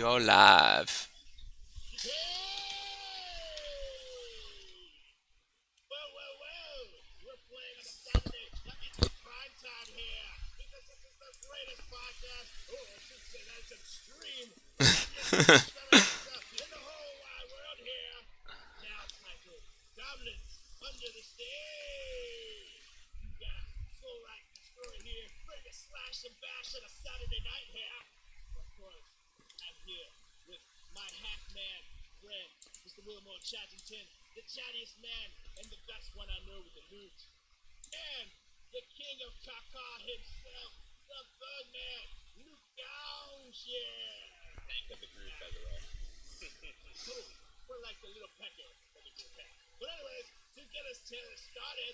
are live. Well, well, well. We're playing on a Saturday. That means it's prime time here. Because this is the greatest podcast. Oh, I should say that's extreme. Audience experience in the whole wide world here. Now titled Goblins Under the Stage. You got Soul Like Destroyer here, ready to slash and bash on a Saturday night here. Of course, I'm here with my half man friend, Mr. Willamore Chattington, the chattiest man and the best one I know with the loot. And the king of Kaka himself, the Birdman, Luke Gouge, yeah. Tank of the group, by the way. Oh, we're like the little pecker of the group here. But anyways, to get us started,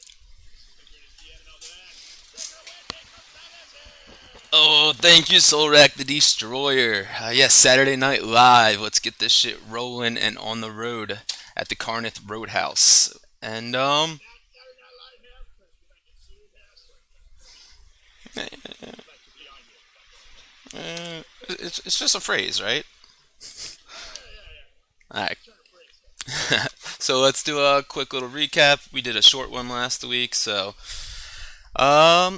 figured it's the end and all that. Take it away, Nick Gonzalez here. Oh, thank you, Solrak the Destroyer. Yes, Saturday Night Live. Let's get this shit rolling and on the road at the Carnith Roadhouse. And Not Saturday Night Live here, because we might get sued here, so I'd like to be on you. it's just a phrase, right? Yeah. All right. Turn a phrase. So let's do a quick little recap. We did a short one last week, so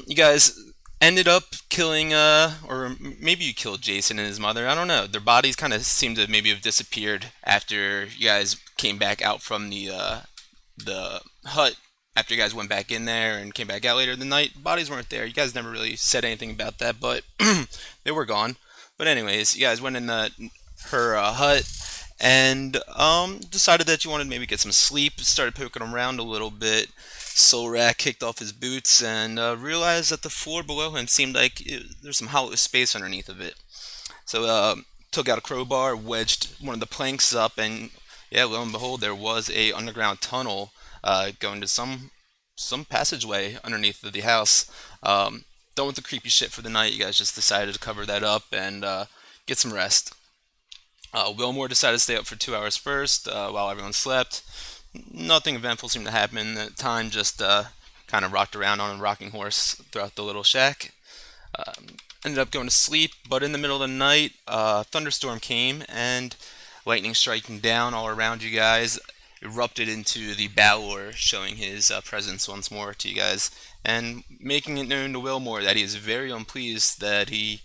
you guys ended up killing, or maybe you killed Jason and his mother. I don't know. Their bodies kind of seem to maybe have disappeared after you guys came back out from the hut. After you guys went back in there and came back out later in the night, bodies weren't there. You guys never really said anything about that, but they were gone. But anyways, you guys went in her hut and decided that you wanted to maybe get some sleep. Started poking around a little bit. Solrak kicked off his boots and realized that the floor below him seemed like there's some hollow space underneath of it. So took out a crowbar, wedged one of the planks up, and yeah, lo and behold, there was a underground tunnel going to some passageway underneath of the house. Done with the creepy shit for the night. You guys just decided to cover that up and get some rest. Wilmore decided to stay up for 2 hours first while everyone slept. Nothing eventful seemed to happen. The time just kind of rocked around on a rocking horse throughout the little shack. Ended up going to sleep, but in the middle of the night, a thunderstorm came and lightning striking down all around you guys erupted into the Balor, showing his presence once more to you guys and making it known to Wilmore that he is very unpleased that he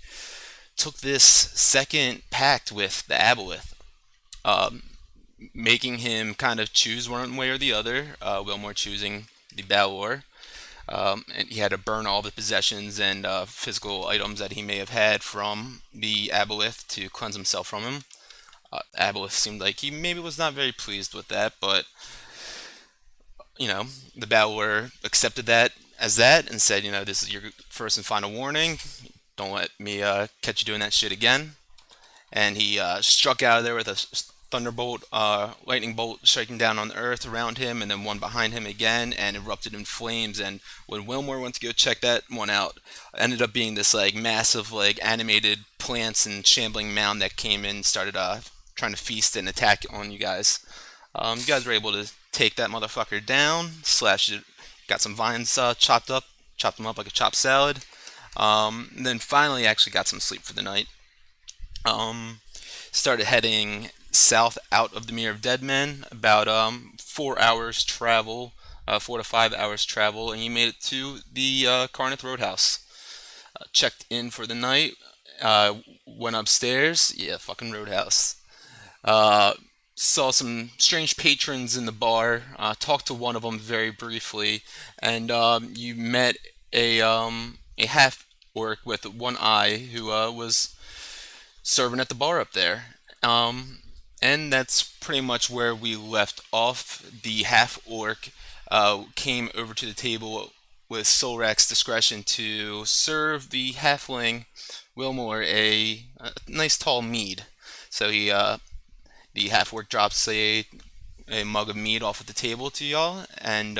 took this second pact with the Aboleth, um, making him kind of choose one way or the other. Wilmore choosing the Balor, and he had to burn all the possessions and physical items that he may have had from the Aboleth to cleanse himself from him. Aboleth seemed like he maybe was not very pleased with that, but the Balor accepted that as that and said, this is your first and final warning. Don't let me catch you doing that shit again. And he struck out of there with a thunderbolt, lightning bolt striking down on the earth around him, and then one behind him again, and erupted in flames. And when Wilmore went to go check that one out, it ended up being this like massive, like animated plants and shambling mound that came in, and started trying to feast and attack on you guys. You guys were able to take that motherfucker down, slash it, got some vines chopped them up like a chopped salad. And then finally, actually got some sleep for the night. Um, Started heading south out of the Mirror of Dead Men, about 4 hours travel, 4 to 5 hours travel, and you made it to the Carnith Roadhouse. Checked in for the night, went upstairs, yeah, fucking Roadhouse. Uh, Saw some strange patrons in the bar, talked to one of them very briefly, and you met a half orc with one eye who was serving at the bar up there. Um, and that's pretty much where we left off. The half orc came over to the table with Solrak's discretion to serve the halfling Wilmore a nice tall mead. So the half orc drops a mug of mead off at the table to y'all and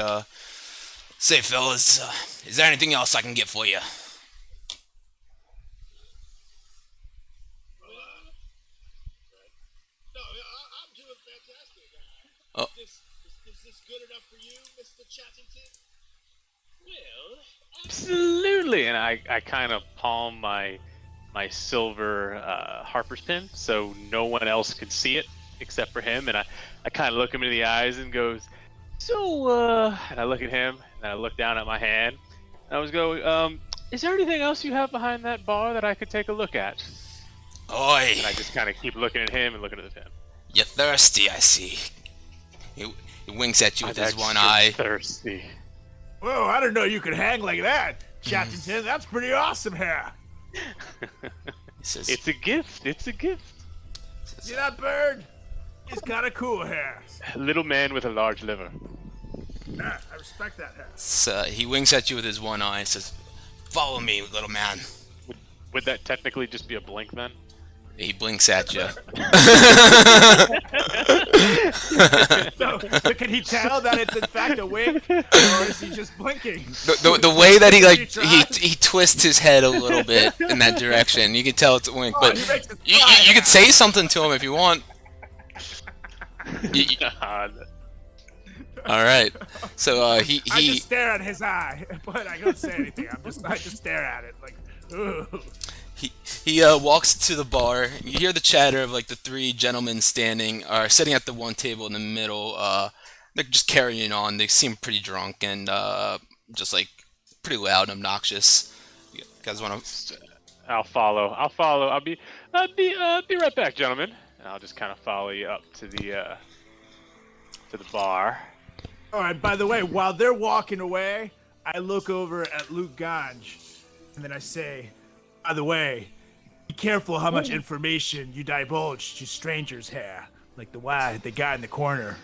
say, fellas, is there anything else I can get for you? Well, right. No, I'm doing fantastic. Oh, Is this good enough for you, Mr. Chattington? Well, absolutely. And I kind of palm my my silver Harper's pin, so no one else could see it except for him. And I kind of look him in the eyes and goes, "So," and I look at him and I look down at my hand. And I was going, "Is there anything else you have behind that bar that I could take a look at?" Oi! And I just kind of keep looking at him and looking at him. You're thirsty, I see. He winks at you with his I'm one extra eye. thirsty. Whoa, I didn't know you could hang like that. Chappington, that's pretty awesome hair. He says, It's a gift. It's a gift. See that bird? He's got a cool hair. Little man with a large liver. Ah, I respect that hair. so he winks at you with his one eye and says, "Follow me, little man." Would that technically just be a blink then? He blinks at you. So can he tell that it's in fact a wink, or is he just blinking? The way that he Did you try? he twists his head a little bit in that direction, you can tell it's a wink. Oh, But he makes it you fly. can say something to him if you want. God. All right. So I he just stare at his eye, but I don't say anything. I just stare at it like, ooh. he walks to the bar. You hear the chatter of like the three gentlemen standing or sitting at the one table in the middle. They're just carrying on. They seem pretty drunk and just like pretty loud and obnoxious. You guys want to? I'll follow. I'll be right back, gentlemen. And I'll just kind of follow you up to the bar. All right. By the way, while they're walking away, I look over at Luke Ganj, and then I say, "By the way, be careful how much information you divulge to strangers here, like the guy in the corner.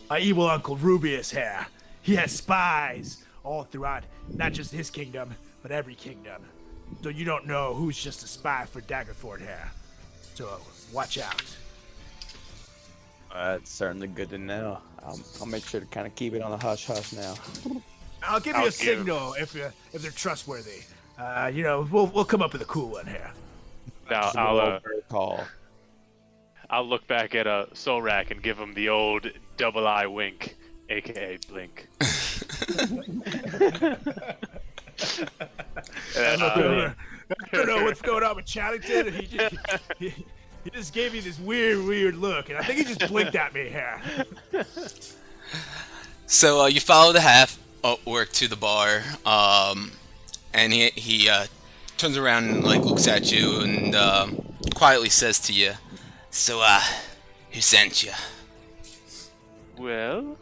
My evil uncle Rubius here. He has spies all throughout, not just his kingdom, but every kingdom. So you don't know who's just a spy for Daggerford here. So watch out." That's certainly good to know. I'll make sure to kind of keep it on the hush hush now. I'll give you a signal if they're trustworthy. We'll come up with a cool one here. Now Just a little bird call. I'll look back at Solrak and give him the old double eye wink, aka blink. I look over. I don't know what's going on with Chaddington, and he just gave me this weird look, and I think he just blinked at me here. So you follow the half orc to the bar, and he turns around and like looks at you and quietly says to you, "So who sent you?" Well,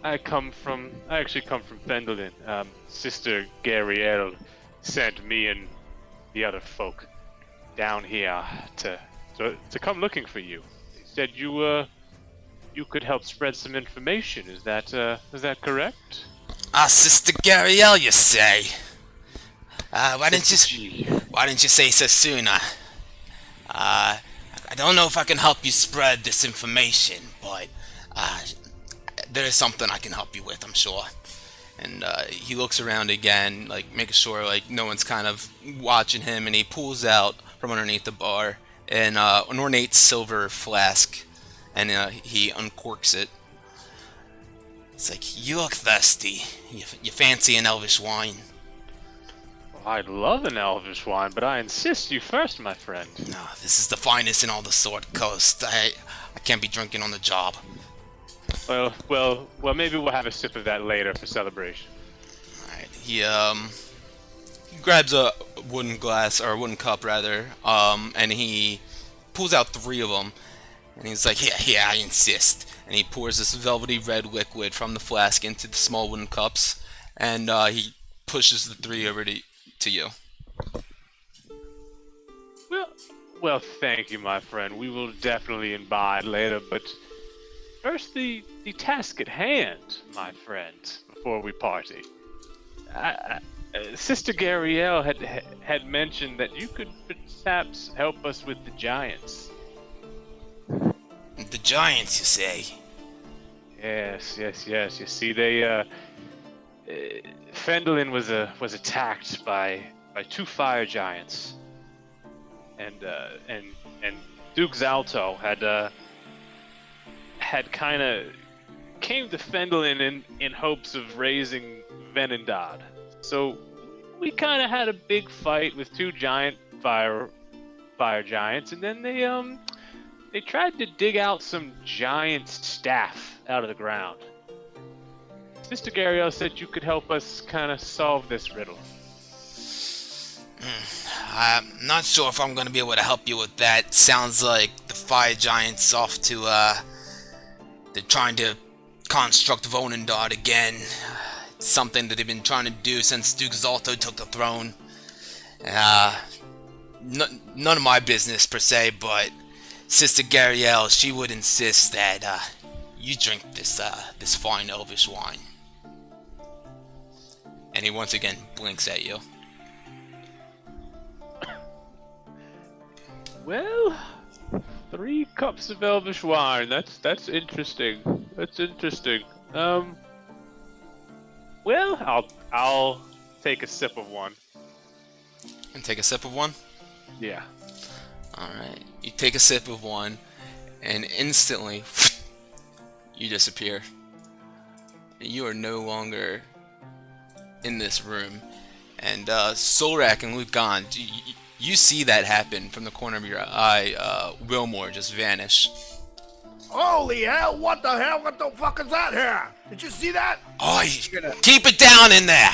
I actually come from Fendlin. Sister Gariel sent me and the other folk down here to come looking for you. They said you could help spread some information. Is that correct? Sister Gariel, you say? Why didn't you say so sooner? I don't know if I can help you spread this information, but there is something I can help you with, I'm sure. And he looks around again, like making sure like no one's kind of watching him, and he pulls out from underneath the bar an ornate silver flask, and he uncorks it. It's like, "You look thirsty. You fancy an elvish wine?" I'd love an elvish wine, but I insist you first, my friend. "No, this is the finest in all the Sword Coast. I can't be drinking on the job." Well, maybe we'll have a sip of that later for celebration. Alright, he grabs a wooden glass, or a wooden cup rather, and he pulls out three of them, and he's like, yeah, I insist. And he pours this velvety red liquid from the flask into the small wooden cups, and he pushes the three over to you. Well, thank you, my friend. We will definitely imbibe later, but first the task at hand, my friend, before we party. Sister Gariel had mentioned that you could perhaps help us with the giants. The giants, you say? Yes. You see, Fendlin was attacked by two fire giants, and Duke Zalto had kind of came to Fendlin in hopes of raising Venendad. So we kind of had a big fight with two giant fire giants, and then they tried to dig out some giant staff out of the ground. Sister Gariel said you could help us kind of solve this riddle. I'm not sure if I'm going to be able to help you with that. Sounds like the fire giant's off to, they're trying to construct Vonendard again. It's something that they've been trying to do since Duke Zalto took the throne. None of my business per se, but Sister Gariel, she would insist that, you drink this fine elvish wine. And he once again blinks at you. Well, 3 cups of elvish wine. That's interesting. That's interesting. Well, I'll take a sip of one. And take a sip of one? Yeah. Alright. You take a sip of one, and instantly, you disappear. You are no longer in this room. And Solrak and Lucan, you see that happen from the corner of your eye. Wilmore just vanish. Holy hell, what the hell? What the fuck is that here? Did you see that? Oh, keep it down in there!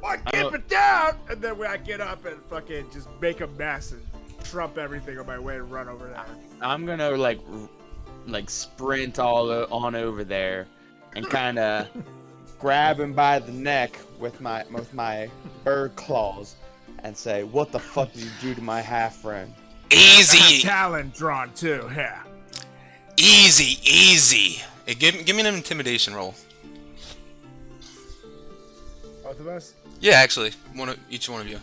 I keep it down! And then when I get up and fucking just make a mess and trump everything on my way and run over there. I'm gonna like sprint on over there and kind of grab him by the neck with my bird claws and say, "What the fuck did you do to my half friend?" Easy! Talon drawn too, yeah. Easy, easy! Hey, give me an intimidation roll. Both of us? Yeah, actually, each one of you.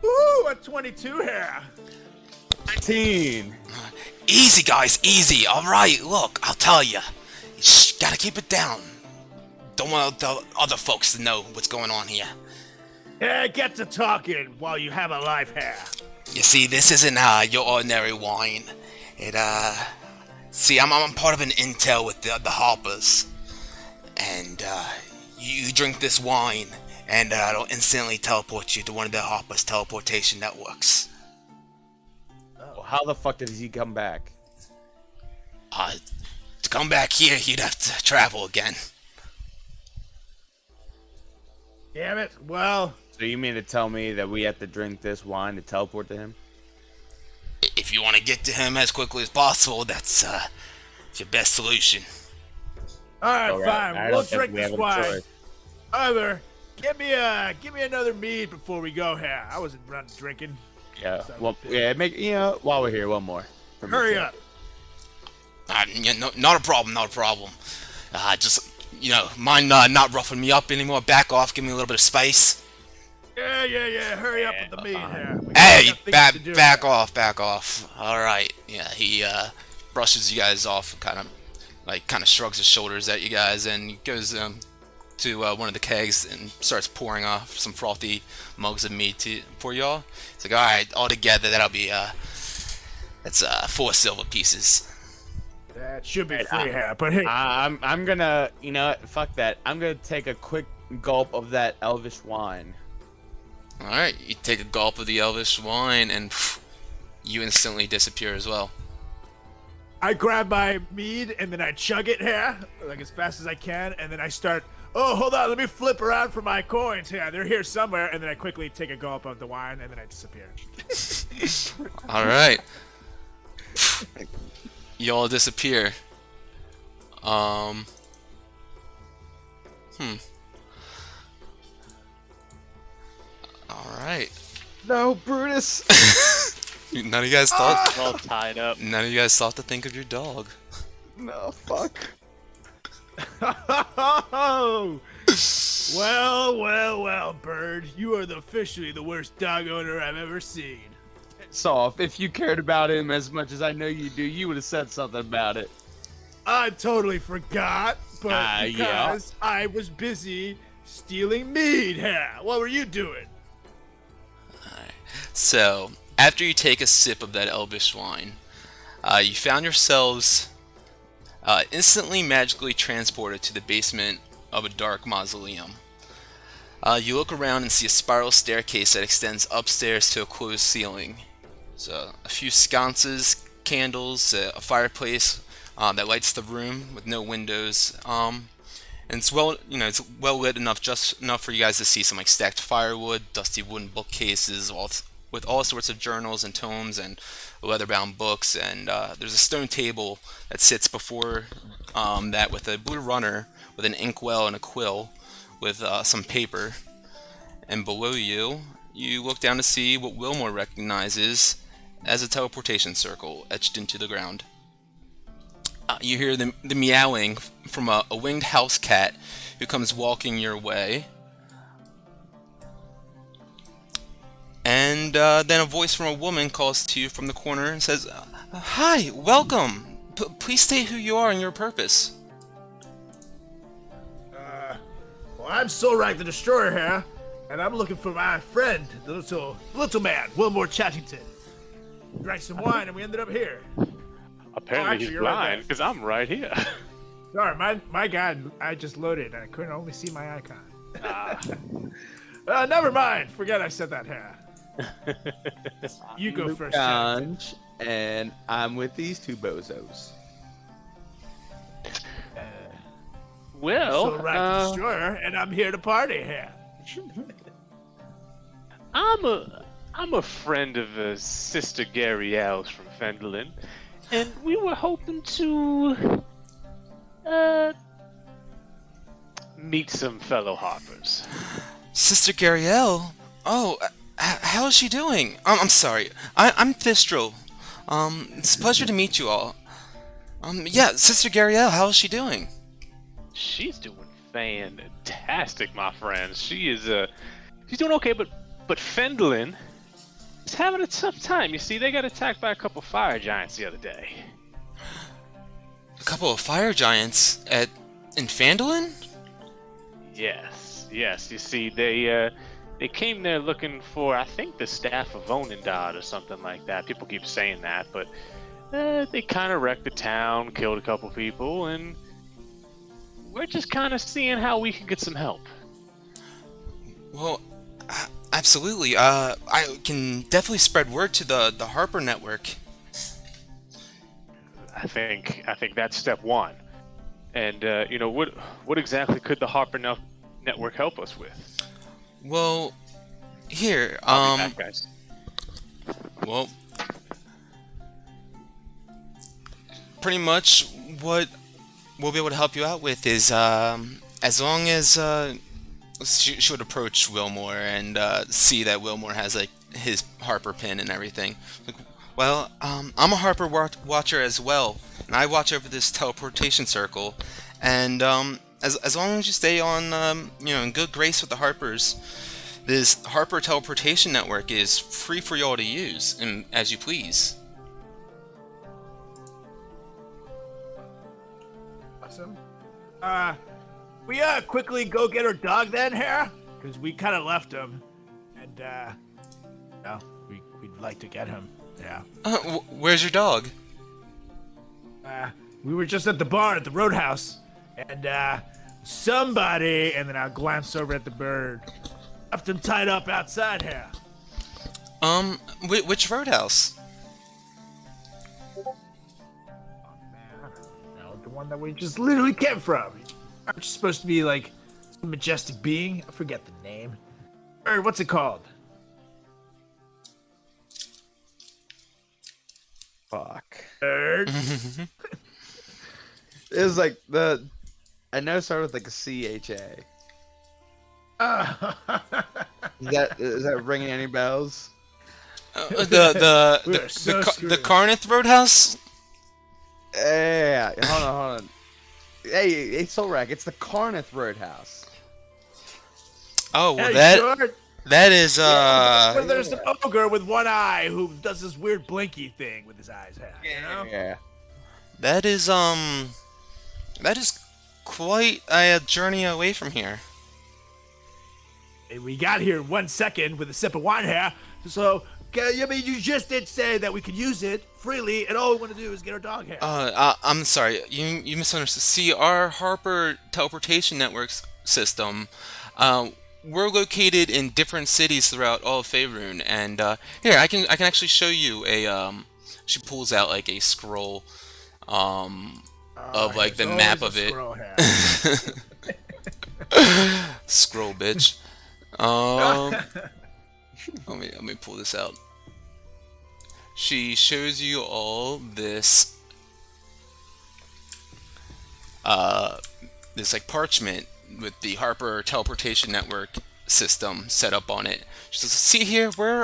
Woo, a 22 here. 19. Easy, guys, easy. All right, look, I'll tell you. Gotta keep it down. Don't want the other folks to know what's going on here. Yeah, get to talking while you have a life here. You see, this isn't your ordinary wine. See, I'm part of an intel with the Harpers, and you drink this wine, and it'll instantly teleport you to one of the Harpers' teleportation networks. Well, how the fuck did he come back? To come back here, you'd have to travel again. Damn it. Well, So you mean to tell me that we have to drink this wine to teleport to him? If you want to get to him as quickly as possible, that's your best solution. alright, All right, fine. I We'll don't think drink we this have a wine. choice. Either give me another mead before we go here. I wasn't running drinking. Yeah. Son of Well, a bitch. yeah. While we're here, one more. from me, Hurry too. up. Yeah, not a problem, not a problem. Just, mind not roughing me up anymore. Back off, give me a little bit of space. Yeah. Hurry up with the mead here. We Hey, got things to do back here. off. All right. Yeah, he brushes you guys off, kind of shrugs his shoulders at you guys, and goes to one of the kegs and starts pouring off some frothy mugs of mead for y'all. He's like, all right, all together that'll be that's 4 silver pieces. That should be free here, but hey. I'm gonna, fuck that. I'm gonna take a quick gulp of that elvish wine. All right, you take a gulp of the elvish wine, and you instantly disappear as well. I grab my mead and then I chug it here, like as fast as I can, and then I start, oh, hold on, let me flip around for my coins here. They're here somewhere, and then I quickly take a gulp of the wine, and then I disappear. All right. You all disappear. All right. No, Brutus. None of you guys thought. All tied up. None of you guys thought to think of your dog. No, fuck. Oh, well, Bird, you are officially the worst dog owner I've ever seen. So, if you cared about him as much as I know you do, you would have said something about it. I totally forgot, but Yeah. because I was busy stealing mead here. What were you doing? So, after you take a sip of that elvish wine, you found yourselves instantly magically transported to the basement of a dark mausoleum. You look around and see a spiral staircase that extends upstairs to a closed ceiling. So a few sconces, candles, a fireplace that lights the room with no windows. And it's it's well lit enough, just enough for you guys to see some like stacked firewood, dusty wooden bookcases, with all sorts of journals and tomes and leather-bound books. And there's a stone table that sits before that with a blue runner with an inkwell and a quill with some paper. And below you, you look down to see what Wilmore recognizes as a teleportation circle etched into the ground. You hear the meowing from a winged house cat who comes walking your way. And then a voice from a woman calls to you from the corner and says, "Hi, welcome. Please state who you are and your purpose." Well, I'm Solrak the Destroyer here, and I'm looking for my friend, the little man, Wilmore Chattington. We drank some wine and we ended up here. Apparently actually, he's you're right blind, there. because I'm right here. Sorry, my god, I just loaded and I couldn't only see my icon. Never mind. Forget I said that here. You go first, Chattington. Ganj, and I'm with these two bozos. Well, Solrak the Destroyer, and I'm here to party here. I'm a friend of Sister Gabrielle's from Fendelin, and we were hoping to meet some fellow Harpers. Sister Garielle? Oh, how is she doing? I'm sorry. I'm Thistral. It's a pleasure to meet you all. Yeah, Sister Garielle, how is she doing? She's doing fantastic, my friends. She's doing okay, but Fendelin is having a tough time. You see, they got attacked by a couple fire giants the other day. A couple of fire giants in Phandalin? Yes. You see, they came there looking for, I think, the staff of Onindad or something like that. People keep saying that, but they kind of wrecked the town, killed a couple people, and we're just kind of seeing how we can get some help. Well, absolutely. I can definitely spread word to the Harper network. I think that's step one. And what exactly could the Harper network help us with? Well, here, I'll be back, guys. well, pretty much what we'll be able to help you out with is, as long as she would approach Wilmore and see that Wilmore has like his Harper pin and everything. Like, well, I'm a Harper watcher as well, and I watch over this teleportation circle. And as long as you stay on, in good grace with the Harpers, this Harper teleportation network is free for y'all to use, and as you please. Awesome. We quickly go get our dog then here, because we kind of left him, and we'd like to get him. Yeah. Where's your dog? We were just at the bar at the Roadhouse, and somebody, and then I'll glance over at the bird, left him tied up outside here. Which roadhouse? Oh man, the one that we just literally came from. Aren't you supposed to be like some majestic being? I forget the name. Bird, what's it called? Fuck. Bird. It was like I know it started with like a CHA. Is that ringing any bells? We are so the screwed. Carnith Roadhouse? Yeah, hold on. Hey, Solrak, it's the Carnith Roadhouse. Oh, well, Hey, sure. that is Where there's an ogre with one eye who does this weird blinky thing with his eyes. You know? Yeah. that is quite a journey away from here. And we got here in 1 second with a sip of wine here. So, I mean, you just did say that we could use it freely, and all we want to do is get our dog here. I'm sorry, you misunderstood. See, our Harper teleportation network system, we're located in different cities throughout all of Faerun, and here I can actually show you a She pulls out like a scroll of like There's the map always of a it. scroll here. Scroll, bitch. Um, let me pull this out. She shows you all this this like parchment with the Harper teleportation network system set up on it. She says, "See here, we're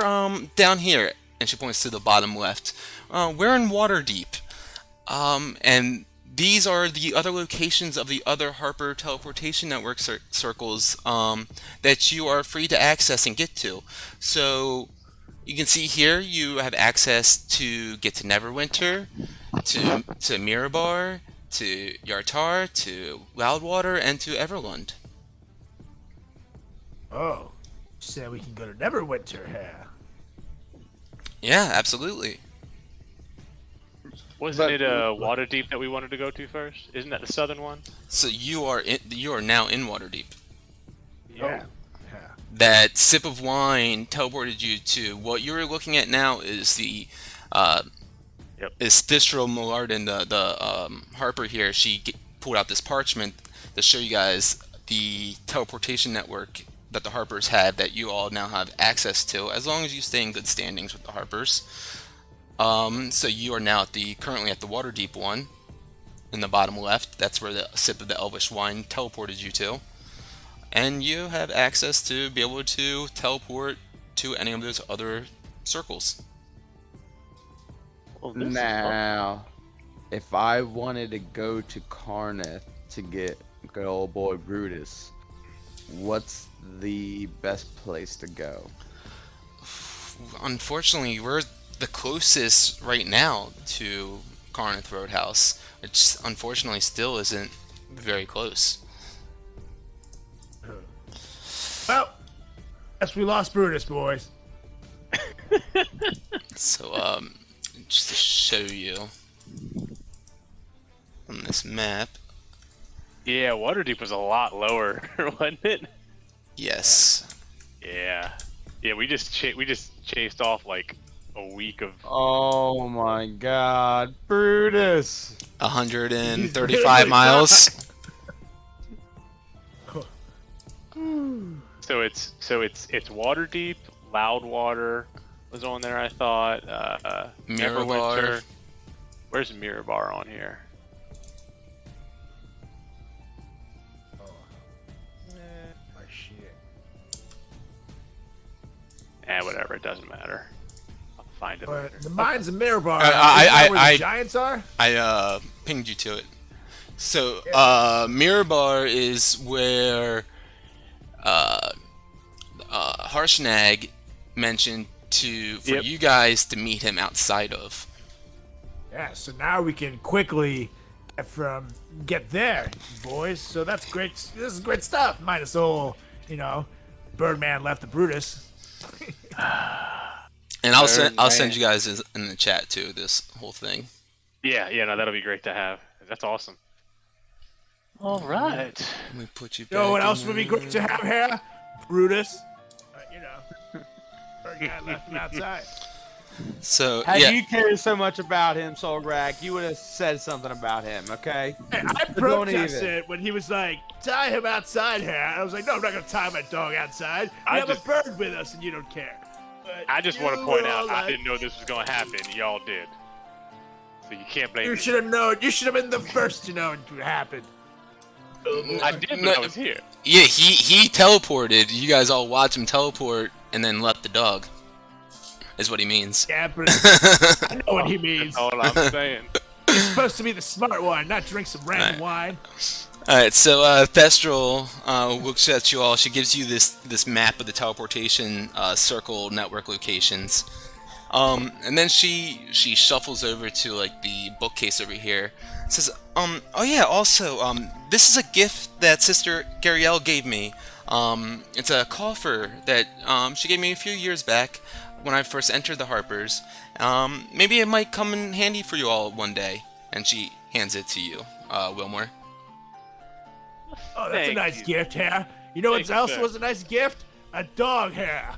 down here," and she points to the bottom left. We're in Waterdeep, and these are the other locations of the other Harper teleportation network circles that you are free to access and get to. So you can see here you have access to get to Neverwinter, to Mirabar, to Yartar, to Loudwater, and to Everlund. Oh, you said we can go to Neverwinter here. Yeah, absolutely. Wasn't it Waterdeep that we wanted to go to first? Isn't that the southern one? So you are now in Waterdeep. Yeah. That sip of wine teleported you to what you're looking at now is the is Thistral Mulardin, the Harper here. She pulled out this parchment to show you guys the teleportation network that the Harpers have that you all now have access to, as long as you stay in good standings with the Harpers. So you are now currently at the Waterdeep one, in the bottom left. That's where the sip of the Elvish wine teleported you to, and you have access to be able to teleport to any of those other circles. Well, this is Now, if I wanted to go to Karneth to get good old boy Brutus, what's the best place to go? Unfortunately, we're the closest right now to Carneth Roadhouse, which unfortunately still isn't very close. Well, guess we lost Brutus, boys. So, just to show you on this map, Yeah, Waterdeep was a lot lower, wasn't it? yes, Yeah. Yeah, we just chased off like a week of. Oh my god, Brutus! 135 miles. So it's Waterdeep, Loudwater was on there. I thought. Mirabar. Neverwinter. Where's Mirabar on here? My shit. Whatever. It doesn't matter. I'll find it later. But the mines of Mirabar, I- isn't that where I- the giants are? I pinged you to it. So, Mirabar is where Harshnag mentioned for Yep. you guys to meet him outside of. Yeah, so now we can quickly get there, boys. So that's great. This is great stuff. Minus the whole, Birdman left the Brutus. And I'll send you guys in the chat too this whole thing. Yeah, no, that'll be great to have. That's awesome. All right. Let me put you back. You know what in else would be great to have here? Brutus. Birdman left him outside. So Had yeah, you cared so much about him, Solgrak, you would have said something about him, okay? Hey, I Don't even. protested when he was like, tie him outside here. I was like, no, I'm not going to tie my dog outside. We I have just- a bird with us and you don't care. But I just want to you point were out, all I like, didn't know this was going to happen. Y'all did. So you can't blame You me. should have known. You should have been the first to know it happened. I did when No. I was here. yeah, he teleported. You guys all watch him teleport and then left the dog. Is what he means. Yeah, but I know what he means. That's all I'm saying. You're supposed to be the smart one, not drink some random wine. Alright, so Thestral looks at you all. She gives you this map of the teleportation circle network locations. And then she shuffles over to like the bookcase over here. Says, oh yeah, also, this is a gift that Sister Garielle gave me. It's a coffer that she gave me a few years back when I first entered the Harpers. Maybe it might come in handy for you all one day. And she hands it to you, Wilmore. Oh, that's a Thank nice you. gift, yeah. You know what Thank you, else sir. was a nice gift? A dog hair.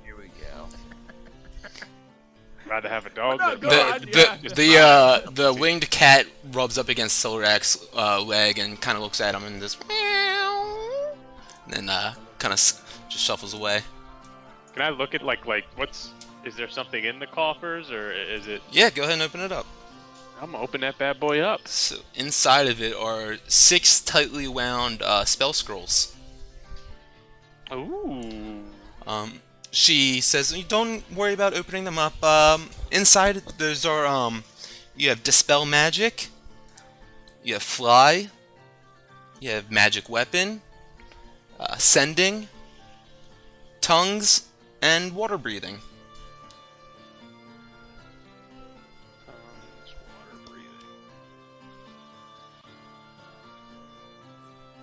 Here we go. Rather have a dog no, than go The on, the winged cat rubs up against Silrak's leg and kind of looks at him and just meow, and then kind of just shuffles away. Can I look at like what's? Is there something in the coffers or is it? Yeah, go ahead and open it up. I'm gonna open that bad boy up. So inside of it are 6 tightly wound spell scrolls. Ooh. She says, "Don't worry about opening them up. Inside those are you have dispel magic, you have fly, you have magic weapon, sending, tongues, and water breathing."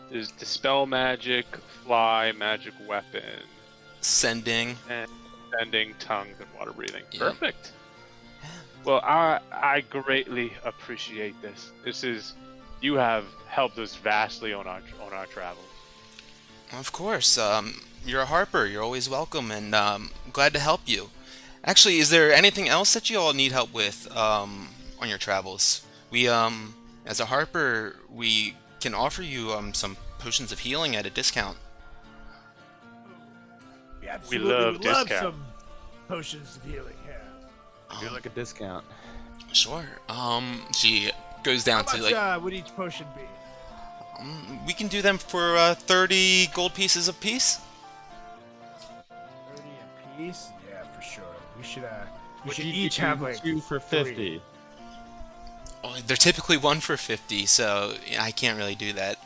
There's dispel magic, fly, magic weapon, Sending. and sending, tongues, and water breathing. Yeah. Perfect. Well, I greatly appreciate this. You have helped us vastly on our travels. Of course. You're a Harper. You're always welcome, and glad to help you. Actually, is there anything else that you all need help with on your travels? We, as a Harper, we can offer you some potions of healing at a discount. We absolutely love would love discount. some potions of healing here. Do like a discount. Sure. She goes down How to much like would each potion be? we can do them for 30 gold pieces apiece. 30 a piece? Yeah, for sure. We should Would should you each do have like 2 for 50? Oh, they're typically 1 for 50, so I can't really do that.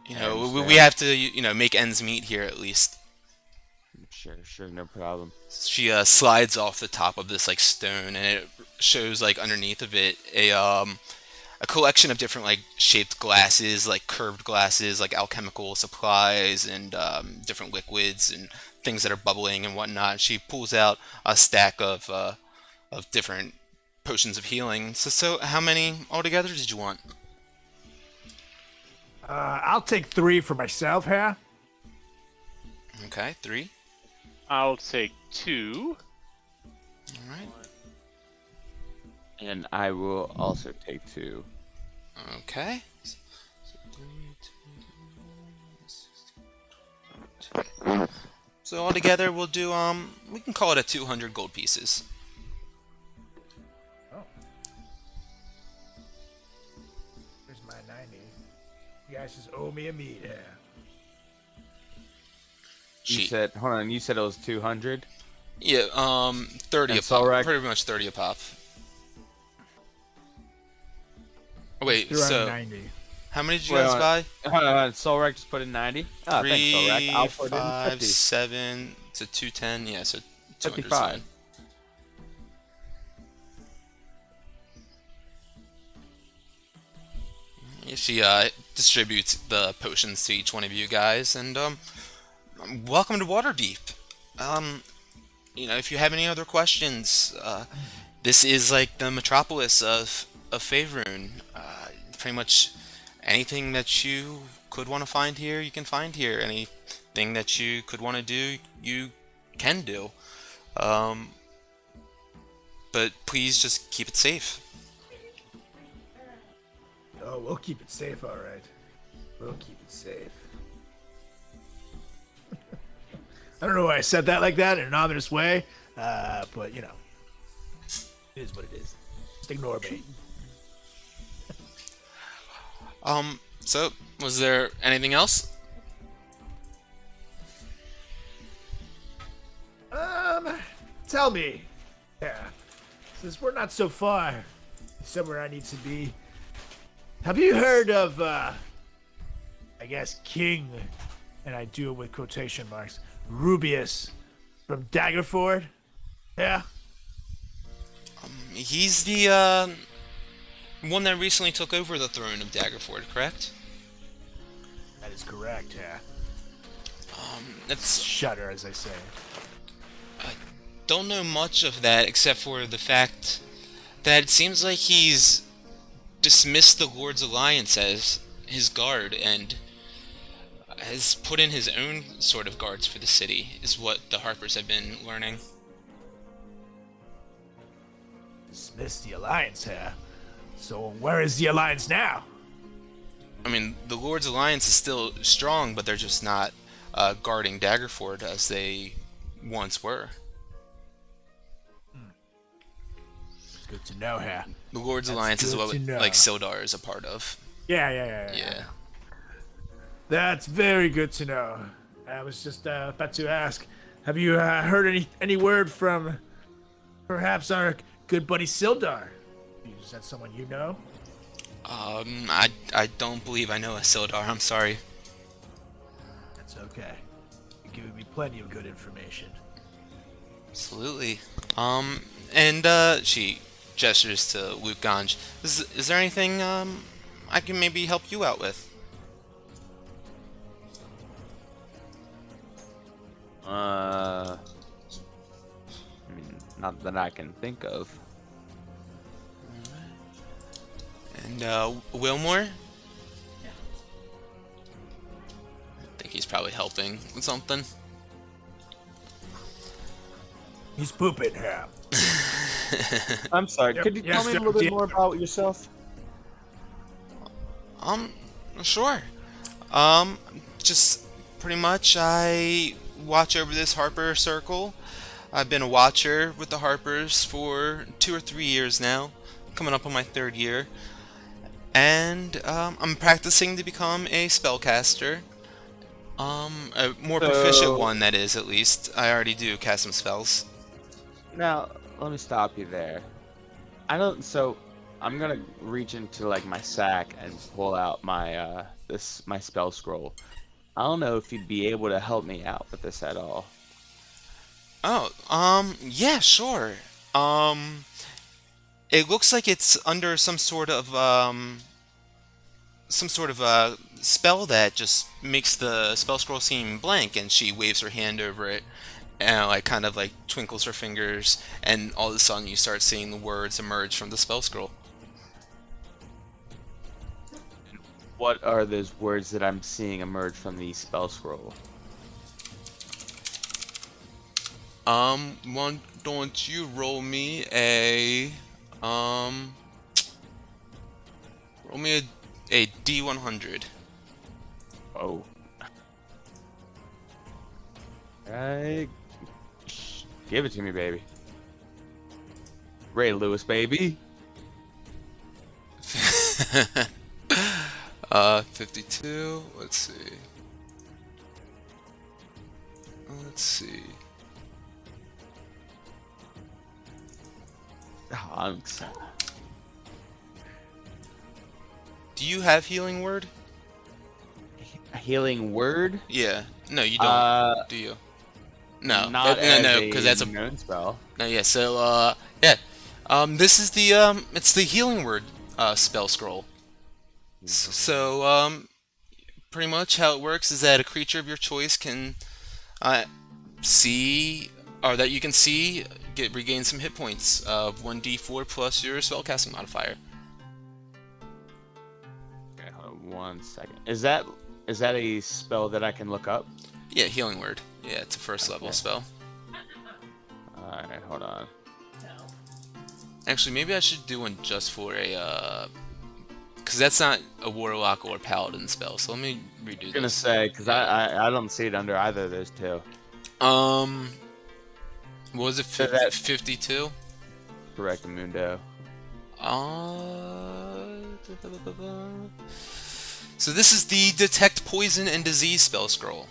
You I know, we understand. have to make ends meet here at least. Sure, no problem. She slides off the top of this like stone, and it shows like underneath of it a collection of different like shaped glasses, like curved glasses, like alchemical supplies and different liquids and things that are bubbling and whatnot. She pulls out a stack of different potions of healing. So how many altogether did you want? I'll take 3 for myself here. Okay, 3. I'll take 2. All right. And I will also take 2. Okay. So altogether, we'll do we can call it 200 gold pieces. Oh. Here's my 90. You guys just owe me a meat here. You said, hold on, you said it was 200? Yeah, 30 And a pop. Solrak? Pretty much 30 a pop. Oh, wait, They're on so 90. how many did you guys buy? Solrak just put in 90? Oh, thanks, 3, Solrak. I'll put in 5, 50. 7 to 210. Yeah, so 200 is 55. fine. Yeah, she distributes the potions to each one of you guys, and welcome to Waterdeep. If you have any other questions, this is like the metropolis of Faerun. Pretty much anything that you could want to find here, you can find here. Anything that you could want to do, you can do. But please just keep it safe. Oh, we'll keep it safe, all right. We'll keep it safe. I don't know why I said that like that in an ominous way, but it is what it is. Just ignore me. So was there anything else? Tell me. Yeah. Since we're not so far somewhere I need to be, have you heard of, I guess, King, and I do it with quotation marks, Rubius from Daggerford? Yeah? He's the one that recently took over the throne of Daggerford, correct? That is correct, yeah. That's Shudder, as I say. don't know much of that except for the fact that it seems like he's dismissed the Lord's Alliance as his guard and has put in his own sort of guards for the city, is what the Harpers have been learning. Dismiss the Alliance here. So where is the Alliance now? I mean, the Lord's Alliance is still strong, but they're just not guarding Daggerford as they once were. It's good to know here. The Lord's That's Alliance is good what to know. like Sildar is a part of. Yeah. That's very good to know. I was just about to ask, have you heard any word from perhaps our good buddy Sildar? Is that someone you know? I don't believe I know a Sildar. I'm sorry. That's okay. You're giving me plenty of good information. Absolutely. And she gestures to Luke Ganj. Is there anything I can maybe help you out with? I mean, not that I can think of. And Wilmore? I think he's probably helping with something. He's pooping here. I'm sorry. Yep, Could you yes, tell me a sir, little bit dear. more about yourself? Sure. Just pretty much I watch over this Harper circle. I've been a watcher with the Harpers for 2 or 3 years now, coming up on my 3rd year. And I'm practicing to become a spellcaster. A more proficient one, that is, at least. I already do cast some spells. Now, let me stop you there. So I'm gonna reach into like my sack and pull out my my spell scroll. I don't know if you'd be able to help me out with this at all. Oh, yeah, sure. It looks like it's under some sort of spell that just makes the spell scroll seem blank, and she waves her hand over it, and like kind of like twinkles her fingers, and all of a sudden you start seeing the words emerge from the spell scroll. What are those words that I'm seeing emerge from the spell scroll? Why don't you roll me a a D100. Oh. Right. Give it to me, baby. Ray Lewis, baby. 52. Let's see. Let's see. Oh, I'm excited. Do you have healing word? A healing word? Yeah. No, you don't. Do you? No. Not No, because that's a known spell. no. Yeah. So yeah. This is the it's the healing word spell scroll. So pretty much how it works is that a creature of your choice can see, or that you can see, regain some hit points of 1d4 plus your spellcasting modifier. Okay, hold on 1 second. Is that a spell that I can look up? Yeah, healing word. Yeah, it's a first level spell. Alright, hold on. Actually, maybe I should do one just for a because that's not a warlock or paladin spell. So let me redo I was gonna this. say, because I don't see it under either of those two. What was it? So that- 52? Correct, Mundo. So this is the Detect Poison and Disease spell scroll.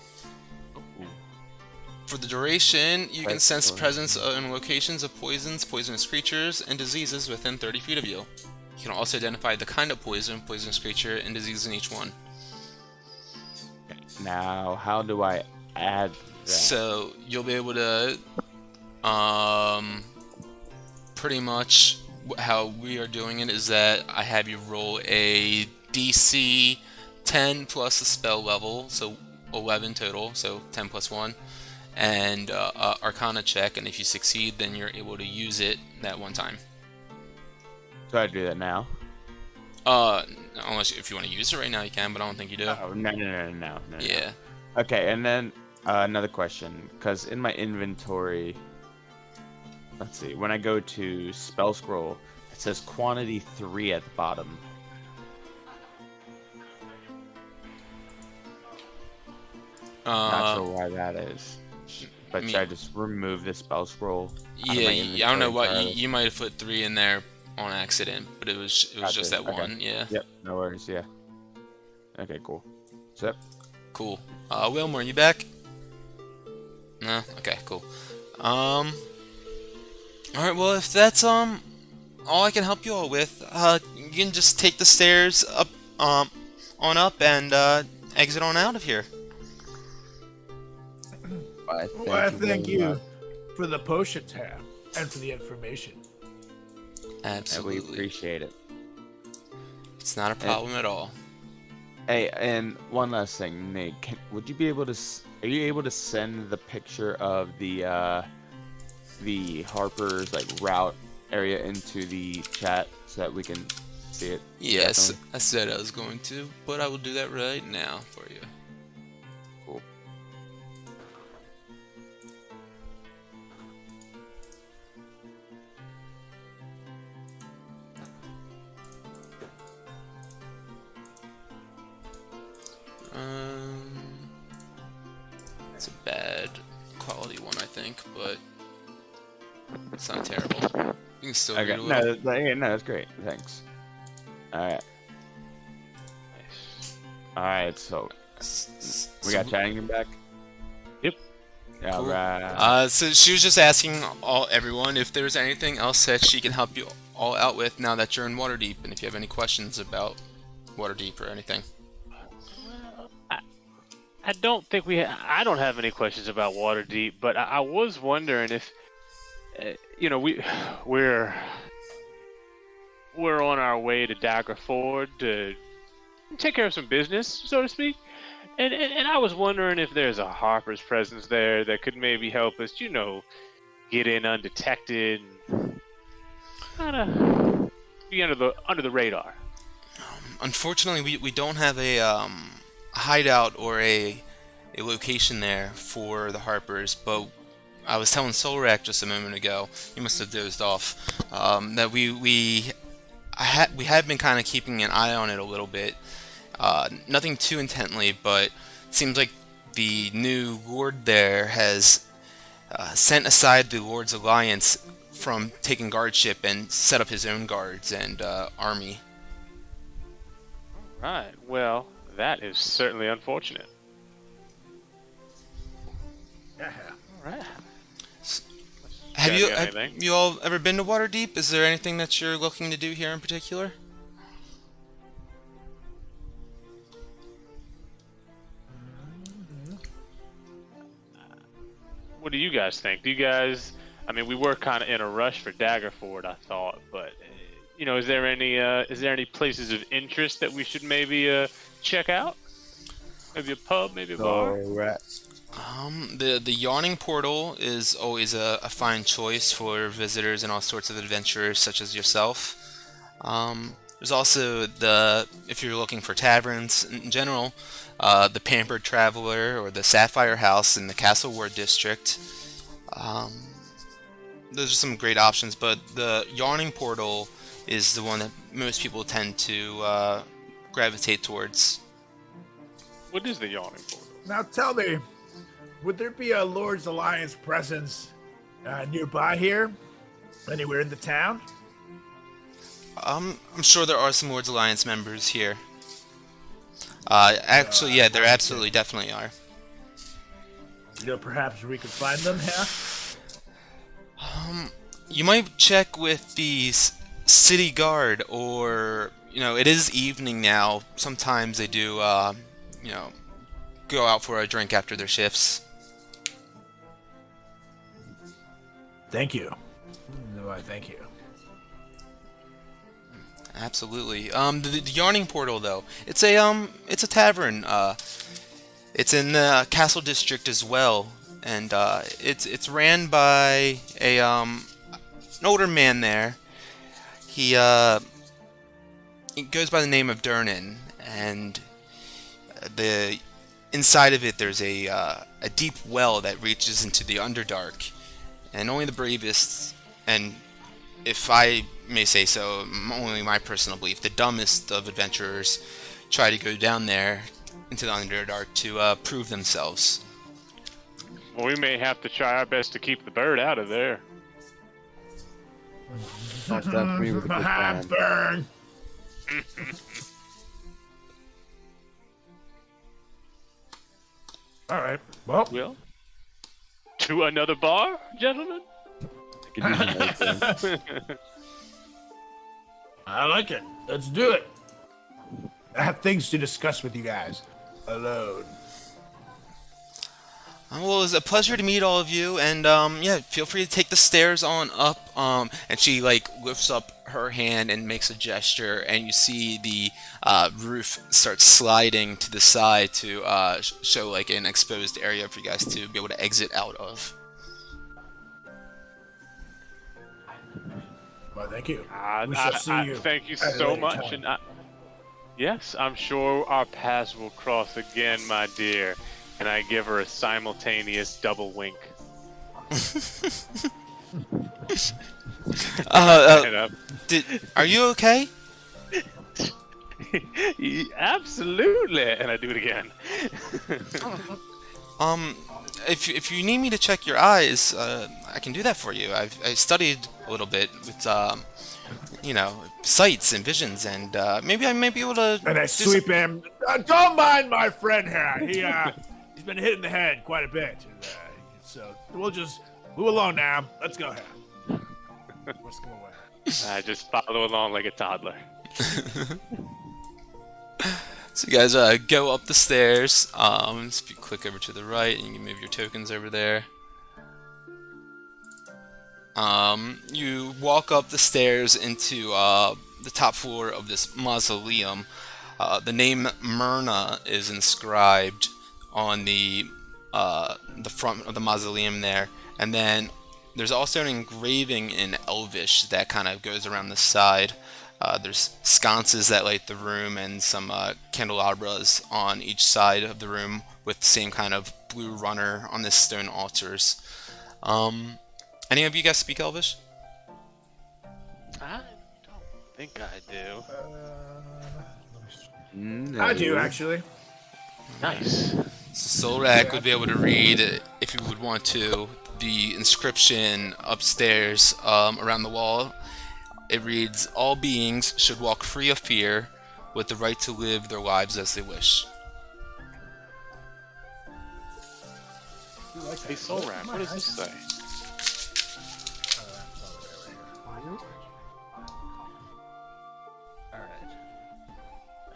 For the duration, you can sense the presence in locations of poisons, poisonous creatures, and diseases within 30 feet of you. You can also identify the kind of poison, poisonous creature, and disease in each one. Now, how do I add that? So you'll be able to, pretty much how we are doing it is that I have you roll a DC 10 plus a spell level, so 11 total, so 10 plus 1, and Arcana check, and if you succeed, then you're able to use it that one time. So I do that now. Unless if you want to use it right now, you can, but I don't think you do. Oh, no. Yeah. Okay, and then another question, because in my inventory, let's see, when I go to spell scroll, it says quantity 3 at the bottom. Not sure why that is. But should I just remove the spell scroll? Yeah, I don't know what entirely? you might have put 3 in there on accident, but it was Gotcha, just that okay. one. Yeah. Yep, no worries, yeah. Okay, cool. So, Cool. Wilmer, you back? No. Okay. Cool. All right. Well, if that's all I can help you all with, you can just take the stairs up, on up and exit on out of here. Well, thank you for the potion tab and for the information. Absolutely. We appreciate it. It's not a problem at all. Hey, and one last thing, Nate. Would you be able to? Are you able to send the picture of the Harper's like route area into the chat so that we can see it? Yes, Definitely? I said I was going to, but I will do that right now for you. Cool. It's a bad quality one, I think, but it's not terrible. You can still read Okay. a little. No, that's great. Thanks. All right. All right. So we got chatting back. Yep. Yeah. Cool. Right. So she was just asking everyone if there's anything else that she can help you all out with now that you're in Waterdeep, and if you have any questions about Waterdeep or anything. I don't think I don't have any questions about Waterdeep, but I was wondering if, we're on our way to Dagger Ford to take care of some business, so to speak, and I was wondering if there's a Harper's presence there that could maybe help us, get in undetected, and kind of be under the radar. Unfortunately, we don't have a hideout or a location there for the Harpers, but I was telling Solrak just a moment ago, you must have dozed off, that we have been kind of keeping an eye on it a little bit. Nothing too intently, but it seems like the new Lord there has sent aside the Lord's Alliance from taking guardship and set up his own guards and army. Right. Well, that is certainly unfortunate. Yeah. All right. Have you all ever been to Waterdeep? Is there anything that you're looking to do here in particular? What do you guys think? I mean, we were kind of in a rush for Daggerford, I thought, but is there any places of interest that we should maybe check out? Maybe a pub, maybe a bar. The Yawning Portal is always a fine choice for visitors and all sorts of adventurers such as yourself. There's also if you're looking for taverns in general, the Pampered Traveler or the Sapphire House in the Castle Ward district. Those are some great options, but the Yawning Portal is the one that most people tend to gravitate towards. What is the Yawning Portal? Now tell me, would there be a Lord's Alliance presence nearby here? Anywhere in the town? I'm sure there are some Lord's Alliance members here. Actually, yeah, there absolutely definitely are. Perhaps we could find them here? You might check with the city guard, or, it is evening now. Sometimes they do, go out for a drink after their shifts. Thank you. Why, thank you. Absolutely. The Yarning Portal, though, it's a tavern. It's in the Castle District as well, and it's ran by an older man there. He it goes by the name of Durnan, and the inside of it there's a deep well that reaches into the Underdark, and only the bravest, and if I may say so, only my personal belief, the dumbest of adventurers try to go down there into the Underdark to prove themselves. Well, we may have to try our best to keep the bird out of there. That definitely was a good plan. Burn. All right. Well, Well, to another bar, gentlemen? I could use another thing. I like it. Let's do it. I have things to discuss with you guys alone. Well, it was a pleasure to meet all of you, and yeah, feel free to take the stairs on up. And she like lifts up her hand and makes a gesture, and you see the roof start sliding to the side to show like an exposed area for you guys to be able to exit out of. Well, thank you. We shall see you thank you at a so later much, time. and yes, I'm sure our paths will cross again, my dear. And I give her a simultaneous double wink. And, Are you okay? absolutely, and I do it again. If you need me to check your eyes, I can do that for you. I studied a little bit with sights and visions, and maybe I may be able to. And I sweep him. Don't mind my friend here. He's been hit in the head quite a bit. So we'll move along now. Let's go here. Let's go away. I just follow along like a toddler. So you guys go up the stairs. Just click over to the right, and you can move your tokens over there. You walk up the stairs into the top floor of this mausoleum. The name Myrna is inscribed on the front of the mausoleum there, and then there's also an engraving in Elvish that kind of goes around the side. There's sconces that light the room, and some candelabras on each side of the room with the same kind of blue runner on the stone altars. Any of you guys speak Elvish? I don't think I do. No. I do, actually. Nice. So Solrak would be able to read, if you would want to, the inscription upstairs around the wall. It reads, "All beings should walk free of fear, with the right to live their lives as they wish." Hey, Solrak, what does this say? Alright.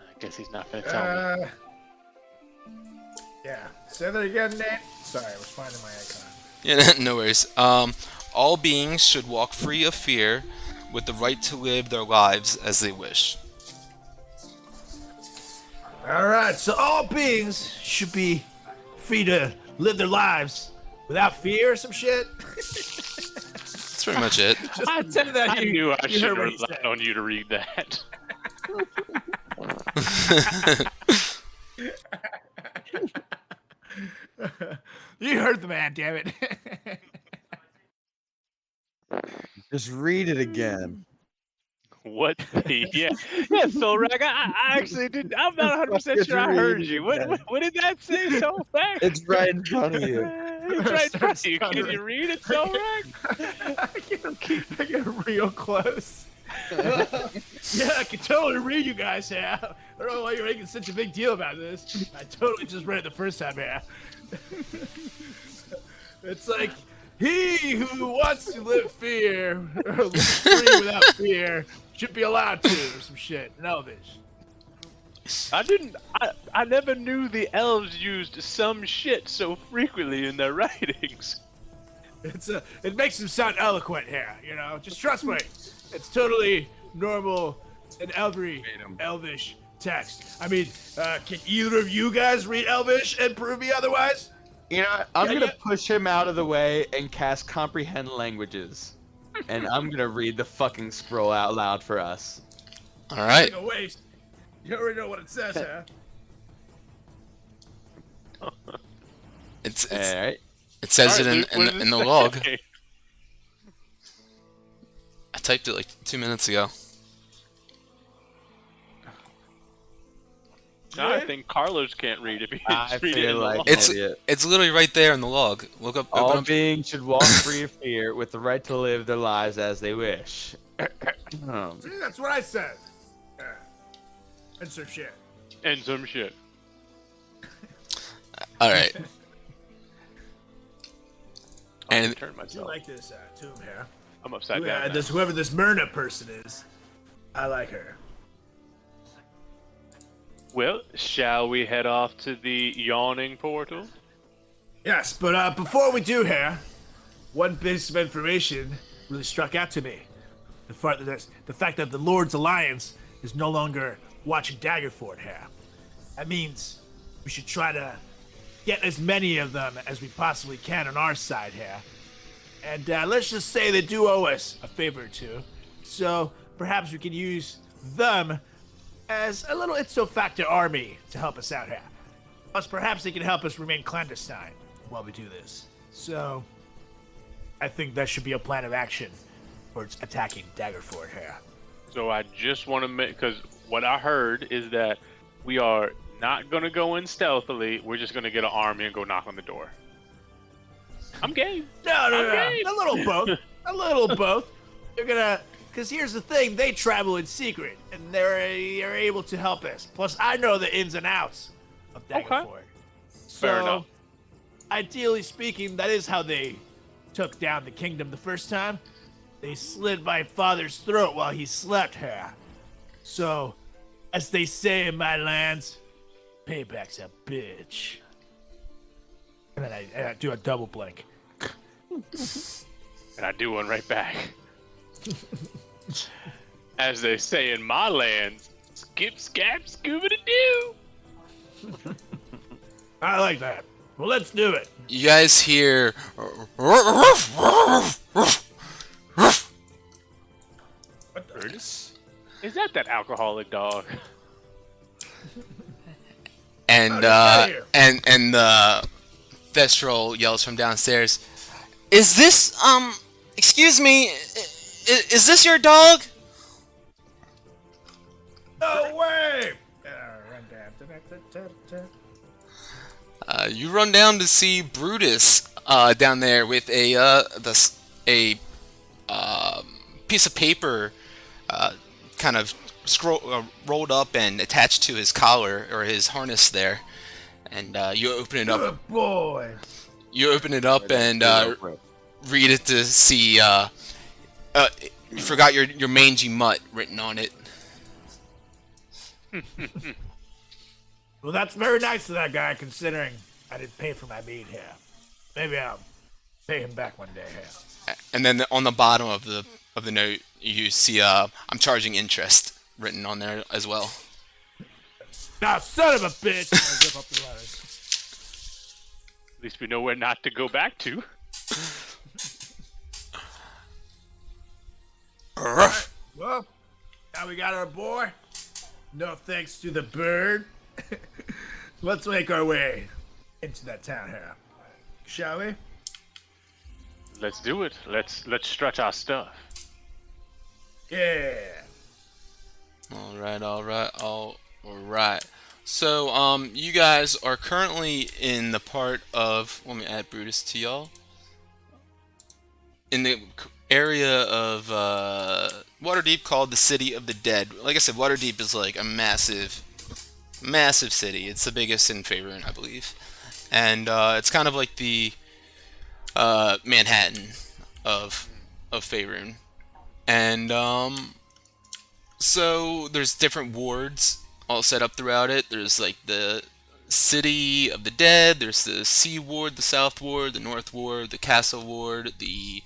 I guess he's not gonna tell me. Yeah. Say that again, Nate. Sorry, I was finding my icon. Yeah, no worries. All beings should walk free of fear, with the right to live their lives as they wish. Alright, so all beings should be free to live their lives without fear or some shit. That's pretty much it. I tell you that I knew I you should heard have what he relied said. on you to read that. You heard the man, damn it. Just read it again. What? Yeah, Solrak. I actually did. I'm not 100% sure I heard you. What did that say, Solrak? It's right in front of you. It's right in front of you. Can you read it, Solrak? I get real close. Yeah, I can totally read you guys here. I don't know why you're making such a big deal about this. I totally just read it the first time here. It's like, he who wants to live fear, or live free without fear, should be allowed to, or some shit. In Elvish. I never knew the elves used some shit so frequently in their writings. It makes them sound eloquent here, you know? Just trust me. It's totally normal in every Elvish text. I mean, can either of you guys read Elvish and prove me otherwise? You know, I'm Yeah, gonna yeah. push him out of the way and cast comprehend languages, and I'm gonna read the fucking scroll out loud for us. All right. Like a waste. You already know what it says, huh? It's All right. it says All it right, Luke, what does in it the log. say? I typed it like 2 minutes ago. No, I think Carlos can't read if he I didn't read it in feel the like log. It's idiot. it's literally right there in the log. Look up. Open All up. beings should walk free of fear with the right to live their lives as they wish. See, that's what I said. And some shit. And some shit. All right. And Turn I do myself. like this tomb here. I'm upside down. now. Whoever this Myrna person is, I like her. Well, shall we head off to the yawning portal? Yes, but before we do here, one piece of information really struck out to me. The fact that the Lord's Alliance is no longer watching Daggerford here. That means we should try to get as many of them as we possibly can on our side here. And let's just say they do owe us a favor or two. So perhaps we can use them as a little ipso facto army to help us out here. Plus, perhaps they can help us remain clandestine while we do this. So, I think that should be a plan of action towards attacking Daggerford here. So I just want to make, because what I heard is that we are not going to go in stealthily. We're just going to get an army and go knock on the door. I'm game. No, Okay. a little both. A little both. They're gonna, because here's the thing, they travel in secret, and they're able to help us. Plus, I know the ins and outs of Daggerford. So, Fair enough. ideally speaking, that is how they took down the kingdom the first time. They slit my father's throat while he slept here. So, as they say in my lands, payback's a bitch. And then I do a double blink. And I do one right back. As they say in my lands, skip, scap, scuba-da-doo. I like that. Well, let's do it. you guys hear Is that alcoholic dog? and outta here. and Thestral yells from downstairs. Is this excuse me? Is this your dog? No way! You run down to see Brutus down there with a piece of paper kind of rolled up and attached to his collar or his harness there, and you open it up. Good boy. You open it up and read it to see. You forgot your mangy mutt written on it. Well, that's very nice of that guy, considering I didn't pay for my meat here. Maybe I'll pay him back one day here. And then on the bottom of the note, you see I'm charging interest written on there as well. Now, son of a bitch! I zip up the letter. At least we know where not to go back to. Well, now we got our boy. No thanks to the bird. Let's make our way into that town here, shall we? Let's do it. Let's stretch our stuff. Yeah. All right. So, you guys are currently in the part of. Let me add Brutus to y'all. In the area of Waterdeep called the City of the Dead. Like I said, Waterdeep is like a massive city. It's the biggest in Faerun, I believe, and it's kind of like the Manhattan of Faerun, and so there's different wards all set up throughout it. There's like the City of the Dead. There's the Sea Ward, the South Ward, the North Ward, the Castle Ward, the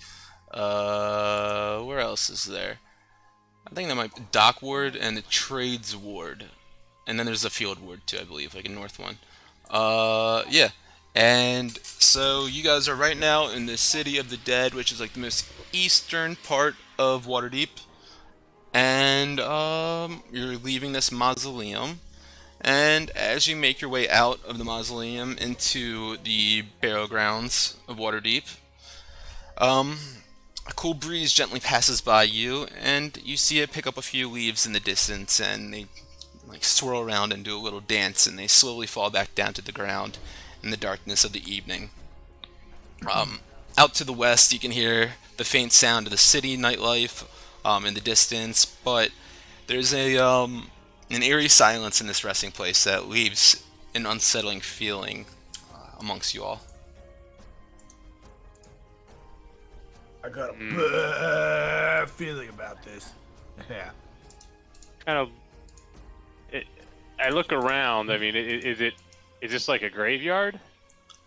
where else is there? I think that might be Dock Ward and the Trades Ward. And then there's a Field Ward too, I believe, like a North one. Yeah. And so you guys are right now in the City of the Dead, which is like the most eastern part of Waterdeep. and you're leaving this mausoleum. And as you make your way out of the mausoleum into the burial grounds of Waterdeep, um, a cool breeze gently passes by you, and you see it pick up a few leaves in the distance, and they like swirl around and do a little dance, and they slowly fall back down to the ground in the darkness of the evening. Out to the west, you can hear the faint sound of the city nightlife in the distance, but there's an eerie silence in this resting place that leaves an unsettling feeling amongst you all. I got a bad feeling about this. Yeah. Kind of. I look around. I mean, is this like a graveyard?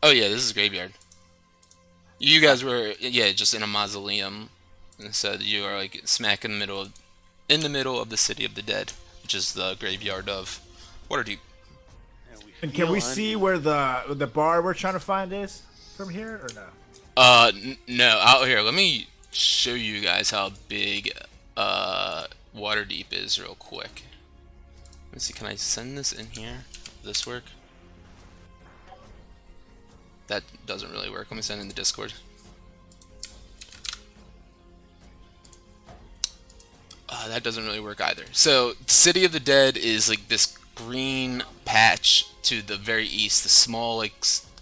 Oh yeah, this is a graveyard. You guys were just in a mausoleum, and so you are like smack in the middle of the city of the dead, which is the graveyard of Waterdeep. And can we see where the bar we're trying to find is from here, or no? No, out here. Let me show you guys how big Waterdeep is real quick. Let's see, can I send this in here? Does this work? That doesn't really work. Let me send it in the Discord. That doesn't really work either. So, City of the Dead is like this green patch to the very east, the small like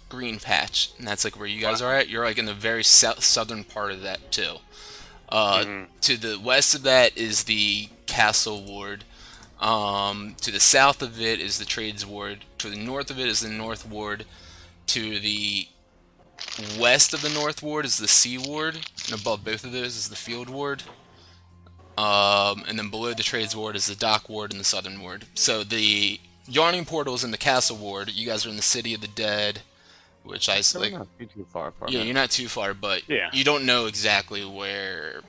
green patch, and that's like where you guys are at. You're like in the very southern part of that too. To the west of that is the Castle Ward. To the south of it is the Trades Ward. To the north of it is the North Ward. To the west of the North Ward is the Sea Ward, and above both of those is the Field Ward. And then below the Trades Ward is the Dock Ward and the Southern Ward. So the Yawning Portal is in the Castle Ward. You guys are in the City of the Dead, which I like. Not too far apart. Yeah, you're not too far, but you don't know exactly where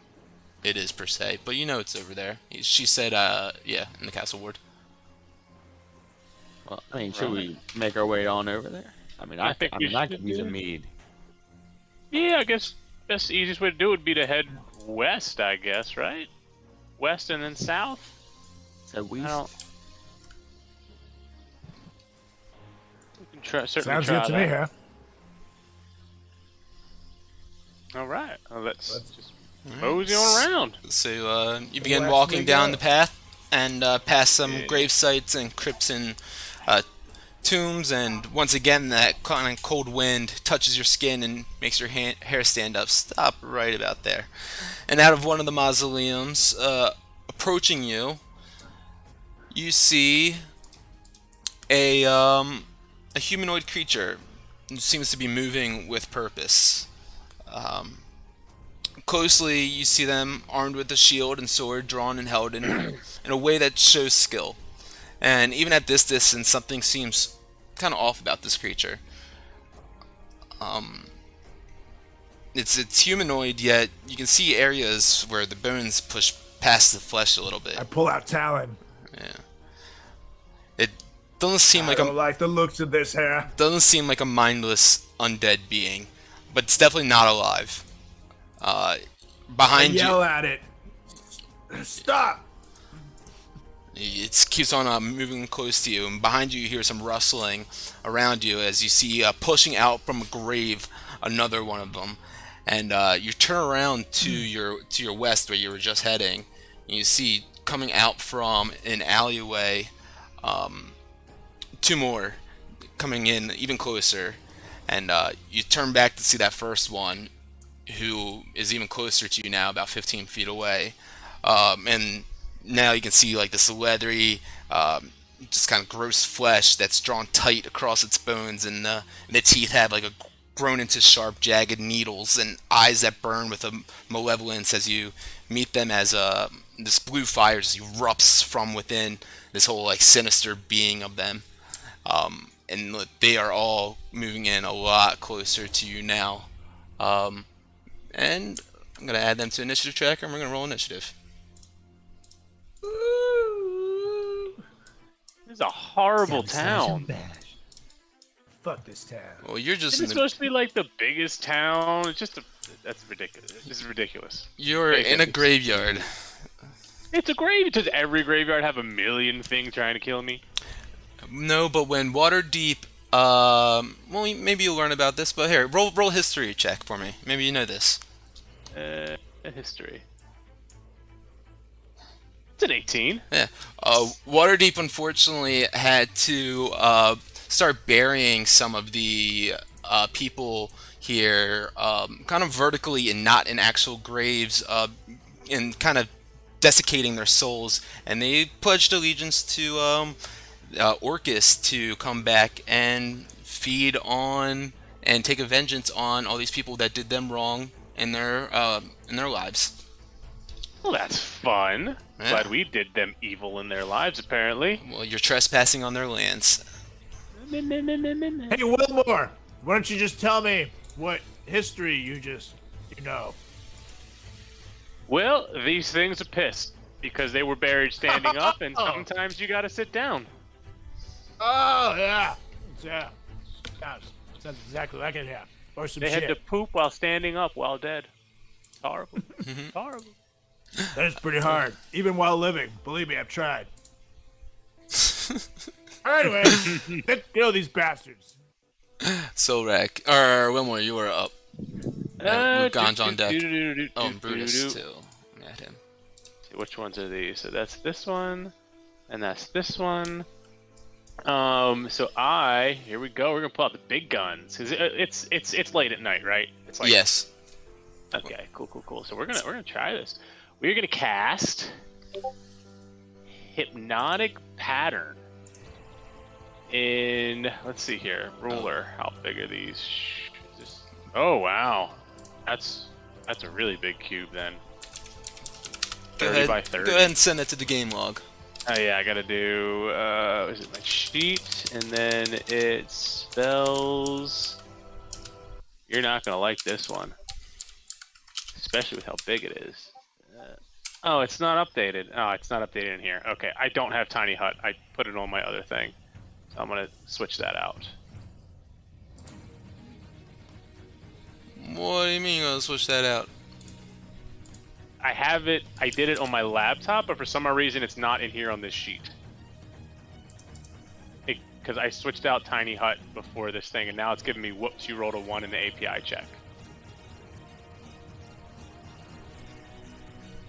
it is per se. But you know it's over there. She said, in the Castle Ward. Well, I mean, should we make our way on over there? I mean, I could use a mead. Yeah, I guess that's the easiest way to do it would be to head west, I guess, right? West and then south? So we. We can certainly Sounds try good to that. me, huh? All right. Well, let's just mosey on around. So you begin West walking we down go. the path and pass some grave sites and crypts and tombs, and once again that kind of cold wind touches your skin and makes your hair stand up. Stop right about there. And out of one of the mausoleums, approaching you, you see a humanoid creature who seems to be moving with purpose. Closely, you see them armed with a shield and sword, drawn and held in a way that shows skill. And even at this distance, something seems kind of off about this creature. It's humanoid, yet you can see areas where the bones push past the flesh a little bit. I pull out Talon. Yeah. It doesn't seem I like don't like the looks of this hair. a mindless undead being, but it's definitely not alive. Behind you, Yell at it. Stop! it keeps on moving close to you, and behind you, you hear some rustling around you as you see pushing out from a grave another one of them, and you turn around to your west where you were just heading, and you see coming out from an alleyway, two more coming in even closer, and you turn back to see that first one, who is even closer to you now, about 15 feet away, and now you can see like this leathery, just kind of gross flesh that's drawn tight across its bones, and the teeth have like grown into sharp, jagged needles, and eyes that burn with a malevolence as you meet them, as this blue fire just erupts from within this whole like sinister being of them, and they are all moving in a lot closer to you now, and I'm gonna add them to initiative tracker, and we're gonna roll initiative. This is a horrible town. Fuck this town. Well, you're just Isn't it supposed to be like the biggest town? It's just that's ridiculous. This is ridiculous. you're in a graveyard. It's a grave. Does every graveyard have a million things trying to kill me? No, but when Waterdeep, well, maybe you'll learn about this. But here, roll history check for me. Maybe you know this. History. It's an 18. Yeah. Waterdeep unfortunately had to start burying some of the people here, kind of vertically and not in actual graves, and kind of desiccating their souls. And they pledged allegiance to Orcus to come back and feed on and take a vengeance on all these people that did them wrong in their lives. Well, that's fun. Yeah. Glad we did them evil in their lives, apparently. Well, you're trespassing on their lands. Hey, Wilmore, why don't you just tell me what history you know? Well, these things are pissed because they were buried standing up, and sometimes you gotta sit down. Oh, yeah. Yeah. Sounds exactly like it, yeah. Or some They shit. had to poop while standing up while dead. It's horrible. It's horrible. That is pretty hard, even while living. Believe me, I've tried. Anyway, let's kill these bastards. So, Rack, or Wilmore, you were up. With Ganj on deck. Oh, and Brutus too. At him. Which ones are these? So that's this one, and that's this one. So here we go. We're gonna pull out the big guns because it's late at night, right? It's like, Yes. Okay, cool. So we're gonna try this. We're gonna cast Hypnotic Pattern in. Let's see here, ruler. How big are these? Oh wow, that's a really big cube then. 30 by 30. Go ahead and send it to the game log. Oh yeah, I gotta do, is it my sheet? And then it spells... You're not gonna like this one. Especially with how big it is. Oh, it's not updated. Oh, it's not updated in here. Okay, I don't have Tiny Hut. I put it on my other thing. So I'm gonna switch that out. What do you mean you're gonna switch that out? I have it, I did it on my laptop, but for some reason it's not in here on this sheet. Because I switched out Tiny Hut before this thing, and now it's giving me whoops, you rolled a 1 in the API check.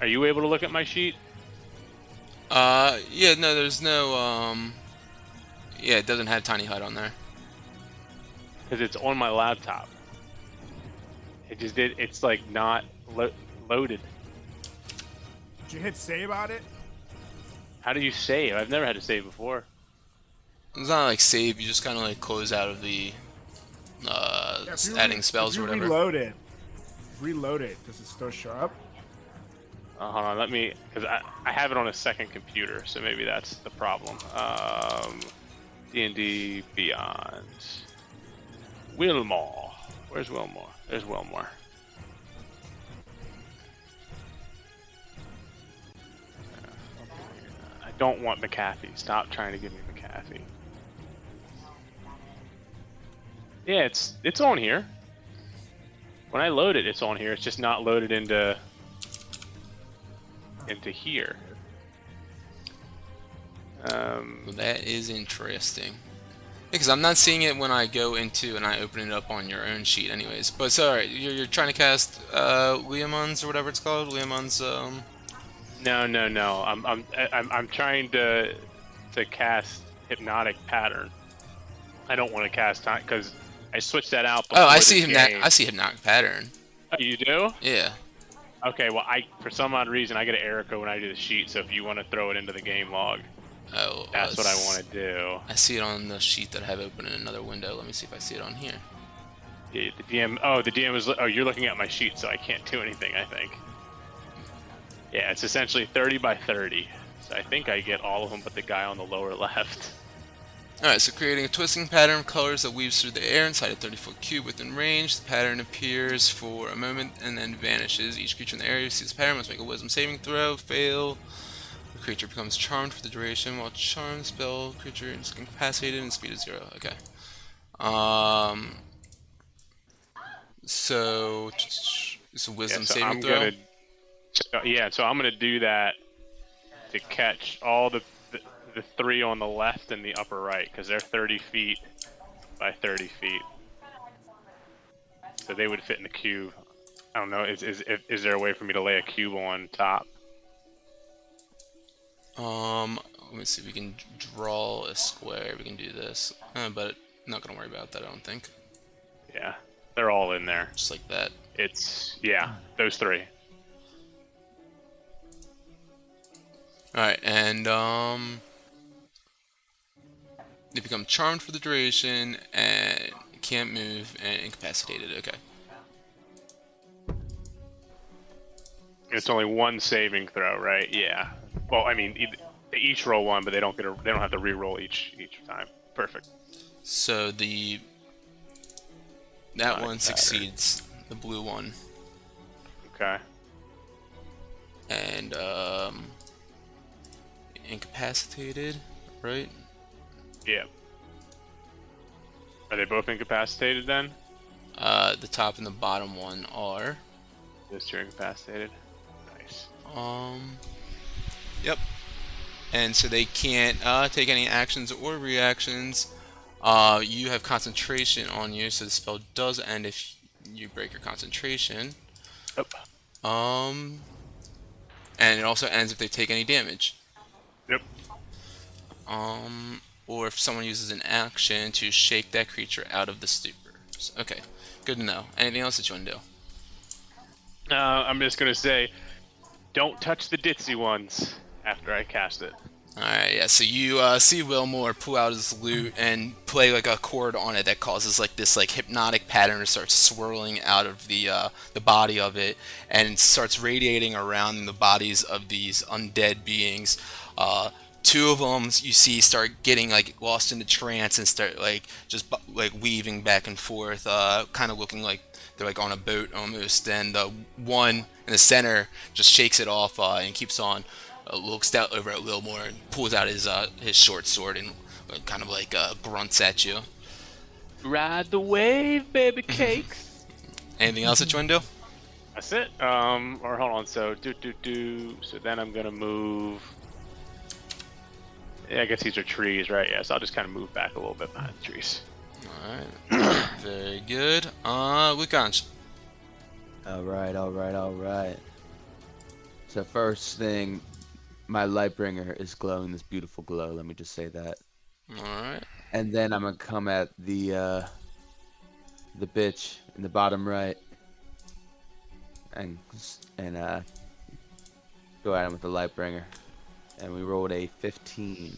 Are you able to look at my sheet? Yeah, no, there's no, yeah, it doesn't have Tiny Hut on there. Because it's on my laptop. It's like not loaded. Did you hit save on it? How do you save? I've never had to save before. It's not like save, you just kind of like close out of the, adding spells or whatever. Reload it, does it still show up? Hold on, let me, because I have it on a second computer, so maybe that's the problem. D&D Beyond. Wilmore. Where's Wilmore? There's Wilmore. I don't want McAfee. Stop trying to give me McAfee. Yeah, it's on here. When I load it, it's on here. It's just not loaded into here. Well, that is interesting. Because I'm not seeing it when I go into and I open it up on your own sheet, anyways. But it's alright. You're trying to cast Leomon's or whatever it's called. Leomon's. No. I'm trying to cast Hypnotic Pattern. I don't want to cast time because I switched that out. Oh, I see I see Hypnotic Pattern. Oh, you do? Yeah. Okay. Well, for some odd reason I get an error code when I do the sheet. So if you want to throw it into the game log, that's what I want to do. I see it on the sheet that I have open in another window. Let me see if I see it on here. Yeah, the DM. Oh, the DM is. Oh, you're looking at my sheet, so I can't do anything. I think. Yeah, it's essentially 30 by 30. So I think I get all of them, but the guy on the lower left. Alright, so creating a twisting pattern of colors that weaves through the air inside a 30-foot cube within range. The pattern appears for a moment and then vanishes. Each creature in the area who sees the pattern must make a wisdom saving throw. Fail. The creature becomes charmed for the duration. While charmed, spell creature is incapacitated and speed is 0. Okay. So it's a wisdom saving throw. So I'm gonna do that to catch all the three on the left and the upper right, because they're 30 feet by 30 feet. So they would fit in the cube. I don't know. Is there a way for me to lay a cube on top? Let me see if we can draw a square. We can do this, but not gonna worry about that. I don't think. Yeah, they're all in there. Just like that. Yeah, those three. All right, and they become charmed for the duration and can't move and incapacitated. Okay. It's only one saving throw, right? Yeah. Well, I mean, they each roll one, but they don't have to re-roll each time. Perfect. So that one succeeds the blue one, Okay. and incapacitated, right? Yeah. Are they both incapacitated then? The top and the bottom one are. Those two are incapacitated. Nice. Yep. And so they can't take any actions or reactions. You have concentration on you, so the spell does end if you break your concentration. Yep. And it also ends if they take any damage. Yep. Or if someone uses an action to shake that creature out of the stupor. So, okay, good to know. Anything else that you want to do? I'm just gonna say, don't touch the ditzy ones after I cast it. Alright, yeah, so you see Wilmore pull out his lute and play like a chord on it that causes like this like hypnotic pattern to start swirling out of the body of it, and starts radiating around the bodies of these undead beings. Two of them you see start getting like lost into trance and start like just like weaving back and forth, kind of looking like they're like on a boat almost. And the one in the center just shakes it off and keeps on. Looks down over at Wilmore and pulls out his short sword and kind of like grunts at you. Ride the wave, baby cakes. Anything else that you want to do? That's it. Or hold on. So So then I'm gonna move. Yeah, I guess these are trees, right? Yeah. So I'll just kind of move back a little bit behind the trees. All right. Very good. Lukanj. All right. So first thing, my Lightbringer is glowing this beautiful glow. Let me just say that. All right. And then I'm gonna come at the bitch in the bottom right, and go at him with the Lightbringer. And we rolled a 15.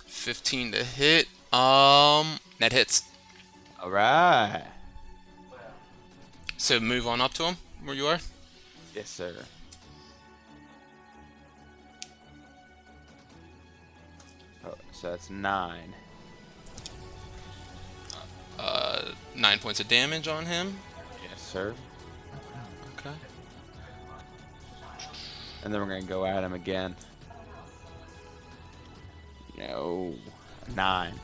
15 to hit. That hits. All right. So move on up to him where you are. Yes, sir. Oh, so that's 9. 9 points of damage on him. Yes, sir. Okay. And then we're gonna go at him again. No, 9.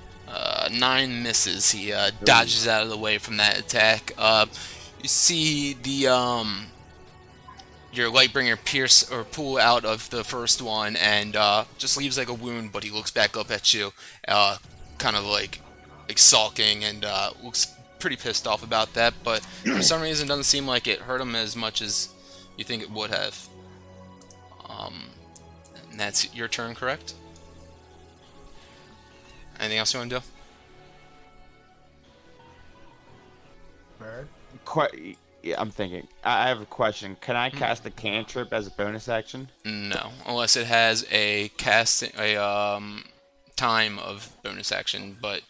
9 misses. He dodges out of the way from that attack. You see the your Lightbringer pierce or pull out of the first one and just leaves like a wound, but he looks back up at you, kind of like sulking, and looks pretty pissed off about that. But for some reason, doesn't seem like it hurt him as much as you think it would have. And that's your turn, correct? Anything else you want to do? Bird. Yeah, I'm thinking. I have a question. Can I cast a cantrip as a bonus action? No, unless it has a time of bonus action, but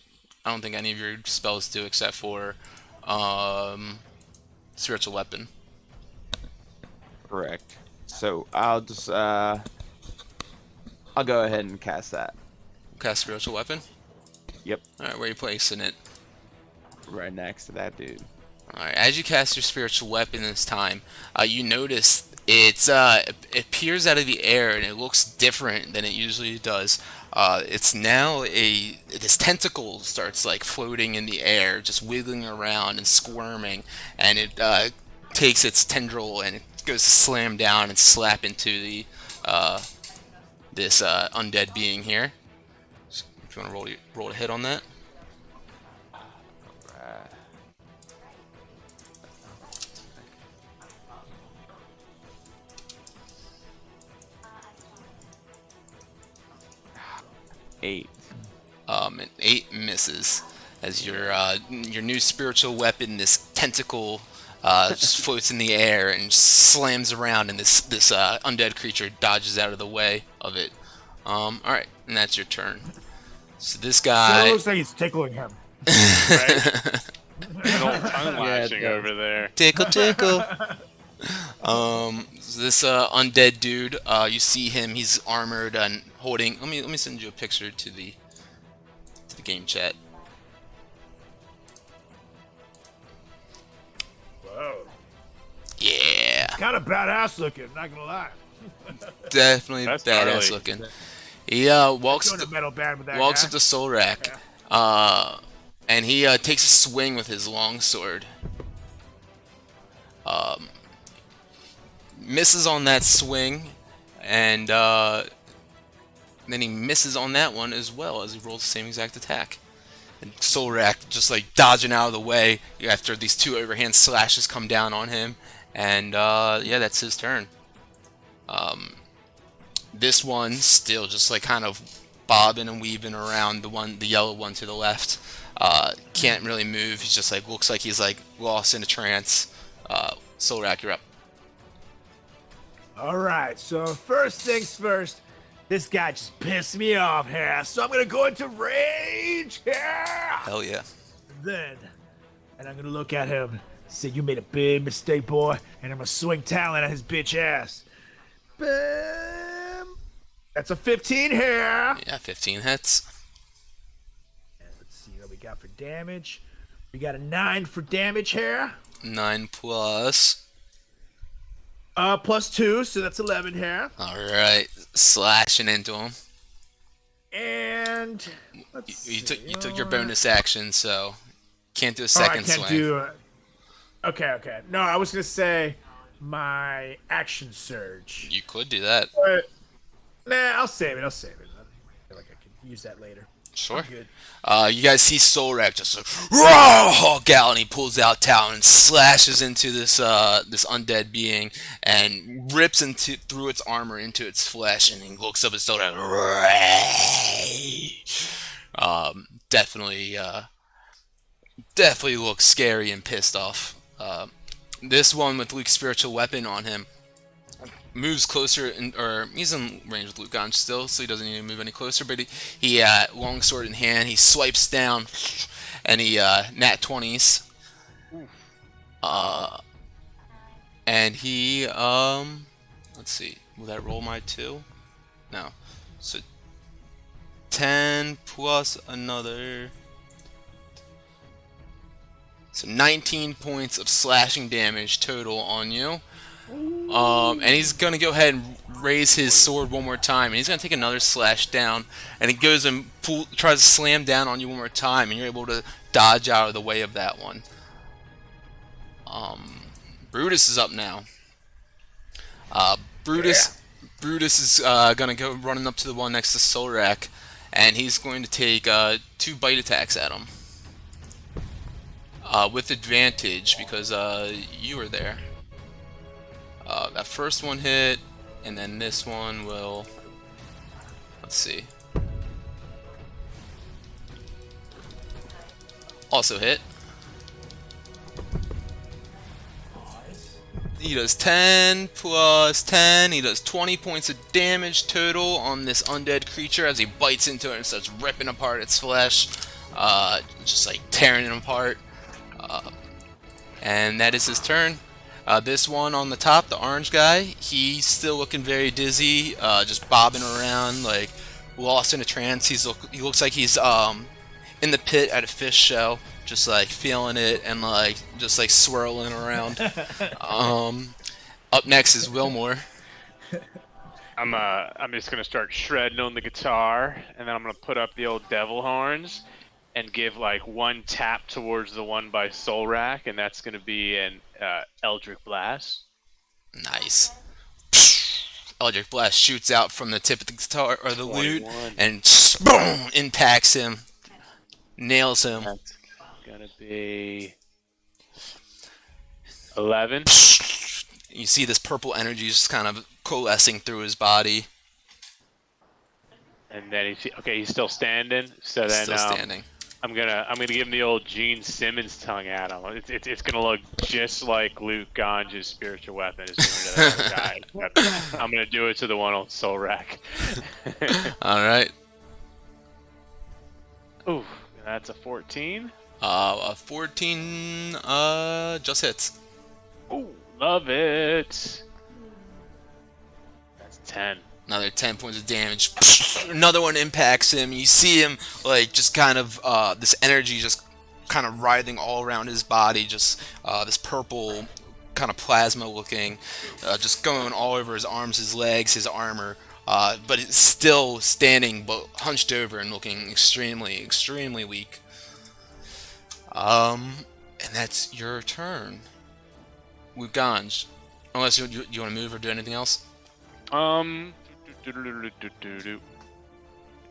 I don't think any of your spells do except for spiritual weapon. Correct. So I'll just I'll go ahead and cast that. Cast spiritual weapon. Yep. All right, where are you placing it? Right next to that dude. Alright, as you cast your spiritual weapon this time, you notice it appears out of the air and it looks different than it usually does. It's now this tentacle starts like floating in the air, just wiggling around and squirming, and it takes its tendril and it goes to slam down and slap into this undead being here. So if you want to roll a hit on that. Right. 8. An 8 misses as your new spiritual weapon, this tentacle, just floats in the air and slams around, and this undead creature dodges out of the way of it. All right, and that's your turn. So this So it guy. looks like he's tickling him. Right? An old tongue Yeah, it lashing does. over there. Tickle, tickle. So this undead dude, you see him. He's armored and holding. Let me send you a picture to the game chat. Whoa. Yeah, Kind of badass looking, not gonna lie. definitely That's badass gnarly. looking. He walks Doing a metal band with that walks guy. up to Solrak, and he takes a swing with his longsword. Misses on that swing, and then he misses on that one as well as he rolls the same exact attack. And Solrak just like dodging out of the way after these 2 overhand slashes come down on him, and yeah, that's his turn. This one still just like kind of bobbing and weaving around the yellow one to the left. Can't really move. He's just like looks like he's like lost in a trance. Solrak, you're up. Alright, so first things first, this guy just pissed me off here, so I'm gonna go into rage here! Hell yeah. And I'm gonna look at him, say, you made a big mistake, boy, and I'm gonna swing talent at his bitch ass. Bam! That's a 15 here! Yeah, 15 hits. And let's see what we got for damage. We got a 9 for damage here. 9 plus. Plus 2, so that's 11 here. Alright, slashing into him. And let's You see, took your what? bonus action, so can't do a Oh, I second can't swing. do. Okay. No, I was gonna say my action surge. You could do that. But nah, I'll save it. I feel like I can use that later. Sure. Good. You guys see Solrak just like Hulk out, and he pulls out talon and slashes into this undead being and rips through its armor into its flesh, and he looks up at Solrak. Definitely looks scary and pissed off. This one with Luke's spiritual weapon on him moves closer, or he's in range with Luke still, so he doesn't need to move any closer. But he longsword in hand, he swipes down, and he nat 20s, and he let's see, will that roll my 2? No, so 10 plus another. So 19 points of slashing damage total on you. And he's going to go ahead and raise his sword one more time. And he's going to take another slash down. And he goes and tries to slam down on you one more time. And you're able to dodge out of the way of that one. Brutus is up now. Brutus is going to go running up to the one next to Solrak. And he's going to take 2 bite attacks at him. With advantage because you were there. That first one hit, and then this one will. Let's see. Also hit. He does 10 plus 10. He does 20 points of damage total on this undead creature as he bites into it and starts ripping apart its flesh, just like tearing it apart. And that is his turn. This one on the top, the orange guy, he's still looking very dizzy, just bobbing around, like lost in a trance. He looks like he's in the pit at a fish show, just like feeling it and like just like swirling around. Up next is Wilmore. I'm just gonna start shredding on the guitar, and then I'm gonna put up the old devil horns and give like one tap towards the one by Solrak, and that's gonna be an Eldritch Blast. Nice. Eldritch Blast shoots out from the tip of the guitar or the lute 21. and boom, impacts him, nails him. That's gonna be 11. You see this purple energy just kind of coalescing through his body. And then he's still standing. So then Still standing. I'm gonna give him the old Gene Simmons tongue at him. It's gonna look just like Luke Gange's spiritual weapon is doing to that guy. But I'm gonna do it to the one on Soul Rack. All right. Ooh, that's a 14. A 14 just hits. Ooh, love it. That's 10. Another 10 points of damage. Another one impacts him. You see him like just kind of this energy just kind of writhing all around his body. Just this purple kind of plasma looking, just going all over his arms, his legs, his armor. But it's still standing, but hunched over and looking extremely, extremely weak. And that's your turn. Wuganj. Unless you want to move or do anything else.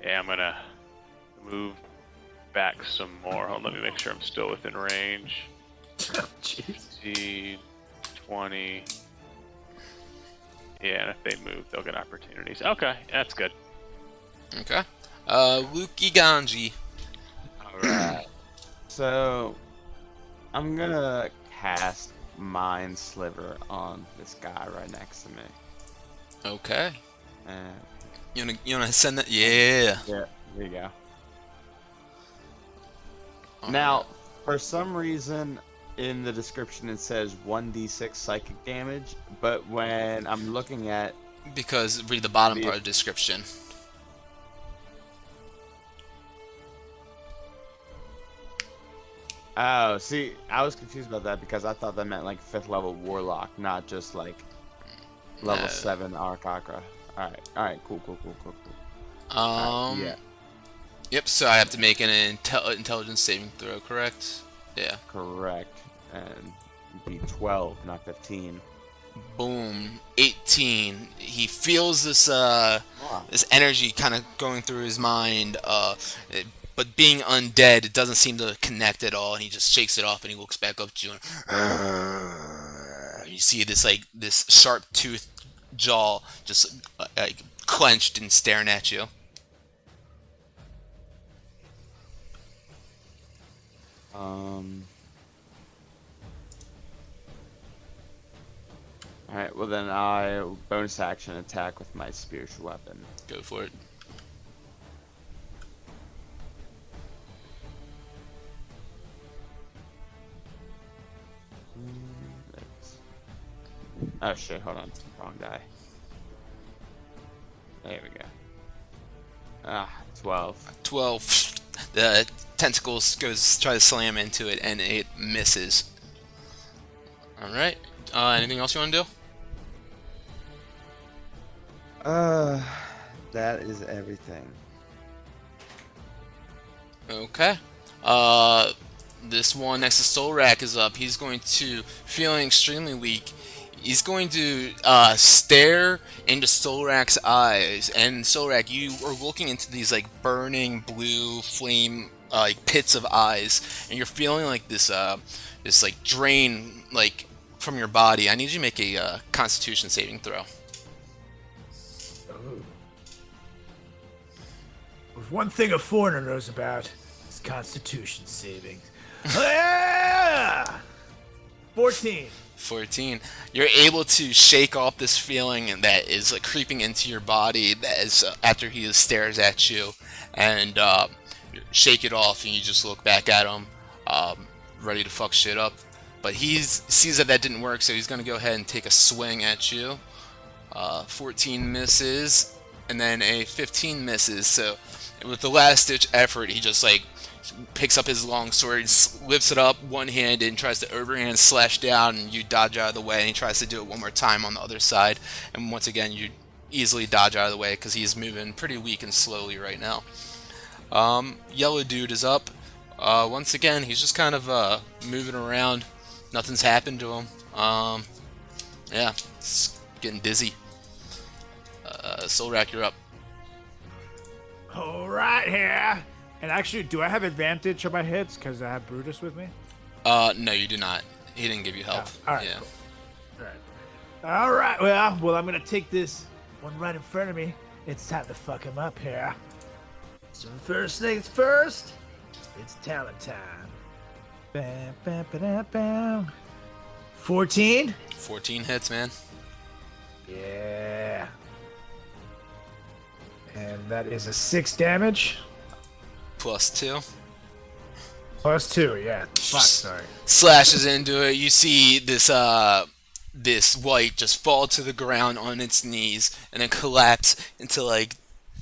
Yeah, I'm gonna move back some more. Hold on, let me make sure I'm still within range. Jeez. 15, 20. Yeah, and if they move, they'll get opportunities. Okay, that's good. Okay. Luki Ganji. Alright. So, I'm gonna cast Mind Sliver on this guy right next to me. Okay. And You wanna send that? Yeah. yeah, there you go. Now, for some reason, in the description it says 1d6 psychic damage, but when I'm looking at Because read the bottom part of the description. oh, see, I was confused about that because I thought that meant like 5th level warlock, not just like level No. 7 Arcakra. Alright, cool. Yeah, Yep. So I have to make an intelligence saving throw, correct? Yeah. correct. And be 12, not 15. Boom. 18. He feels this this energy kind of going through his mind. But being undead, it doesn't seem to connect at all, and he just shakes it off and he looks back up to you. And you see this sharp toothed jaw just like clenched and staring at you. Alright, well then I bonus action attack with my spiritual weapon. Go for it. Oh shit, hold on. Wrong die. There we go. 12. 12. The tentacles try to slam into it and it misses. Alright. Anything else you want to do? That is everything. Okay. This one next to Soul Rack is up. He's going to, feeling extremely weak, he's going to stare into Soul Rack's eyes. And Soul Rack, you are looking into these like burning blue flame like pits of eyes, and you're feeling like this like drain like from your body. I need you to make a Constitution saving throw. Oh. If one thing a foreigner knows about is Constitution savings. Ah! 14. 14. You're able to shake off this feeling that is like creeping into your body that is after he stares at you, and shake it off, and you just look back at him, ready to fuck shit up. But he sees that didn't work, so he's gonna go ahead and take a swing at you. 14 misses, and then a 15 misses. So with the last ditch effort, he just like picks up his long sword, lifts it up one-handed, and tries to overhand slash down, and you dodge out of the way, and he tries to do it one more time on the other side, and once again you easily dodge out of the way because he's moving pretty weak and slowly right now. Yellow dude is up. Once again, he's just kind of moving around. Nothing's happened to him. Yeah, it's getting dizzy. Soul Rack, you're up. All right, here. And actually, do I have advantage on my hits because I have Brutus with me? No, you do not. He didn't give you help. All right, Yeah. cool. All right. Well, I'm gonna take this one right in front of me. It's time to fuck him up here. So first things first, it's talent time. Bam, bam, bam, bam. 14. 14 hits, man. Yeah. And that is a 6 damage. +2. +2, yeah. Fuck, sorry. Slashes into it. You see this white just fall to the ground on its knees and then collapse into like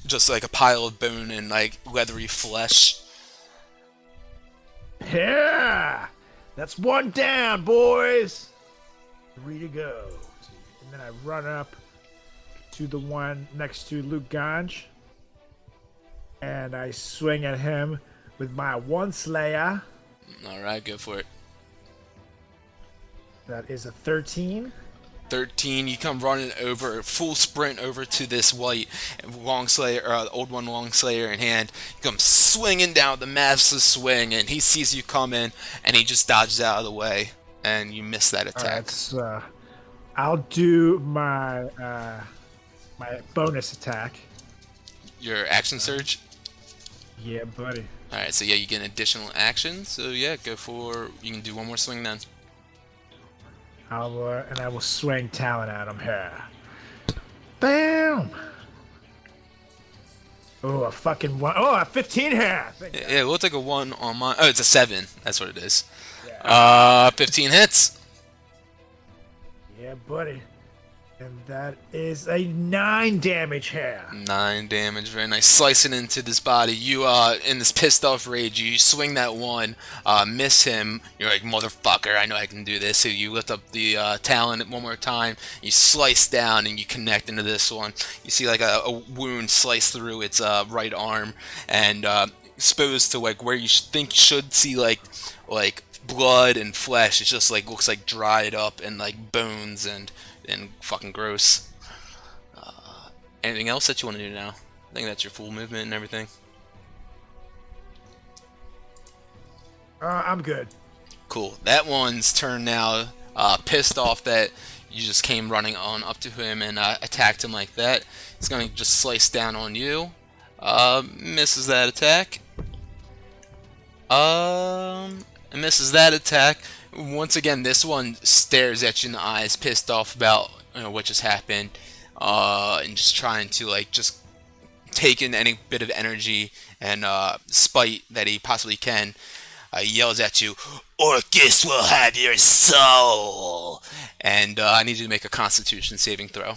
just like a pile of bone and like leathery flesh. Yeah! That's 1 down, boys! 3 to go. And then I run up to the one next to Luke Ganj. And I swing at him with my one Slayer. Alright, go for it. That is a 13. 13, you come running over, full sprint over to this white long slayer, old one long slayer in hand. You come swinging down with the massive swing, and he sees you coming, and he just dodges out of the way, and you miss that attack. I'll do my my bonus attack. Your action surge. Yeah, buddy. All right, so yeah, you get an additional action. So yeah, go for. You can do one more swing then. I will swing talent at him here. Bam! Oh, a fucking one. Oh, a 15 here. Yeah, we'll take a 1 on mine. Oh, it's a 7. That's what it is. 15 hits. Yeah, buddy. And that is a 9 damage here. 9 damage, very nice. Slicing into this body. You, in this pissed off rage, you swing that one, miss him. You're like, motherfucker, I know I can do this. So you lift up the talon one more time. You slice down and you connect into this one. You see like a wound slice through its right arm and exposed to like where you think you should see like blood and flesh. It's just like looks like dried up and like bones and fucking gross. Anything else that you want to do now? I think that's your full movement and everything. I'm good. Cool. That one's turn now. Pissed off that you just came running on up to him and attacked him like that. He's gonna just slice down on you. Misses that attack. And misses that attack. Once again, this one stares at you in the eyes, pissed off about what just happened, and just trying to like just take in any bit of energy and spite that he possibly can. He yells at you, "Orcus will have your soul!" And I need you to make a Constitution saving throw.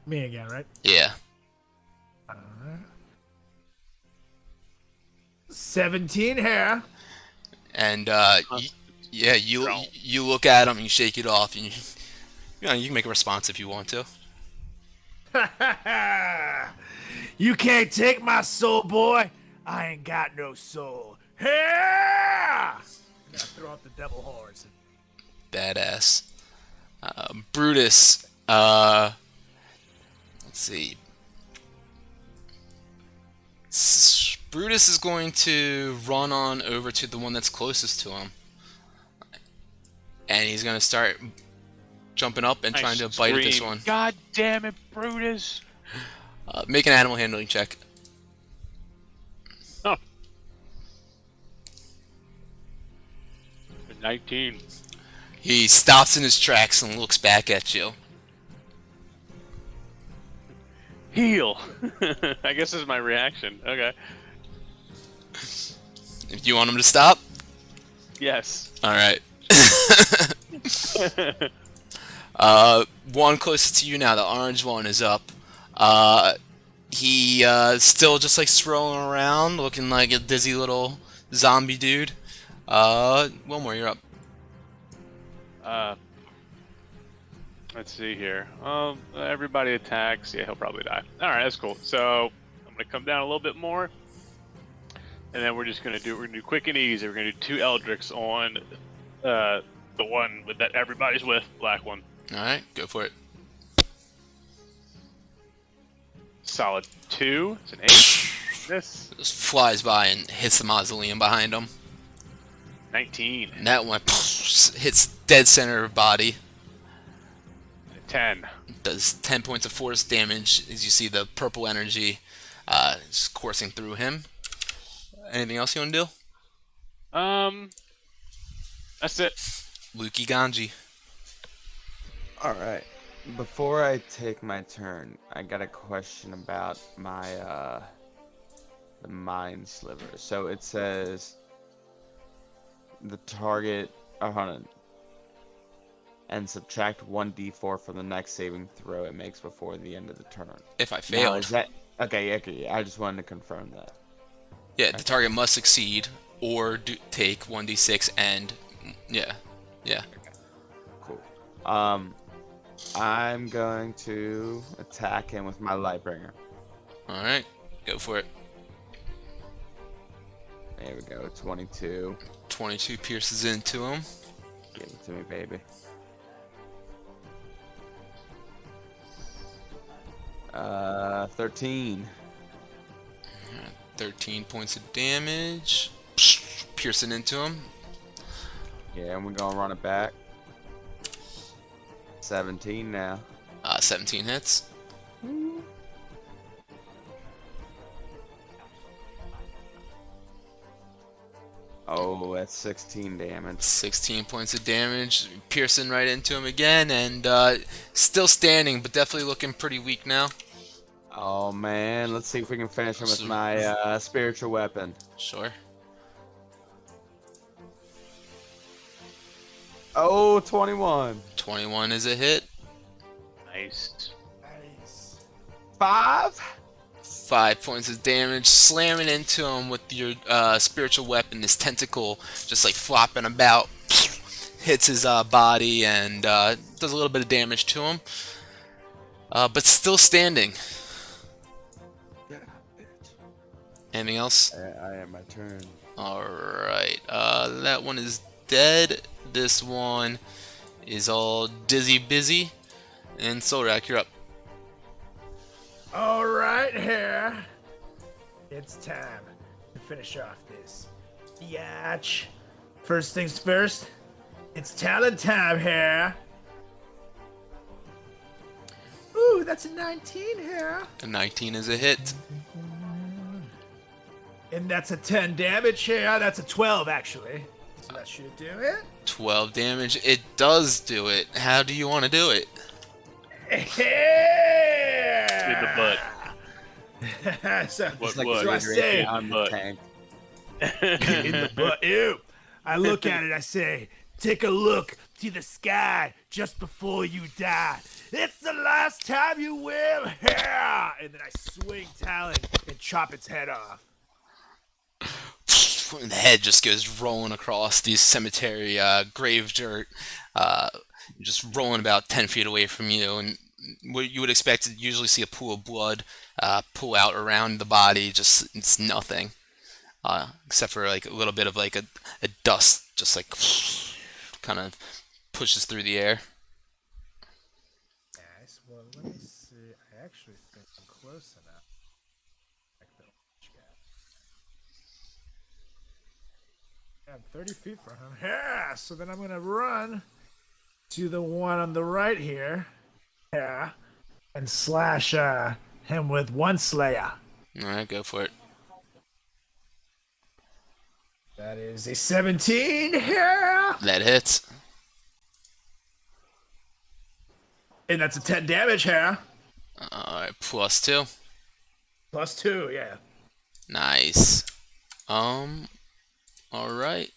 Me again, right? Yeah. 17 here. And you look at him and you shake it off, and you can make a response if you want to. You can't take my soul, boy. I ain't got no soul. Yeah! Gotta throw out the devil horns. Badass. Brutus. Let's see. Brutus is going to run on over to the one that's closest to him. And he's going to start jumping up and trying to bite at this one. God damn it, Brutus! Make an animal handling check. Oh. 19. He stops in his tracks and looks back at you. Heal! I guess this is my reaction. Okay. Do you want him to stop? Yes. Alright. One closest to you now, the orange one is up. He still just like strolling around, looking like a dizzy little zombie dude. Wilmore, you're up. Let's see here. Everybody attacks. Yeah, he'll probably die. All right, that's cool. So I'm gonna come down a little bit more, and then we're gonna do quick and easy. We're gonna do 2 Eldricks on the one that everybody's with, black one. Alright, go for it. Solid 2. It's an 8. This Just flies by and hits the mausoleum behind him. 19. And that one hits dead center of body. 10. Does 10 points of force damage as you see the purple energy just coursing through him. Anything else you want to do? That's it. Luki Ganji. All right. Before I take my turn, I got a question about my the mind sliver. So it says the target. Oh, hold on. And subtract 1d4 from the next saving throw it makes before the end of the turn. If I Now, failed. is that okay? Yeah, I just wanted to confirm that. Yeah, the target must succeed or take 1d6 and yeah. Cool. I'm going to attack him with my Lightbringer. All right, go for it. There we go. 22. 22 pierces into him. Give it to me, baby. 13. 13 points of damage. Piercing into him. Yeah, and we're gonna run it back. 17 now. 17 hits. Oh, that's 16 damage. 16 points of damage. Piercing right into him again, and still standing, but definitely looking pretty weak now. Oh man, let's see if we can finish him with my spiritual weapon. Sure. Oh, 21. 21 is a hit. Nice. Nice. 5. 5 points of damage, slamming into him with your spiritual weapon. This tentacle just like flopping about, hits his body and does a little bit of damage to him, but still standing. Anything else? I have my turn. Alright, that one is dead. This one is all dizzy busy. And Solrak, you're up. All right, here. It's time to finish off this biatch. First things first, it's talent time here. Ooh, that's a 19 here. A 19 is a hit. And that's a 10 damage here. That's a 12, actually. So that should do it. 12 damage. It does do it. How do you want to do it? In the butt. so, What Like would? so I say, on the But- tank. in the butt. Ew. I look at it, I say, take a look to the sky just before you die. It's the last time you will hear. And then I swing talon and chop its head off. The head just goes rolling across the cemetery grave dirt, just rolling about 10 feet away from you. And what you would expect to usually see a pool of blood pull out around the body. Just it's nothing, except for like a little bit of like a dust, just like kind of pushes through the air. Nice. Well, let me see. I actually think I'm close enough. Like the orange guy. I'm 30 feet from him. Yeah. So then I'm gonna run to the one on the right here. Yeah. And slash him with one slayer. All right, go for it. That is a 17 here. That hits. And that's a 10 damage here. All right, +2. Plus 2, yeah. Nice. All right.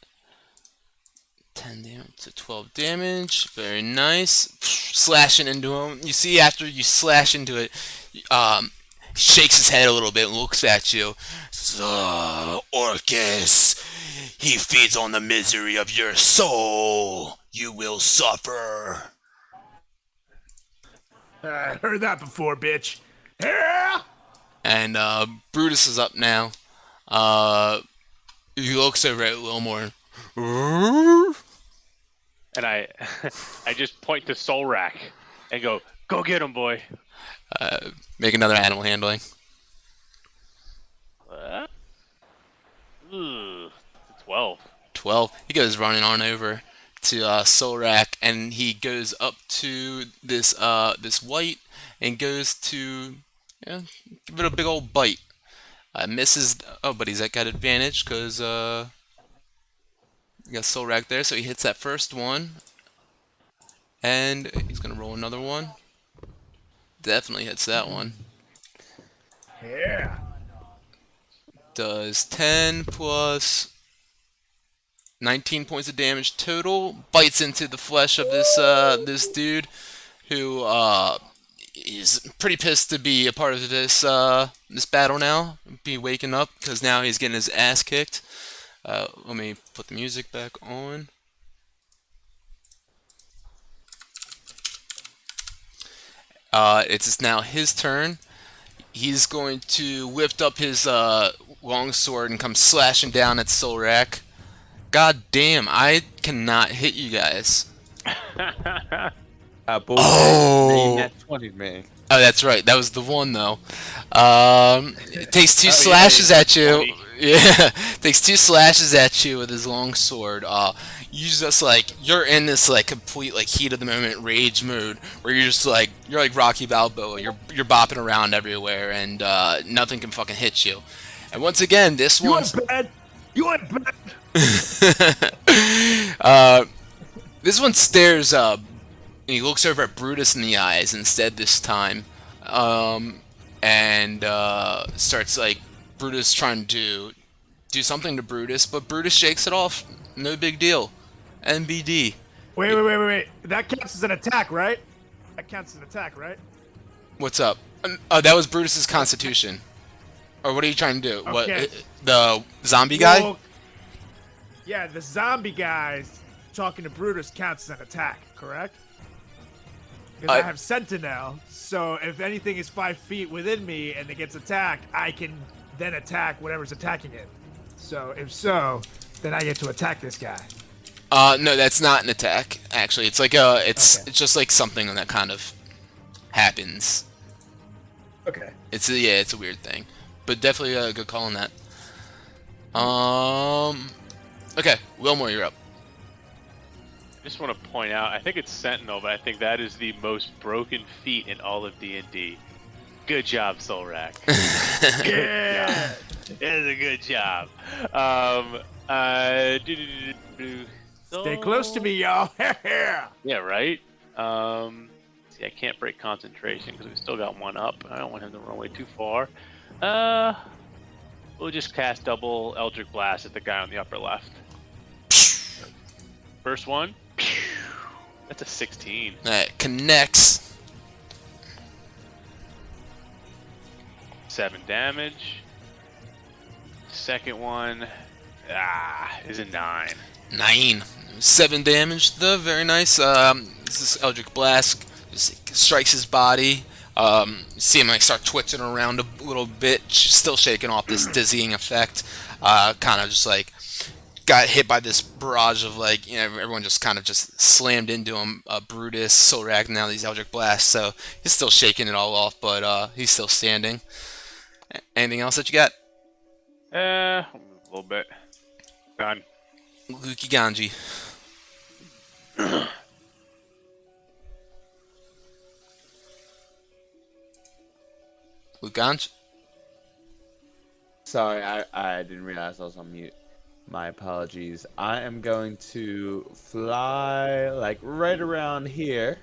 10 damage to 12 damage. Very nice. Slashing into him. You see after you slash into it, shakes his head a little bit and looks at you. Orcus, he feeds on the misery of your soul. You will suffer. I heard that before, bitch. Yeah. And Brutus is up now. He looks over at Wilmore. And I I just point to Solrak and go get him, boy. Make another animal handling. What? Ugh, 12. 12. He goes running on over to Solrak, and he goes up to this white and goes to give it a big old bite. Misses. Oh, but he's got advantage because you got Solrak there, so he hits that first one, and he's gonna roll another one. Definitely hits that one. Yeah. Does 10 plus 19 points of damage total. Bites into the flesh of this dude, who is pretty pissed to be a part of this battle now. Be waking up because now he's getting his ass kicked. Let me put the music back on. It's now his turn. He's going to lift up his longsword and come slashing down at Solrak. God damn, I cannot hit you guys. Bullshit. Oh. Nat 20 me. Oh, that's right. That was the one, though. It takes two Oh, yeah, slashes yeah, at you. 20. Yeah, takes two slashes at you with his long sword. You just you're in this complete heat of the moment rage mood where you're just you're like Rocky Balboa. You're bopping around everywhere and nothing can fucking hit you. And once again, this You one's want bad? You want bad? this one stares up. And he looks over at Brutus in the eyes instead this time, and starts Brutus trying to do something to Brutus, but Brutus shakes it off. No big deal. NBD. Wait. That counts as an attack, right? That counts as an attack, right? What's up? That was Brutus's Constitution. Or what are you trying to do? Okay. What? The zombie guy? Well, yeah, the zombie guys talking to Brutus counts as an attack, correct? Because I have Sentinel, so if anything is 5 feet within me and it gets attacked, I can then attack whatever's attacking it. So if so, then I get to attack this guy. No, that's not an attack. Actually, it's it's just something that kind of happens. Okay. It's a weird thing, but definitely a good call on that. Okay, Wilmore, you're up. I just want to point out, I think it's Sentinel, but I think that is the most broken feat in all of D&D. Good job, Solrak. Yeah. It is a good job. Stay close to me, y'all. Yeah, right? See, I can't break concentration because we still got one up. I don't want him to run away too far. We'll just cast double Eldritch Blast at the guy on the upper left. First one. That's a 16. That connects. 7 damage. Second one is a 9. 9. 7 damage, though. Very nice. This Eldritch Blast just strikes his body. See him start twitching around a little bit, still shaking off this dizzying effect. Kind of just got hit by this barrage of everyone just kind of just slammed into him. Brutus, Solrak, now these Eldritch Blasts, so he's still shaking it all off, but he's still standing. Anything else that you got? A little bit. Done. Luki Ganji. Lukanj? Sorry, I didn't realize I was on mute. My apologies. I am going to fly right around here.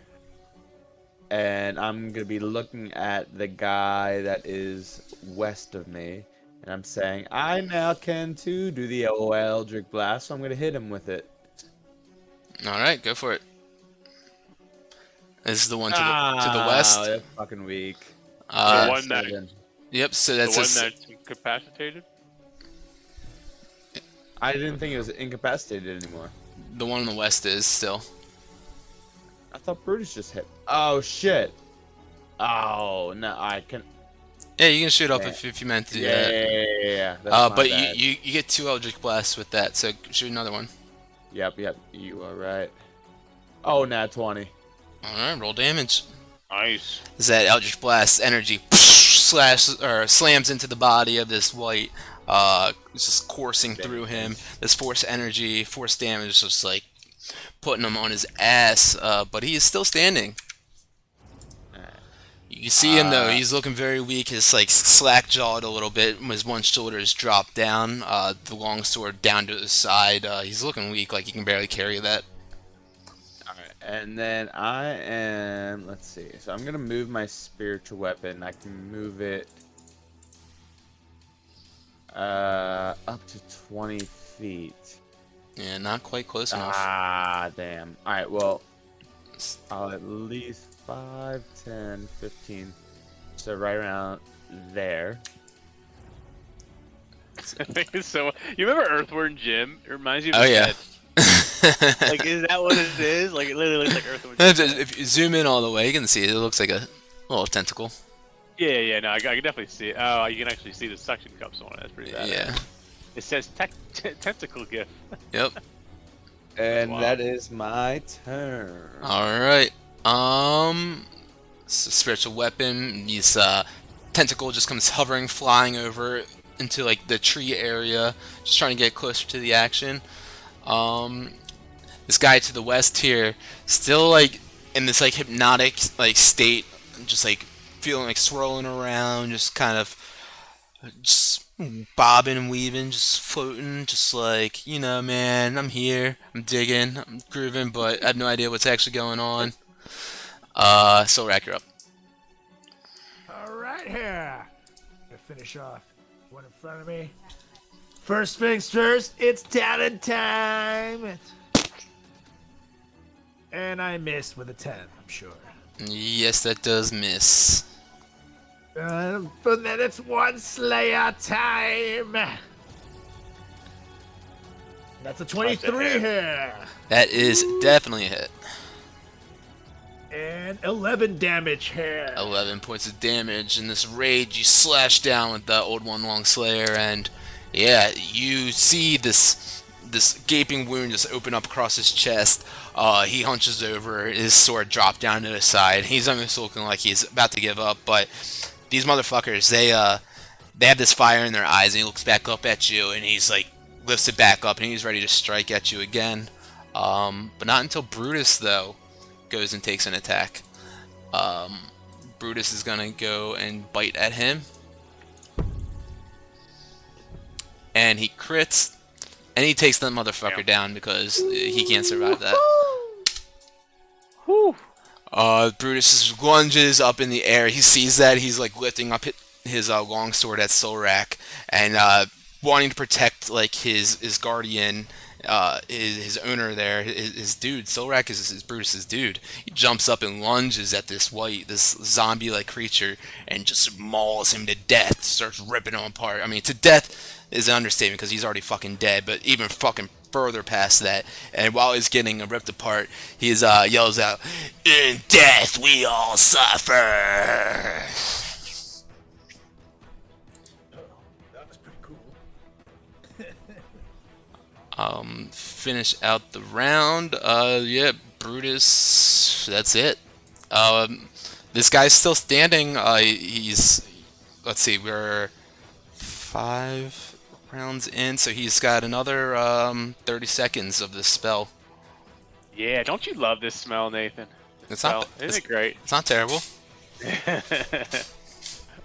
And I'm going to be looking at the guy that is west of me. And I'm saying, I now can too do the Eldritch Blast, so I'm going to hit him with it. Alright, go for it. This is the one to the west. That's fucking weak. The one that, Yep, so the that's one that's incapacitated? I didn't think it was incapacitated anymore. the one on the west is still. I thought Brutus just hit. Oh, shit. Oh, no, I can... Yeah, you can shoot up Yeah. if you meant to do Yeah, that. yeah. That's my But bad. you get 2 Eldritch Blasts with that, so shoot another one. Yep, you are right. Oh, nat 20. Alright, roll damage. Nice. As that Eldritch Blast energy slams into the body of this white, it's just coursing through him. This force energy, force damage, is just like putting him on his ass. But he is still standing. You see him though; he's looking very weak. His like slack jawed a little bit. His one shoulder is dropped down. The long sword down to his side. He's looking weak, like he can barely carry that. Alright, and then I am, let's see, so I'm gonna move my spiritual weapon. I can move it up to 20 feet. Yeah, not quite close enough. Ah, damn. Alright, well, I'll at least 5, 10, 15, so right around there. So you remember Earthworm Jim? It reminds you of Oh his yeah. head. Like, is that what it is? Like, it literally looks like Earthworm Jim. If you zoom in all the way, you can see it. It looks like a little tentacle. Yeah, no, I can definitely see it. Oh, you can actually see the suction cups on it. That's pretty bad. Yeah. It says tentacle gift. Yep. And Wow. that is my turn. All right. Spiritual weapon. These tentacle just comes hovering, flying over into like the tree area, just trying to get closer to the action. This guy to the west here, still like in this like hypnotic like state, just like feeling like swirling around, just kind of just bobbing and weaving, just floating, just like, you know, man, I'm here, I'm digging, I'm grooving, but I have no idea what's actually going on. Solrak, you're up. All right, here. Gonna finish off one in front of me. First things first, it's talent time. And I missed with a 10, I'm sure. Yes, that does miss. But then it's one Slayer time. That's a 23 here. That is definitely a hit. And 11 damage here. 11 points of damage. In this rage, you slash down with the Old One Long Slayer, and yeah, you see this gaping wound just open up across his chest. He hunches over, his sword dropped down to his side. He's almost looking like he's about to give up, but these motherfuckers, they have this fire in their eyes, and he looks back up at you, and he's like lifts it back up, and he's ready to strike at you again. But not until Brutus though goes and takes an attack. Brutus is gonna go and bite at him, and he crits, and he takes that motherfucker down because he can't survive that. Whew. Brutus lunges up in the air. He sees that. He's like lifting up his longsword at Solrak, and wanting to protect like his guardian, his owner there, his dude. Solrak is Brutus's dude. He jumps up and lunges at this zombie-like creature, and just mauls him to death. Starts ripping him apart. I mean, to death is an understatement because he's already fucking dead, but even fucking further past that. And while he's getting ripped apart, he yells out, "In death we all suffer." That was pretty cool. Finish out the round. Yeah, Brutus. That's it. This guy's still standing. Let's see, we're 5 rounds in, so he's got another 30 seconds of this spell. Yeah, don't you love this smell, Nathan? It's Smell. not. Isn't it great? It's not terrible.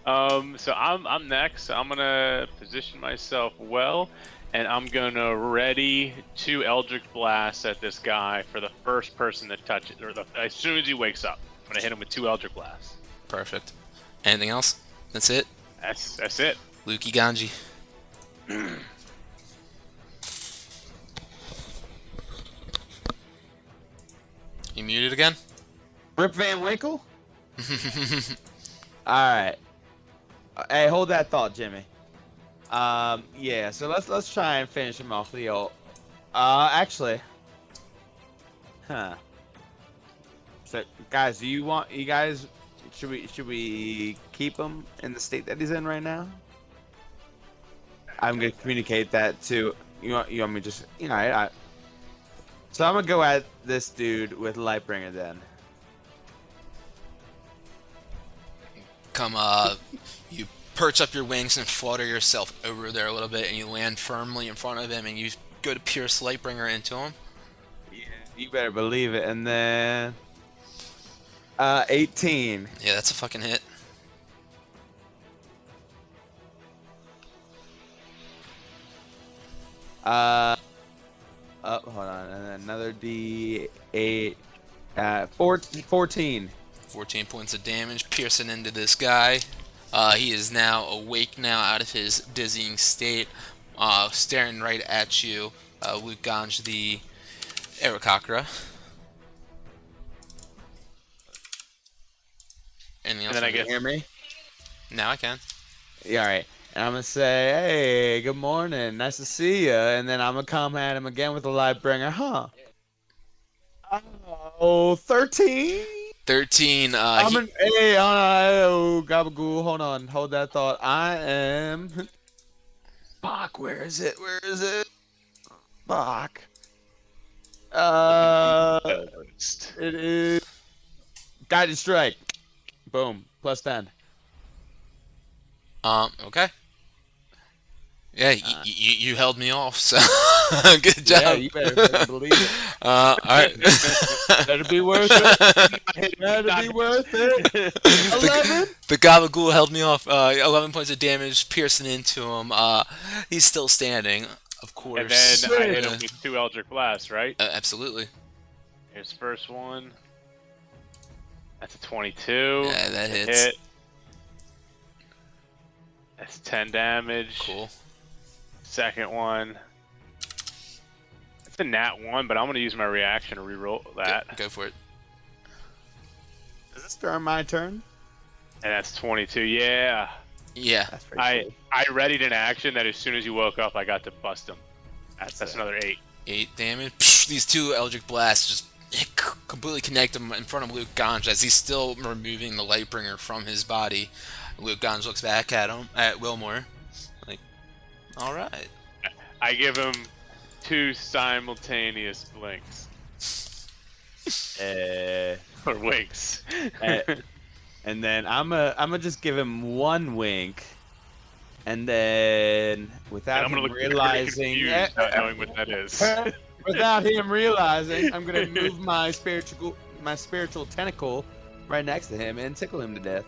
So I'm next. I'm gonna position myself well, and I'm gonna ready 2 Eldritch Blasts at this guy for the first person that touches, or as soon as he wakes up. I'm gonna hit him with 2 Eldritch Blasts. Perfect. Anything else? That's it. That's it. Luki Ganji. You muted again? Rip Van Winkle? Alright. Hey, hold that thought, Jimmy. Yeah, so let's try and finish him off the old. Actually. Huh. So, guys, should we keep him in the state that he's in right now? I'm gonna communicate that to you. Want me to just So I'm gonna go at this dude with Lightbringer then. come you perch up your wings and flutter yourself over there a little bit, and you land firmly in front of him, and you go to pierce Lightbringer into him. Yeah, you better believe it. And then 18. Yeah, that's a fucking hit. Hold on, and then another D8. 14. 14 points of damage, piercing into this guy. He is now awake now out of his dizzying state, staring right at you, Luke Ganj, the Aarakocra. Anything else? And then I Can you guess hear me? Now I can. Yeah, all right. And I'm gonna say, hey, good morning, nice to see you. And then I'm gonna come at him again with a Lightbringer, huh? Oh, 13. 13. Hey, oh, Gabagool, hold that thought. I am. Fuck, where is it? Fuck. It is Guided Strike. Boom, plus 10. Okay. Yeah, you held me off, so good job. Yeah, you better fucking believe it. All right. Better be worth it. Better be worth it. 11. The Gabagool held me off. 11 points of damage, piercing into him. He's still standing, of course. And then I hit him with 2 Eldritch Blasts, right? Absolutely. Here's the first one. That's a 22. Yeah, that hits. Hit. That's 10 damage. Cool. Second one. It's a nat 1, but I'm going to use my reaction to reroll that. Go for it. Is this during my turn? And that's 22. Yeah. Yeah. That's pretty I cool. readied an action that as soon as you woke up, I got to bust him. That's another 8. 8 damage. Psh, these 2 Eldritch Blasts just completely connect him in front of Luke Ganj as he's still removing the Lightbringer from his body. Luke Ganj looks back at him, at Wilmore, like, alright. I give him 2 simultaneous blinks. Or winks. And then I'm gonna just give him 1 wink, and then without And I'm him gonna look realizing, confused, not knowing what that is. without him realizing, I'm gonna move my spiritual tentacle right next to him and tickle him to death.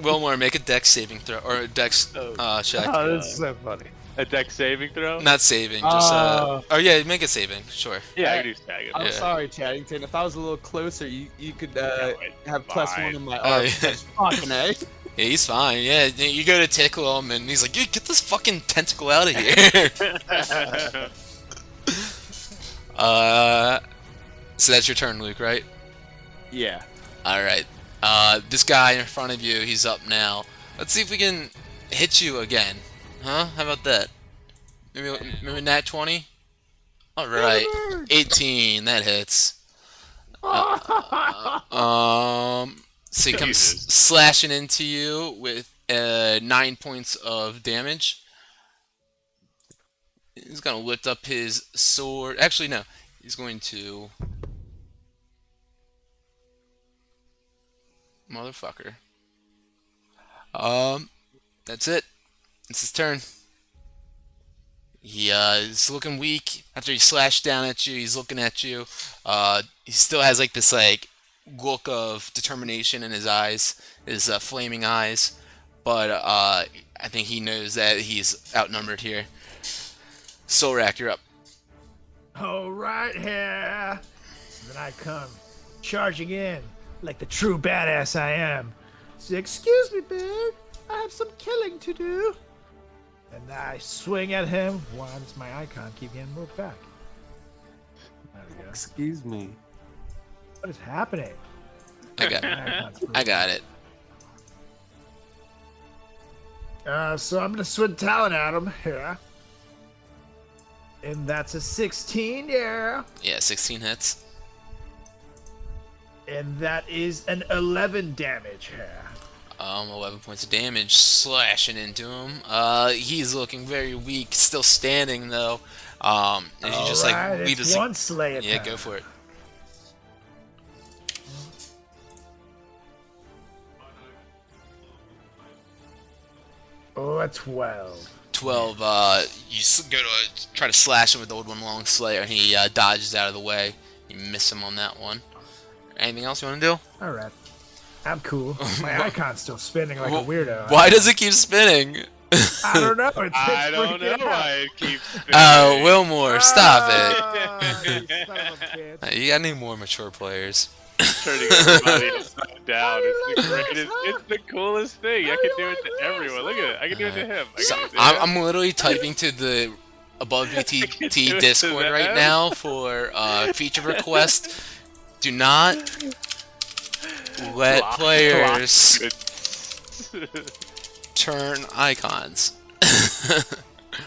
Wilmore, make a dex saving throw, or a dex check. Oh, this is so funny. A dex saving throw? Not saving, just, oh yeah, make it saving, sure. Yeah, I can do stagger. I'm Yeah. sorry, Chaddington. If I was a little closer, you could wait, have plus fine. 1 in my Oh, arm. yeah. Fucking A. Yeah, he's fine, yeah, you go to tickle him, and he's like, get this fucking tentacle out of here. So that's your turn, Luke, right? Yeah. Alright. This guy in front of you, he's up now. Let's see if we can hit you again. Huh? How about that? Maybe nat 20? Alright. 18, that hits. So he comes Jesus. slashing into you with 9 points of damage. He's gonna lift up his sword. Actually, no. He's going to... Motherfucker. That's it. It's his turn. He's looking weak. After he slashed down at you, he's looking at you. He still has like this look of determination in his eyes, his flaming eyes. But I think he knows that he's outnumbered here. Solrak, you're up. All right, here. So then I come charging in like the true badass I am. So, excuse me, Bear. I have some killing to do. And I swing at him. Why does my icon keep getting moved back? There we go. Excuse me. What is happening? I got My icon's moved I got it. So I'm gonna swing talent at him here. And that's a 16, yeah. Yeah, 16 hits. And that is an 11 damage here. 11 points of damage, slashing into him. He's looking very weak, still standing though. As you just Alright, leave it's his... one slayer Yeah, time. go for it. Oh, a 12. 12. You go to try to slash him with the old one long slayer, and he dodges out of the way. You miss him on that one. Anything else you want to do? All right. I'm cool. My icon's still spinning like a weirdo. Why does it keep spinning? I don't know. I don't know why it keeps spinning. Oh, Wilmore, stop it. Ah, you son of a bitch. You gotta need more mature players. Turning everybody upside down. Why It's do the you like greatest. this, huh? It's the coolest thing. I Why can do do you it like to this, everyone. Look at it. I can do it to him. I So can do it to him. I'm literally typing to the Above do it VTT to Discord right them. now for feature request. Do not let players turn icons.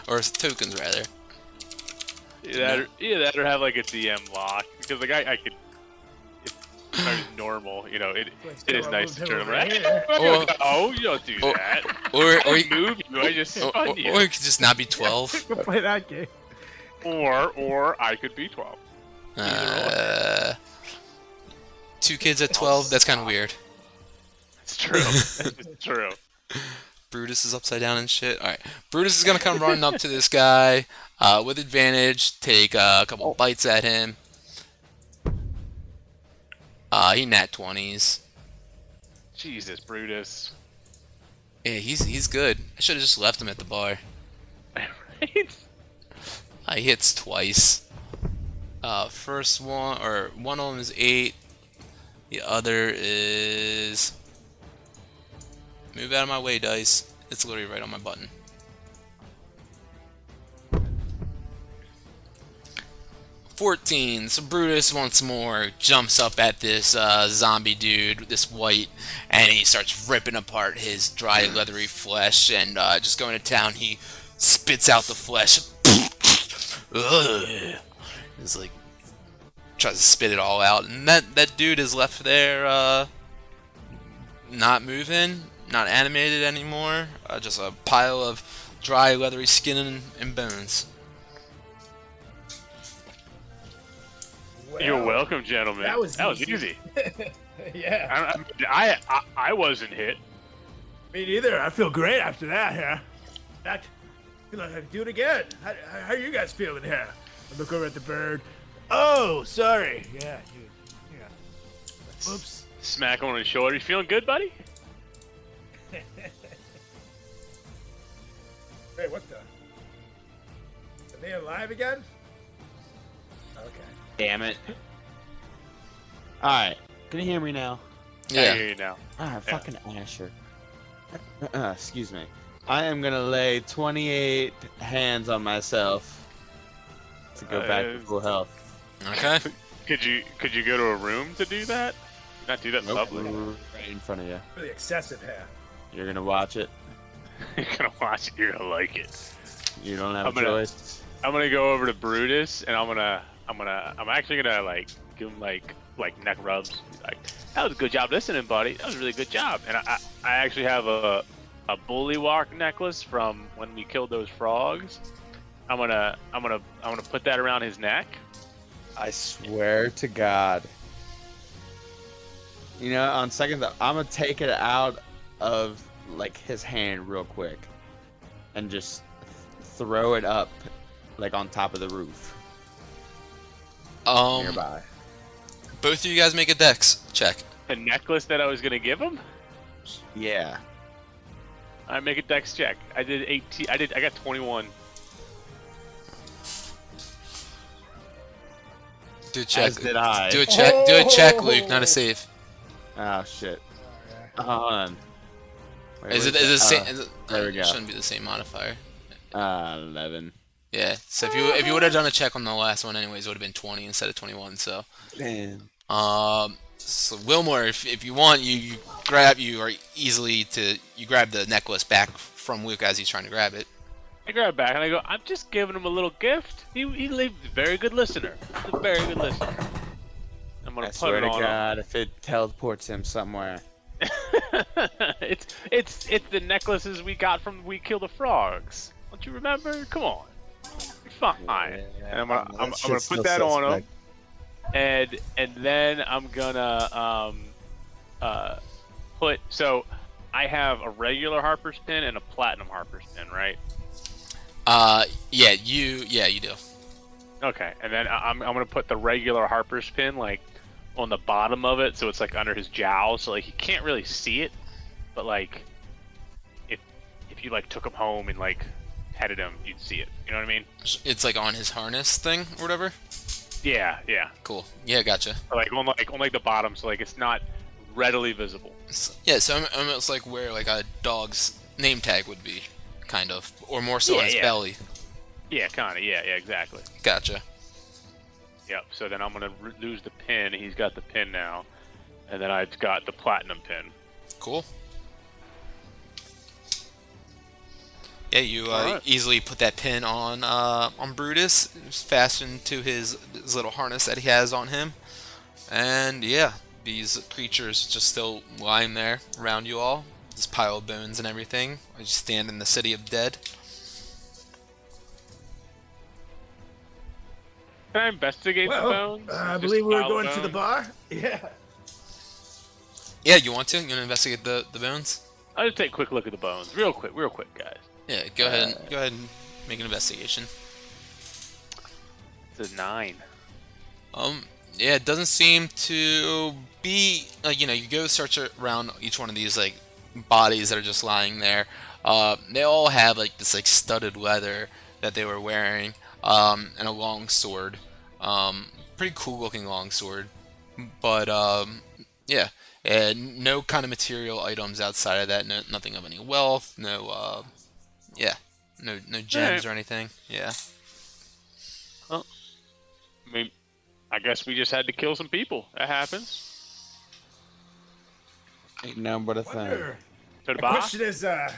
Or tokens, rather. Either that or have like a DM lock. Because like I could. If I was normal, you know, it is nice to turn them around. Or- Oh, you don't do or- that. Or, I don't move you, I just or, spun you. it could just not be 12. Go play that game. Or I could be 12. Two kids at 12, that's kind of weird. It's true. It's true. Brutus is upside down and shit. Alright, Brutus is gonna come running up to this guy with advantage, take a couple bites at him. He nat 20s. Jesus, Brutus. Yeah, he's good. I should have just left him at the bar. Right? He hits twice. First one, or one of them is 8. The other is... Move out of my way, dice. It's literally right on my button. So Brutus once more jumps up at this zombie dude, this white, and he starts ripping apart his dry, leathery flesh, and just going to town. He spits out the flesh. Ugh. He's like, tries to spit it all out, and that dude is left there, not moving, not animated anymore, just a pile of dry, leathery skin and bones. You're welcome, gentlemen. That was easy. easy. Yeah. I wasn't hit. Me neither. I feel great after that here. In fact, I feel like I can do it again. How are you guys feeling here? I look over at the bird. Oh, sorry. Yeah. Oops. Smack him on the shoulder. You feeling good, buddy? Wait, what the? Are they alive again? Okay. Damn it. Alright, can you hear me now? I Yeah. hear you now. Alright, fucking Asher. Excuse me. I am gonna lay 28 hands on myself to go back to full health. Okay. Could you go to a room to do that? Not do that in public. Right in front of you. Really excessive here. You're gonna watch it. You're gonna watch it. You're gonna like it. You don't have I'm a gonna- choice. I'm gonna go over to Brutus and I'm actually gonna like give him like neck rubs. Like, that was a good job listening, buddy. That was a really good job. And I actually have a bullywalk necklace from when we killed those frogs. I'm gonna put that around his neck. I swear to God. You know, on second thought, I'm gonna take it out of like his hand real quick, and just throw it up, like on top of the roof nearby. Both of you guys make a dex check. The necklace that I was gonna give him. Yeah. I make a dex check. I did 18. I got 21. Do a check. As did I. Do a check. Do a check, Luke. Not a save. Oh shit. Hold on. Wait, Is it where's the same? that? Is it, there we it go. shouldn't be the same modifier. 11. Yeah. So if you would have done a check on the last one, anyways, it would have been 20 instead of 21. So Damn. So Wilmore, if you want, you grab you grab the necklace back from Luke as he's trying to grab it. I grab it back and I go, I'm just giving him a little gift. He lived a very good listener. He's a very good listener. I'm gonna I put swear it to on God, if it teleports him somewhere. him. it's the necklaces we got from we killed the frogs. Don't you remember? Come on. You're fine. And I'm gonna put that on him. And then I'm gonna put, so I have a regular Harper's pin and a platinum Harper's pin, right? Yeah, you do. Okay, and then I'm gonna put the regular Harper's pin like on the bottom of it, so it's like under his jowl, so like he can't really see it, but like if you like took him home and like petted him, you'd see it. You know what I mean? It's like on his harness thing or whatever. Yeah, yeah. Cool. Yeah, gotcha. Or, like on the bottom, so like it's not readily visible. Yeah, so I'm almost like where like a dog's name tag would be, kind of, or more so Yeah, on his yeah. belly. Yeah, kind of. Yeah, exactly. Gotcha. Yep. So then I'm gonna lose the pin. He's got the pin now, and then I've got the platinum pin. Cool. Yeah, you Alright. easily put that pin on Brutus, it's fastened to his little harness that he has on him, and yeah, these creatures just still lying there around you all, this pile of bones and everything. As you stand in the city of dead. Can I investigate the Well, bones? I Just believe a we were pile of going to the bones? bar. Yeah. Yeah, you want to? You want to investigate the bones? I'll just take a quick look at the bones, real quick, guys. Yeah, go ahead and make an investigation. It's a 9. Yeah, it doesn't seem to be, you go search around each one of these, like, bodies that are just lying there. They all have, like, this, like, studded leather that they were wearing, and a long sword. Pretty cool looking long sword. But, yeah, and no kind of material items outside of that, nothing of any wealth, no gems Alright. or anything, yeah. Well, I mean, I guess we just had to kill some people. That happens. Ain't nothing but a thing. Wonder, To the the bar? question is, I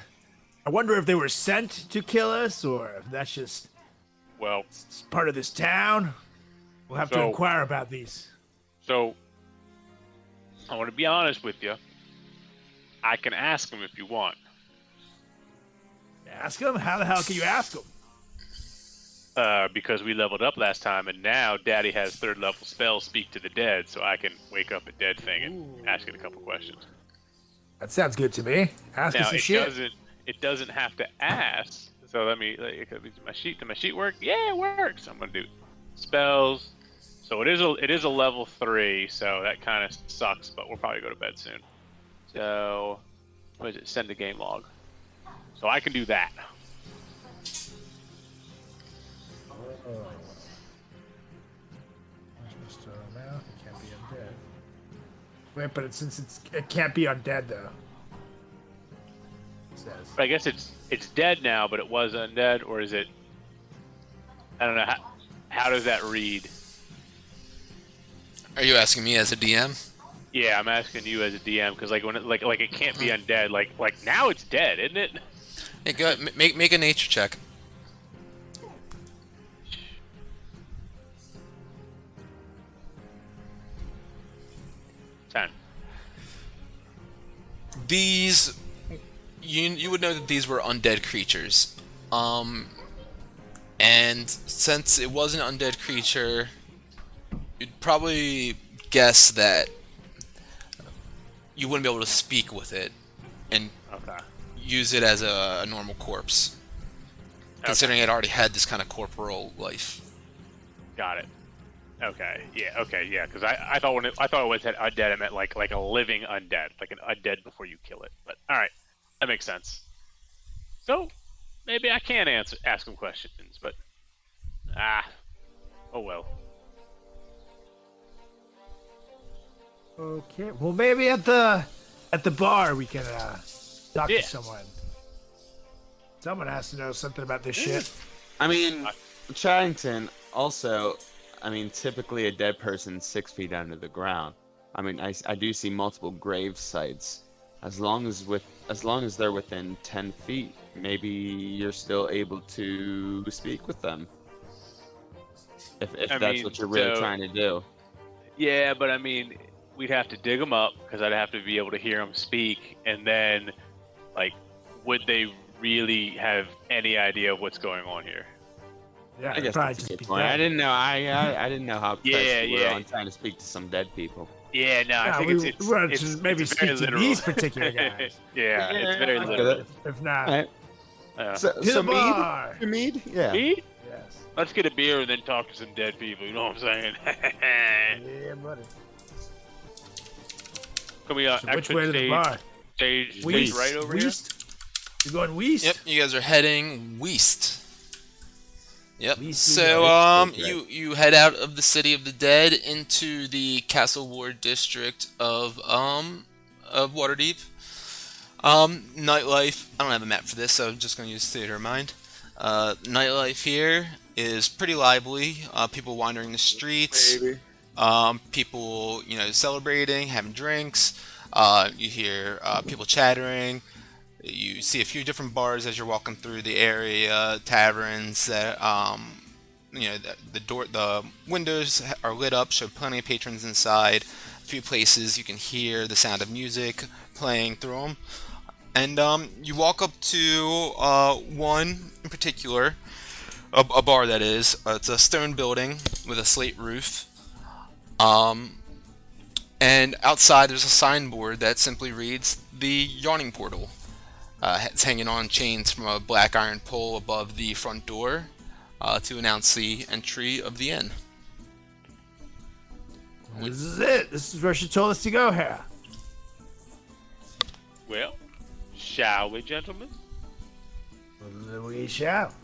wonder if they were sent to kill us, or if that's just Well, part of this town. We'll have to So- inquire about these. so I want to be honest with you. I can ask him if you want. Ask them. How the hell can you ask them? Because we leveled up last time, and now Daddy has 3rd level spell Speak to the Dead, so I can wake up a dead thing and ask it a couple questions. That sounds good to me. Ask us Now some it shit. doesn't have to ask. So let me like, did my sheet work? Yeah, it works. I'm gonna do spells. So it is a level 3, so that kind of sucks, but we'll probably go to bed soon. So what is it? Send a game log. So I can do that. Wait, but since it can't be undead though. It says. But I guess it's dead now, but it was undead, or is it? I don't know. How does that read? Are you asking me as a DM? Yeah, I'm asking you as a DM because like when it, like it can't be undead. Like now it's dead, isn't it? Hey, go ahead, make a nature check. Ten. These, you would know that these were undead creatures, and since it was an undead creature, you'd probably guess that you wouldn't be able to speak with it and Okay. use it as a normal corpse, considering it already had this kind of corporal life. Got it. Okay. Yeah. Okay. Yeah. Because I thought I thought it was undead, I meant like a living undead, like an undead before you kill it. But all right, that makes sense. So maybe I can ask him questions, but oh well. Okay. Well, maybe at the bar we can talk Yeah. to someone. Someone has to know something about this shit. I mean, Charrington also, I mean, typically a dead person's 6 feet under the ground. I mean, I do see multiple grave sites. As long as they're within 10 feet, maybe you're still able to speak with them. If I that's mean, what you're really so- trying to do. Yeah, but I mean, we'd have to dig them up because I'd have to be able to hear them speak, and then, like, would they really have any idea of what's going on here? Yeah, I it'd guess probably that's a just good be point. I dead. didn't know. I didn't know how pressed you were yeah. on trying to speak to some dead people. Yeah, no, I Yeah, think it's we're it's to maybe it's very speak to literal. these particular guys. Yeah, it's very I get literal. it. If not, All right. Yeah. So, to the mead? bar. Mead? Yeah. Me? Yes. Let's get a beer and then talk to some dead people. You know what I'm saying? Yeah, buddy. Can we So which exit way to the stage, bar? stage right over here? You're going west? Yep, you guys are heading west. Yep. West is So right. you head out of the City of the Dead into the Castle Ward district of Waterdeep. Nightlife. I don't have a map for this, so I'm just going to use theater of mind. Nightlife here is pretty lively. People wandering the streets. Maybe. People, celebrating, having drinks. You hear people chattering. You see a few different bars as you're walking through the area, taverns that, the windows are lit up, show plenty of patrons inside. A few places you can hear the sound of music playing through them. And you walk up to one in particular, a bar that is. It's a stone building with a slate roof. And outside there's a signboard that simply reads the Yawning Portal. It's hanging on chains from a black iron pole above the front door to announce the entry of the inn. This is it. This is where she told us to go here. Well, shall we, gentlemen? Well, we shall.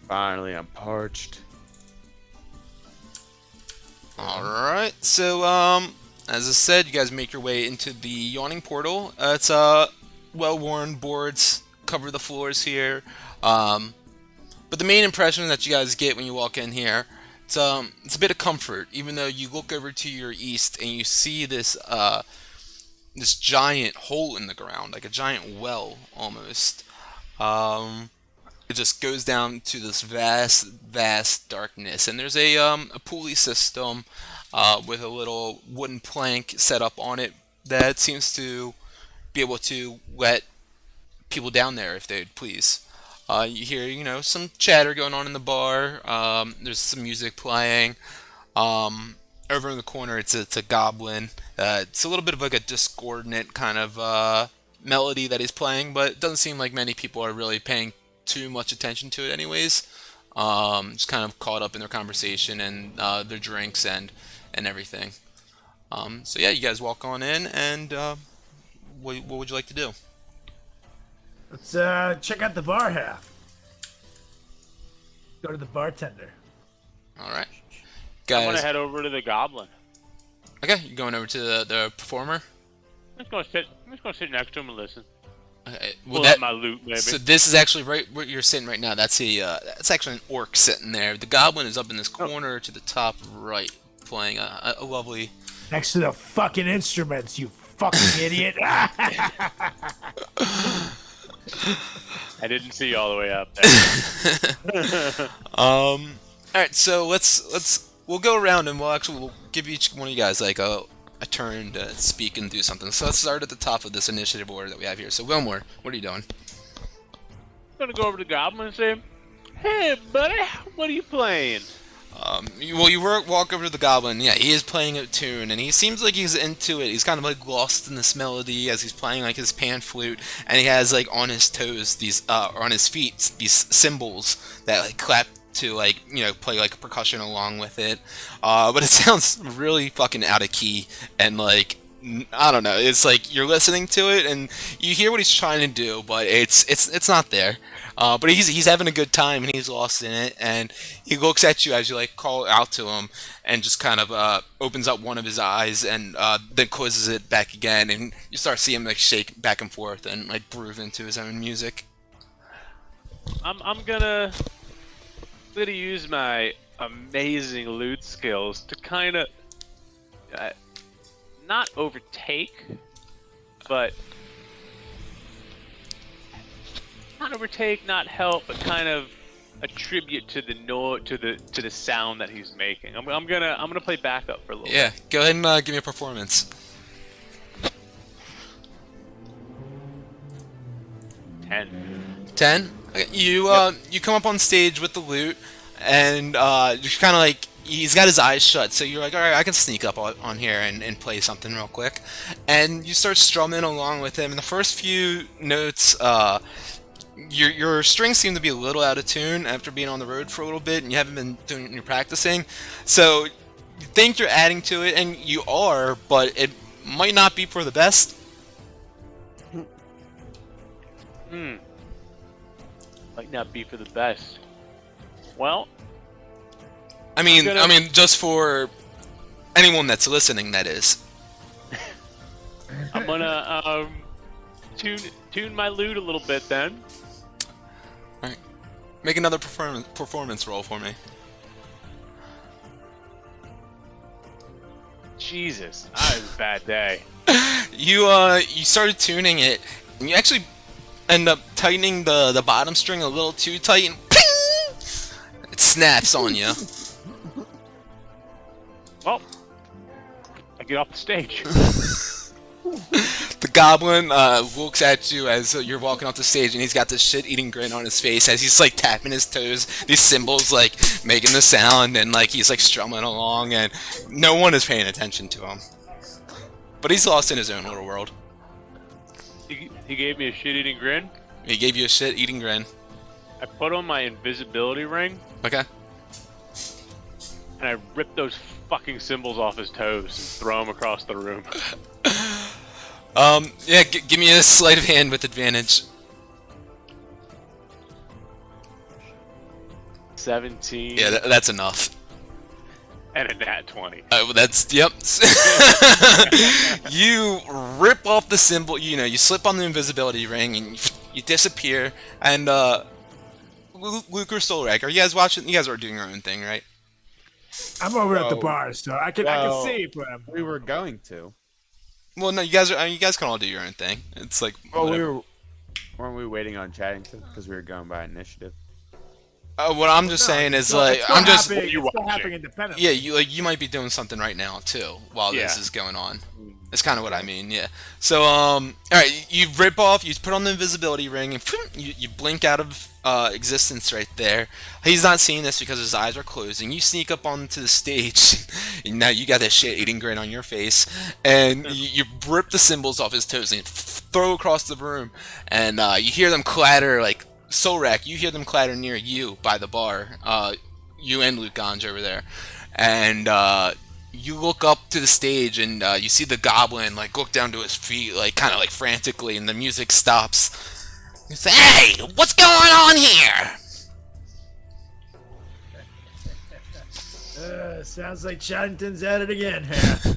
Finally, I'm parched. Alright, so as I said, you guys make your way into the Yawning Portal. It's well-worn boards cover the floors here. But the main impression that you guys get when you walk in here, it's a bit of comfort, even though you look over to your east and you see this this giant hole in the ground, like a giant well almost. It just goes down to this vast darkness, and there's a pulley system with a little wooden plank set up on it that seems to be able to let people down there if they'd please. You hear, some chatter going on in the bar. There's some music playing. Over in the corner, it's a goblin. It's a little bit of like a discordant kind of melody that he's playing, but it doesn't seem like many people are really paying too much attention to it anyways. Just kind of caught up in their conversation and their drinks and everything. So yeah, you guys walk on in, and what would you like to do? Let's check out the bar here. Go to the bartender. Alright. I want Guys, to head over to the goblin. okay, you're going over to the performer? I'm just gonna sit next to him and listen. Okay, Pull out my loot, maybe. so this is actually right where you're sitting right now. That's actually an orc sitting there. The goblin is up in this corner to the top right, playing a lovely. Next to the fucking instruments, you fucking idiot. I didn't see you all the way up there. All right, so we'll go around and we'll give each one of you guys like a turn to speak and do something. So let's start at the top of this initiative order that we have here. So Wilmore, what are you doing? I'm gonna go over to the goblin and say, "Hey, buddy, what are you playing?" You walk over to the goblin. Yeah, he is playing a tune, and he seems like he's into it. He's kind of like lost in this melody as he's playing like his pan flute, and he has like on his toes or on his feet these cymbals that like clap to like play like a percussion along with it. But it sounds really fucking out of key, and like I don't know. It's like you're listening to it and you hear what he's trying to do, but it's not there. But he's having a good time and he's lost in it, and he looks at you as you like call out to him, and just kind of opens up one of his eyes and then closes it back again, and you start seeing him like shake back and forth and like groove into his own music. I'm gonna use my amazing lute skills to kind of not overtake, but not help, but kind of attribute to the sound that he's making. I'm gonna play backup for a little. Yeah, go ahead and give me a performance. 10. Okay, you come up on stage with the lute, and you're kind of like he's got his eyes shut, so you're like, all right, I can sneak up on here and play something real quick. And you start strumming along with him. And the first few notes, your strings seem to be a little out of tune after being on the road for a little bit, and you haven't been doing your practicing. So you think you're adding to it, and you are, but it might not be for the best. Might not be for the best. Well, I mean, just for anyone that's listening, that is. I'm gonna tune my lute a little bit then. All right, make another performance roll for me. Jesus, that was a bad day. You started tuning it, and you actually end up tightening the bottom string a little too tight, and ping! It snaps on you. Well, I get off the stage. The goblin looks at you as you're walking off the stage, and he's got this shit-eating grin on his face as he's like tapping his toes, these cymbals like making the sound, and like he's like strumming along, and no one is paying attention to him. But he's lost in his own little world. He gave me a shit-eating grin. He gave you a shit-eating grin. I put on my invisibility ring, Okay. and I ripped those fucking cymbals off his toes and throw them across the room. Yeah, give me a sleight of hand with advantage. 17. Yeah, that's enough. And a nat 20. That's, yep. You rip off the symbol, you slip on the invisibility ring, and you disappear, and, Luke or Solrak, are you guys watching? You guys are doing your own thing, right? I'm over at the bar, so I can see, but We were going to. Well, no, you guys can all do your own thing. It's like, Well, whatever. weren't we waiting on chatting because we were going by initiative? What I'm just saying is, like, it's I'm just, you it's still watching? happening independently. yeah, you might be doing something right now, too, while this Yeah. is going on. That's kind of what I mean, yeah. So, alright, you rip off, you put on the invisibility ring, and you blink out of existence right there. He's not seeing this because his eyes are closing. You sneak up onto the stage, and now you got that shit-eating grin on your face, and you rip the cymbals off his toes and throw across the room, and you hear them clatter, like, Solrak, you hear them clatter near you by the bar, you and Luke Ganj over there, and you look up to the stage, and you see the goblin like look down to his feet, like kind of like frantically, and the music stops. You say, "Hey, what's going on here?" Sounds like Chattington's at it again, huh?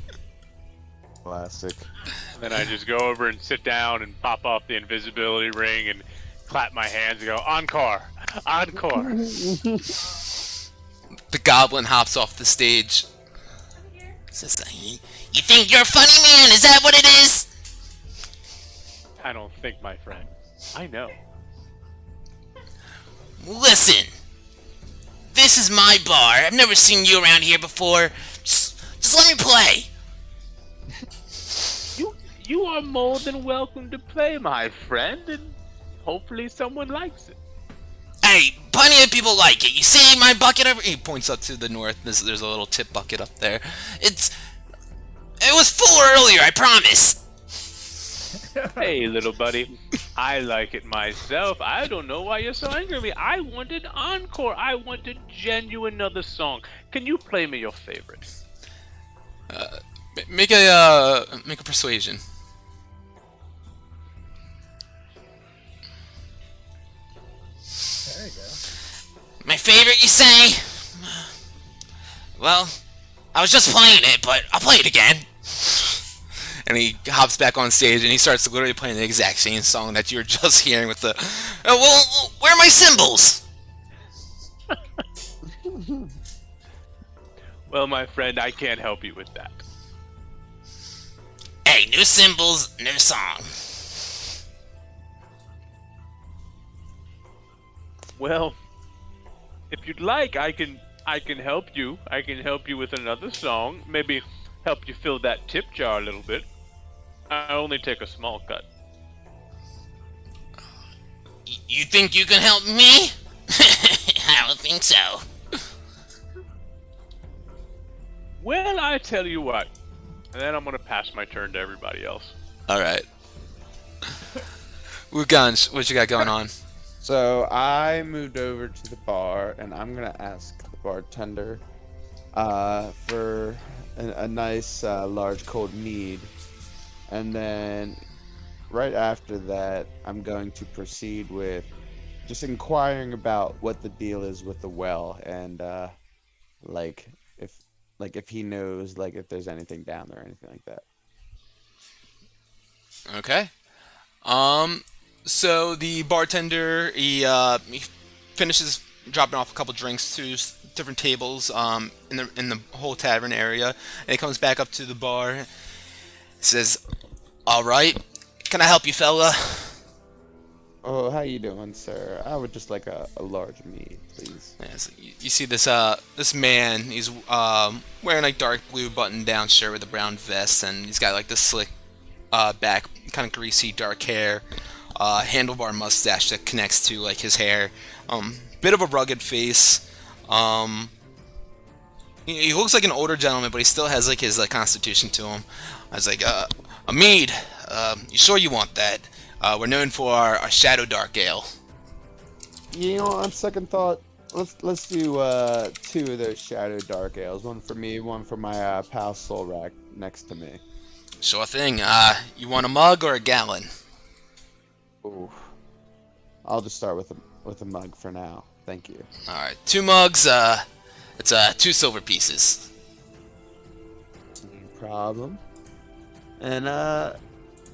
Classic. And then I just go over and sit down and pop off the invisibility ring and clap my hands and go, encore! Encore! The goblin hops off the stage. Says, "You think you're funny, man? Is that what it is?" I don't think, my friend. I know. "Listen, this is my bar. I've never seen you around here before. Just let me play." You are more than welcome to play, my friend, and hopefully someone likes it. "Hey, plenty of people like it. You see my bucket over?" He points up to the north. There's a little tip bucket up there. It was full earlier, I promise." Hey, little buddy. I like it myself. I don't know why you're so angry at me. I wanted encore. I wanted genuine another song. Can you play me your favorite? Make a persuasion. There you go. My favorite, you say? Well, I was just playing it, but I'll play it again. And he hops back on stage, and he starts literally playing the exact same song that you were just hearing with the, well, where are my cymbals? Well, my friend, I can't help you with that. Hey, new cymbals, new song. Well, if you'd like, I can help you. I can help you with another song. Maybe help you fill that tip jar a little bit. I only take a small cut. You think you can help me? I don't think so. Well, I tell you what. And then I'm gonna pass my turn to everybody else. All right. What you got going on? So I moved over to the bar, and I'm gonna ask the bartender for a nice large cold mead, and then right after that, I'm going to proceed with just inquiring about what the deal is with the well, and like if if he knows if there's anything down there or anything like that. Okay. So the bartender he finishes dropping off a couple drinks to different tables in the whole tavern area, and he comes back up to the bar. Says, "All right, can I help you, fella?" Oh, how you doing, sir? I would just like a large mead, please. Yeah, so you see this man. He's wearing like dark blue button-down shirt with a brown vest, and he's got like this slick back, kind of greasy, dark hair, handlebar mustache that connects to like his hair. Bit of a rugged face. He looks like an older gentleman, but he still has like his constitution to him. I was like, a mead. You sure you want that? We're known for our Shadow Dark Ale. You know, on second thought, let's do two of those Shadow Dark Ales. One for me, one for my pal Solrak next to me. Sure thing. You want a mug or a gallon? Ooh, I'll just start with a mug for now. Thank you. All right, 2 mugs. It's 2 silver pieces. No problem. And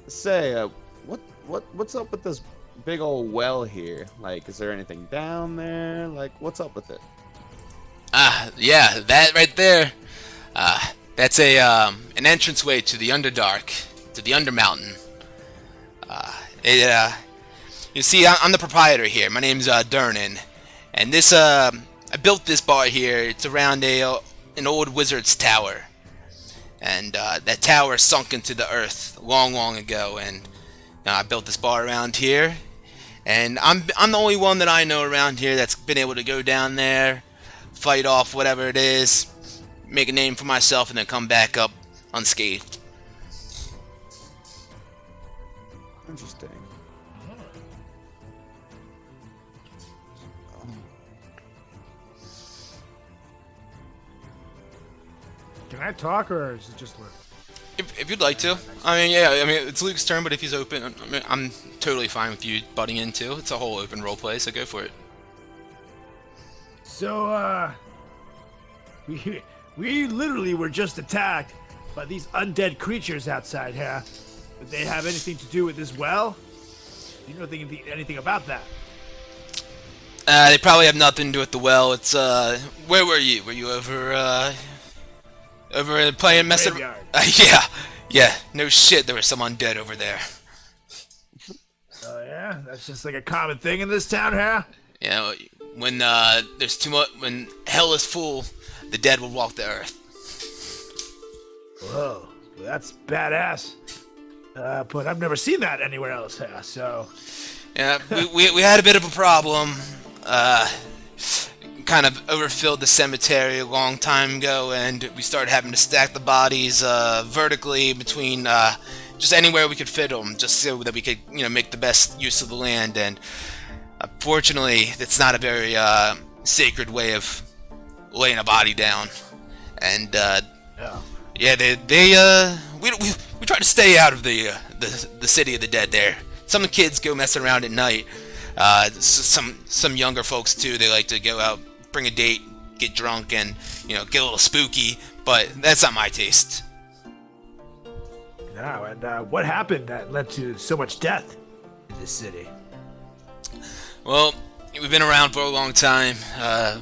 say, what's up with this big old well here? Like, is there anything down there? Like, what's up with it? Yeah, that right there. That's an entranceway to the Underdark, to the Undermountain. You see, I'm the proprietor here. My name's Durnan, and this I built this bar here. It's around an old wizard's tower, and that tower sunk into the earth long, long ago. And I built this bar around here, and I'm the only one that I know around here that's been able to go down there, fight off whatever it is, make a name for myself, and then come back up unscathed. Interesting. Can I talk, or is it just Luke? If you'd like to. I mean, yeah, I mean, it's Luke's turn, but if he's open, I'm totally fine with you butting in too. It's a whole open roleplay, so go for it. So, we literally were just attacked by these undead creatures outside here. Would they have anything to do with this well? You don't think anything about that? They probably have nothing to do with the well. It's, where were you? Were you over playing messing? Graveyard. Yeah. No shit, there was some undead over there. Oh yeah, that's just like a common thing in this town here. You know, when there's too much, when hell is full, the dead will walk the earth. Whoa, that's badass. But I've never seen that anywhere else here. So Yeah, we had a bit of a problem. Kind of overfilled the cemetery a long time ago, and we started having to stack the bodies vertically between just anywhere we could fit them, just so that we could, make the best use of the land. And unfortunately, it's not a very sacred way of laying a body down. And yeah, we try to stay out of the city of the dead there. Some kids go messing around at night. Some younger folks too. They like to go out, bring a date, get drunk, and get a little spooky. But that's not my taste. now, and what happened that led to so much death in this city? Well, we've been around for a long time.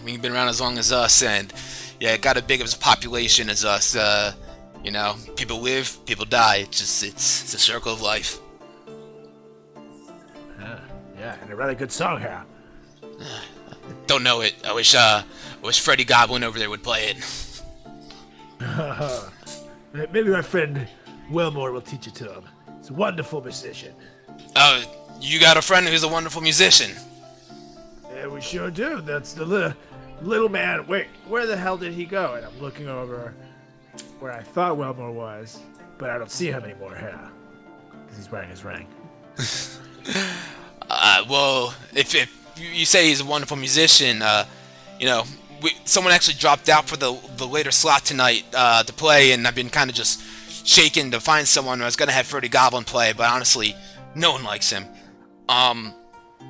We've been around as long as us, and yeah, got as big of a population as us. People live, people die. It's a circle of life. Yeah, and a rather good song here. Don't know it. I wish Freddie Goblin over there would play it. Maybe my friend Wilmore will teach it to him. He's a wonderful musician. Oh, you got a friend who's a wonderful musician. Yeah, we sure do. That's the little man. Wait, where the hell did he go? And I'm looking over where I thought Wellmore was, but I don't see him anymore here. Because he's wearing his ring. Well, if you say he's a wonderful musician, you know, someone actually dropped out for the later slot tonight to play, and I've been kind of just shaken to find someone. I was gonna have Freddy Goblin play, but honestly, no one likes him.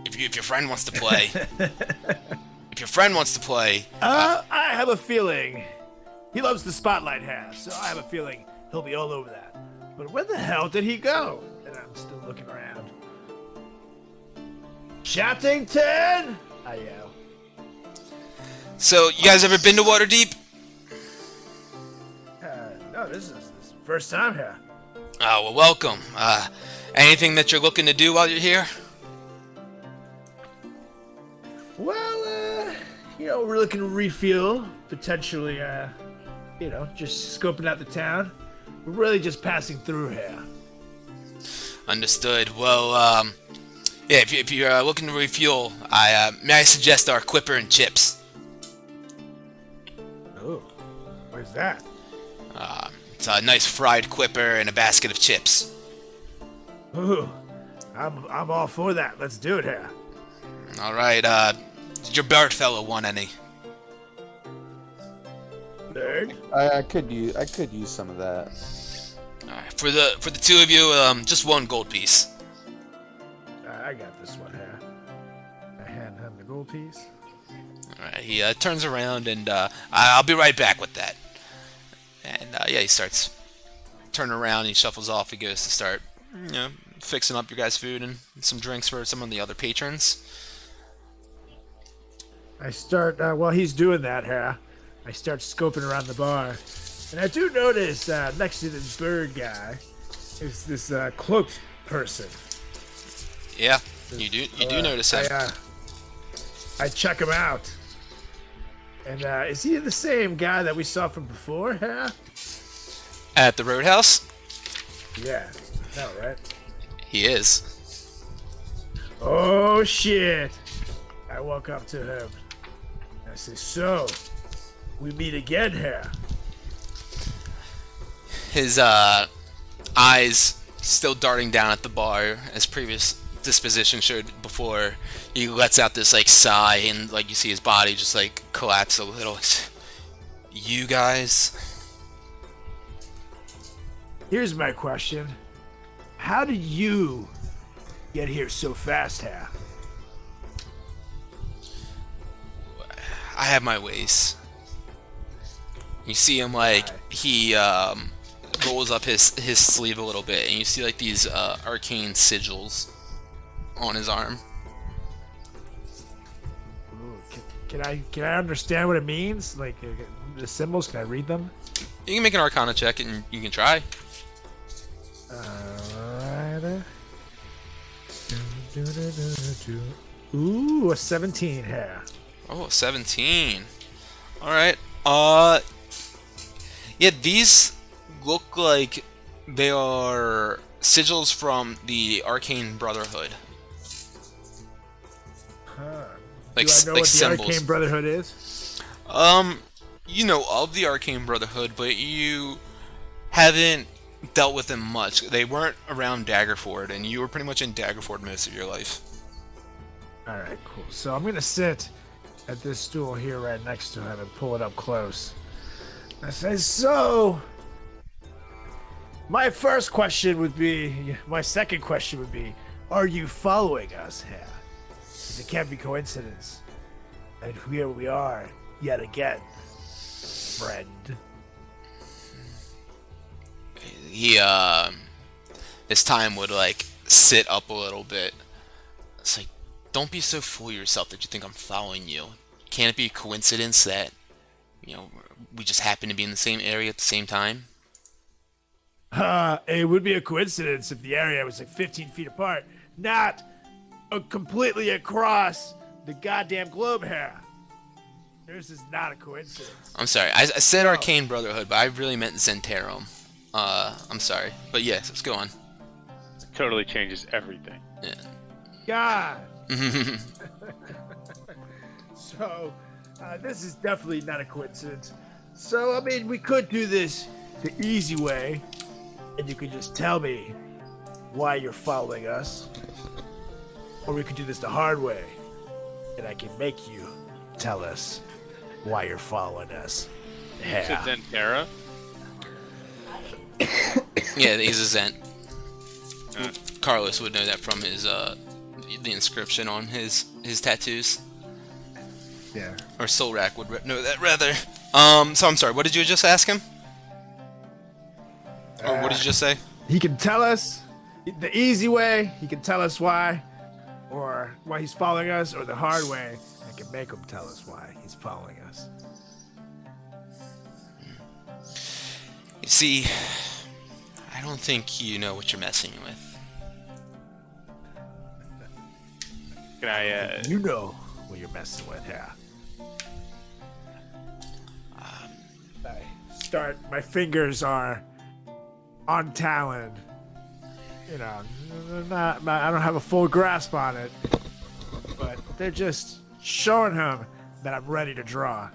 If your friend wants to play, I have a feeling he loves the spotlight here, so I have a feeling he'll be all over that. But where the hell did he go? And I'm still looking around. Chattington! I yell. So, you guys ever been to Waterdeep? No, this is first time here. Oh, well, welcome. Anything that you're looking to do while you're here? Well, we're looking to refuel, potentially, just scoping out the town. We're really just passing through here. Understood. Well, yeah, if you're looking to refuel, may I suggest our Quipper and Chips? Oh, where's that? It's a nice fried Quipper and a basket of chips. Ooh, I'm all for that. Let's do it here. All right. Did your bird fellow want any? Nerd? I could use some of that. All right. For the two of you, just one gold piece. I got this one here. I hand him the gold piece. All right. He turns around and I'll be right back with that. And yeah, he starts turning around. He shuffles off. He goes to start, fixing up your guys' food and some drinks for some of the other patrons. I start, while he's doing that here, I start scoping around the bar. And I do notice next to this bird guy is this cloaked person. Yeah, you do notice him. I check him out. And is he the same guy that we saw from before here? At the Roadhouse? Yeah, no, right? He is. Oh, shit. I walk up to him. I say, so, we meet again here. His eyes still darting down at the bar as previous disposition showed before. He lets out this like sigh and like you see his body just like collapse a little. You guys? Here's my question. How did you get here so fast, here? I have my ways. You see him like he rolls up his sleeve a little bit, and you see like these arcane sigils on his arm. Ooh, can I understand what it means? Like the symbols? Can I read them? You can make an Arcana check, and you can try. Alright. Ooh, a 17 here. Oh, 17. Alright. Yeah, these look like they are sigils from the Arcane Brotherhood. Huh. Like, Do I know like what the symbols. Arcane Brotherhood is? You know of the Arcane Brotherhood, but you haven't dealt with them much. They weren't around Daggerford, and you were pretty much in Daggerford most of your life. Alright, cool. So I'm gonna sit at this stool here right next to him and pull it up close. I say, so my second question would be, are you following us here? 'Cause it can't be coincidence. And here we are, yet again, friend. He, this time would, like, sit up a little bit. It's like, don't be so full of yourself that you think I'm following you. Can't it be a coincidence that, we just happen to be in the same area at the same time? It would be a coincidence if the area was like 15 feet apart, not completely across the goddamn globe here. This is not a coincidence. I'm sorry, I said Arcane Brotherhood, but I really meant Zentarum. I'm sorry. But yes, let's go on. Totally changes everything. Yeah. God. So, this is definitely not a coincidence. So, I mean, we could do this the easy way, and you could just tell me why you're following us. Or we could do this the hard way, and I can make you tell us why you're following us. Is it Yeah. Zentera? Yeah, he's a Zent. Uh, Carlos would know that from his the inscription on his tattoos. Yeah. Or Solrak would know that rather. So I'm sorry. What did you just ask him? Or what did you just say? He can tell us the easy way, he can tell us why, or why he's following us, or the hard way, I can make him tell us why he's following us. You see, I don't think you know what you're messing with. Can I? You know what you're messing with here. My fingers are on Talon. You know, I don't have a full grasp on it, but they're just showing him that I'm ready to draw.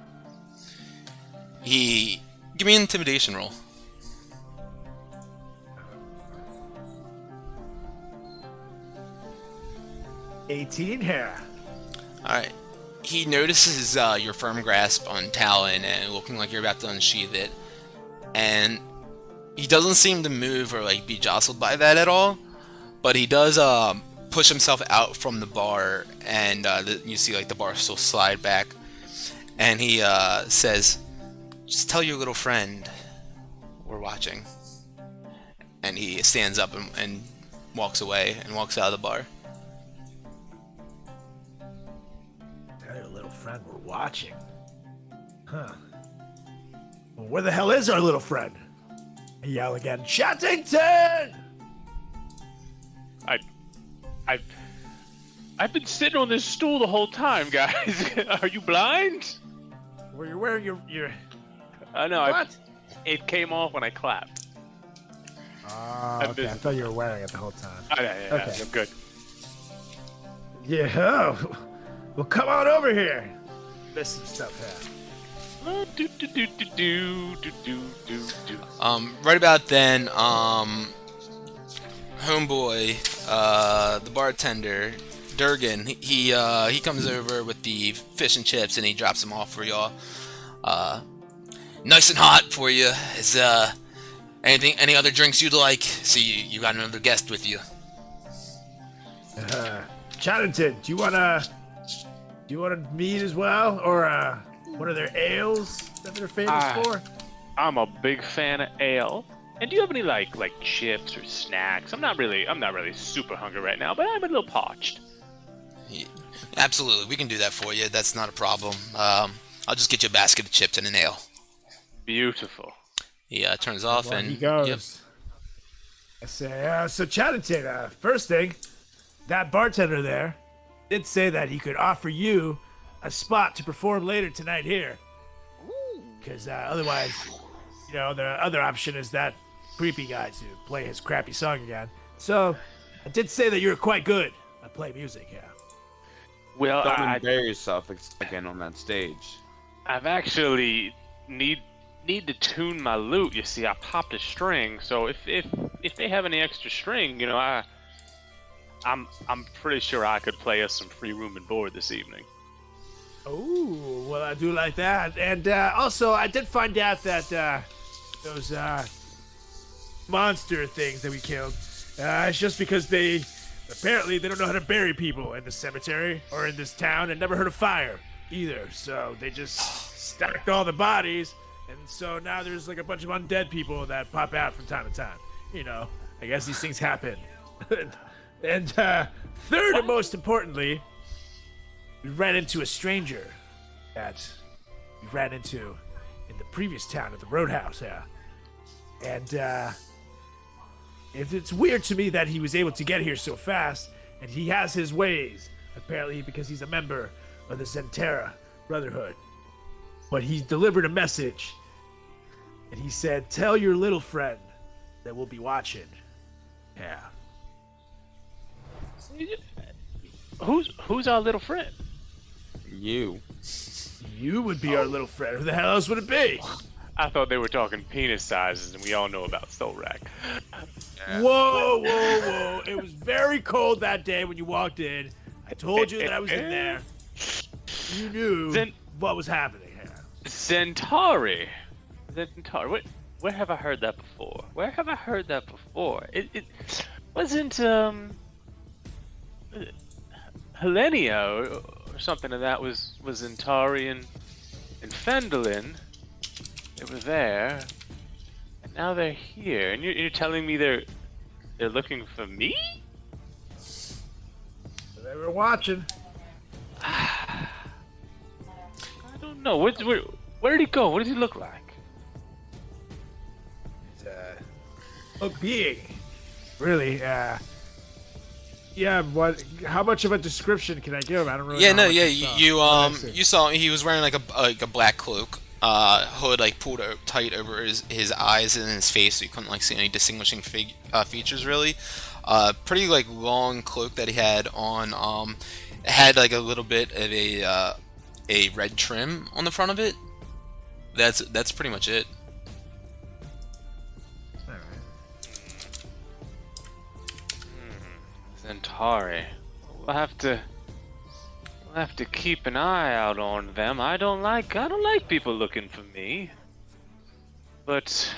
Give me an intimidation roll. $18 here. Alright. He notices your firm grasp on Talon and looking like you're about to unsheath it. And he doesn't seem to move or like be jostled by that at all. But he does push himself out from the bar, and you see like the bar still slide back. And he says, "Just tell your little friend we're watching." And he stands up and walks away and walks out of the bar. Tell your little friend we're watching. Huh. Well, where the hell is our little friend? I yell again, Chattington! I've been sitting on this stool the whole time, guys. Are you blind? Where you're wearing your I know. what? It came off when I clapped. Oh, I've okay. been- I thought you were wearing it the whole time. Yeah, Okay. I'm good. Yeah. Oh. Well, come on over here. There's some stuff here. Right about then, homeboy, the bartender, Durgan, he comes over with the fish and chips and he drops them off for y'all. Nice and hot for you. Is any other drinks you'd like? See, you got another guest with you. Chattington, do you want a mead as well, or one of their ales that they're famous for? I'm a big fan of ale. And do you have any like chips or snacks? I'm not really super hungry right now, but I'm a little parched. Yeah, absolutely, we can do that for you. That's not a problem. I'll just get you a basket of chips and an ale. Beautiful. He turns off Well, and he goes. Yep. I say, so Chattington, first thing, that bartender there did say that he could offer you a spot to perform later tonight here. Because otherwise, you know, the other option is that creepy guy to play his crappy song again. So, I did say that you're quite good at playing music, yeah. Well, Don't I embarrass yourself again on that stage. I've actually need to tune my lute. You see, I popped a string, so if they have any extra string, you know, I'm pretty sure I could play us some free room and board this evening. Oh, well, I do like that. And also, I did find out that those monster things that we killed, it's just because they don't know how to bury people in the cemetery or in this town, and never heard of fire either. So they just stacked all the bodies, and so now there's like a bunch of undead people that pop out from time to time. You know, I guess these things happen. And third and most importantly, we ran into a stranger that we ran into in the previous town at the roadhouse, yeah. And it's weird to me that he was able to get here so fast, and he has his ways, apparently because he's a member of the Zentera Brotherhood. But he delivered a message, and he said, "Tell your little friend that we'll be watching." Yeah. Who's our little friend? You. You would be our little friend. Who the hell else would it be? I thought they were talking penis sizes, and we all know about Solrak. Whoa, whoa, whoa! It was very cold that day when you walked in. I told you that I was in there. You knew what was happening here. Centauri. Where have I heard that before? Where have I heard that before? It wasn't Helenia or something of that was Centauri and Fendolin. They were there, and now they're here. And you're telling me they're looking for me? They were watching. I don't know. Where did he go? What does he look like? Look big. Really, yeah, what? How much of a description can I give him? I don't really Yeah, know. no, how much yeah, I saw. you saw he was wearing like a black cloak, hood like pulled tight over his eyes and his face, so you couldn't like see any distinguishing features really. Pretty like long cloak that he had on. It had like a little bit of a red trim on the front of it. That's pretty much it. All right. Centauri. We'll have to keep an eye out on them. I don't like people looking for me. But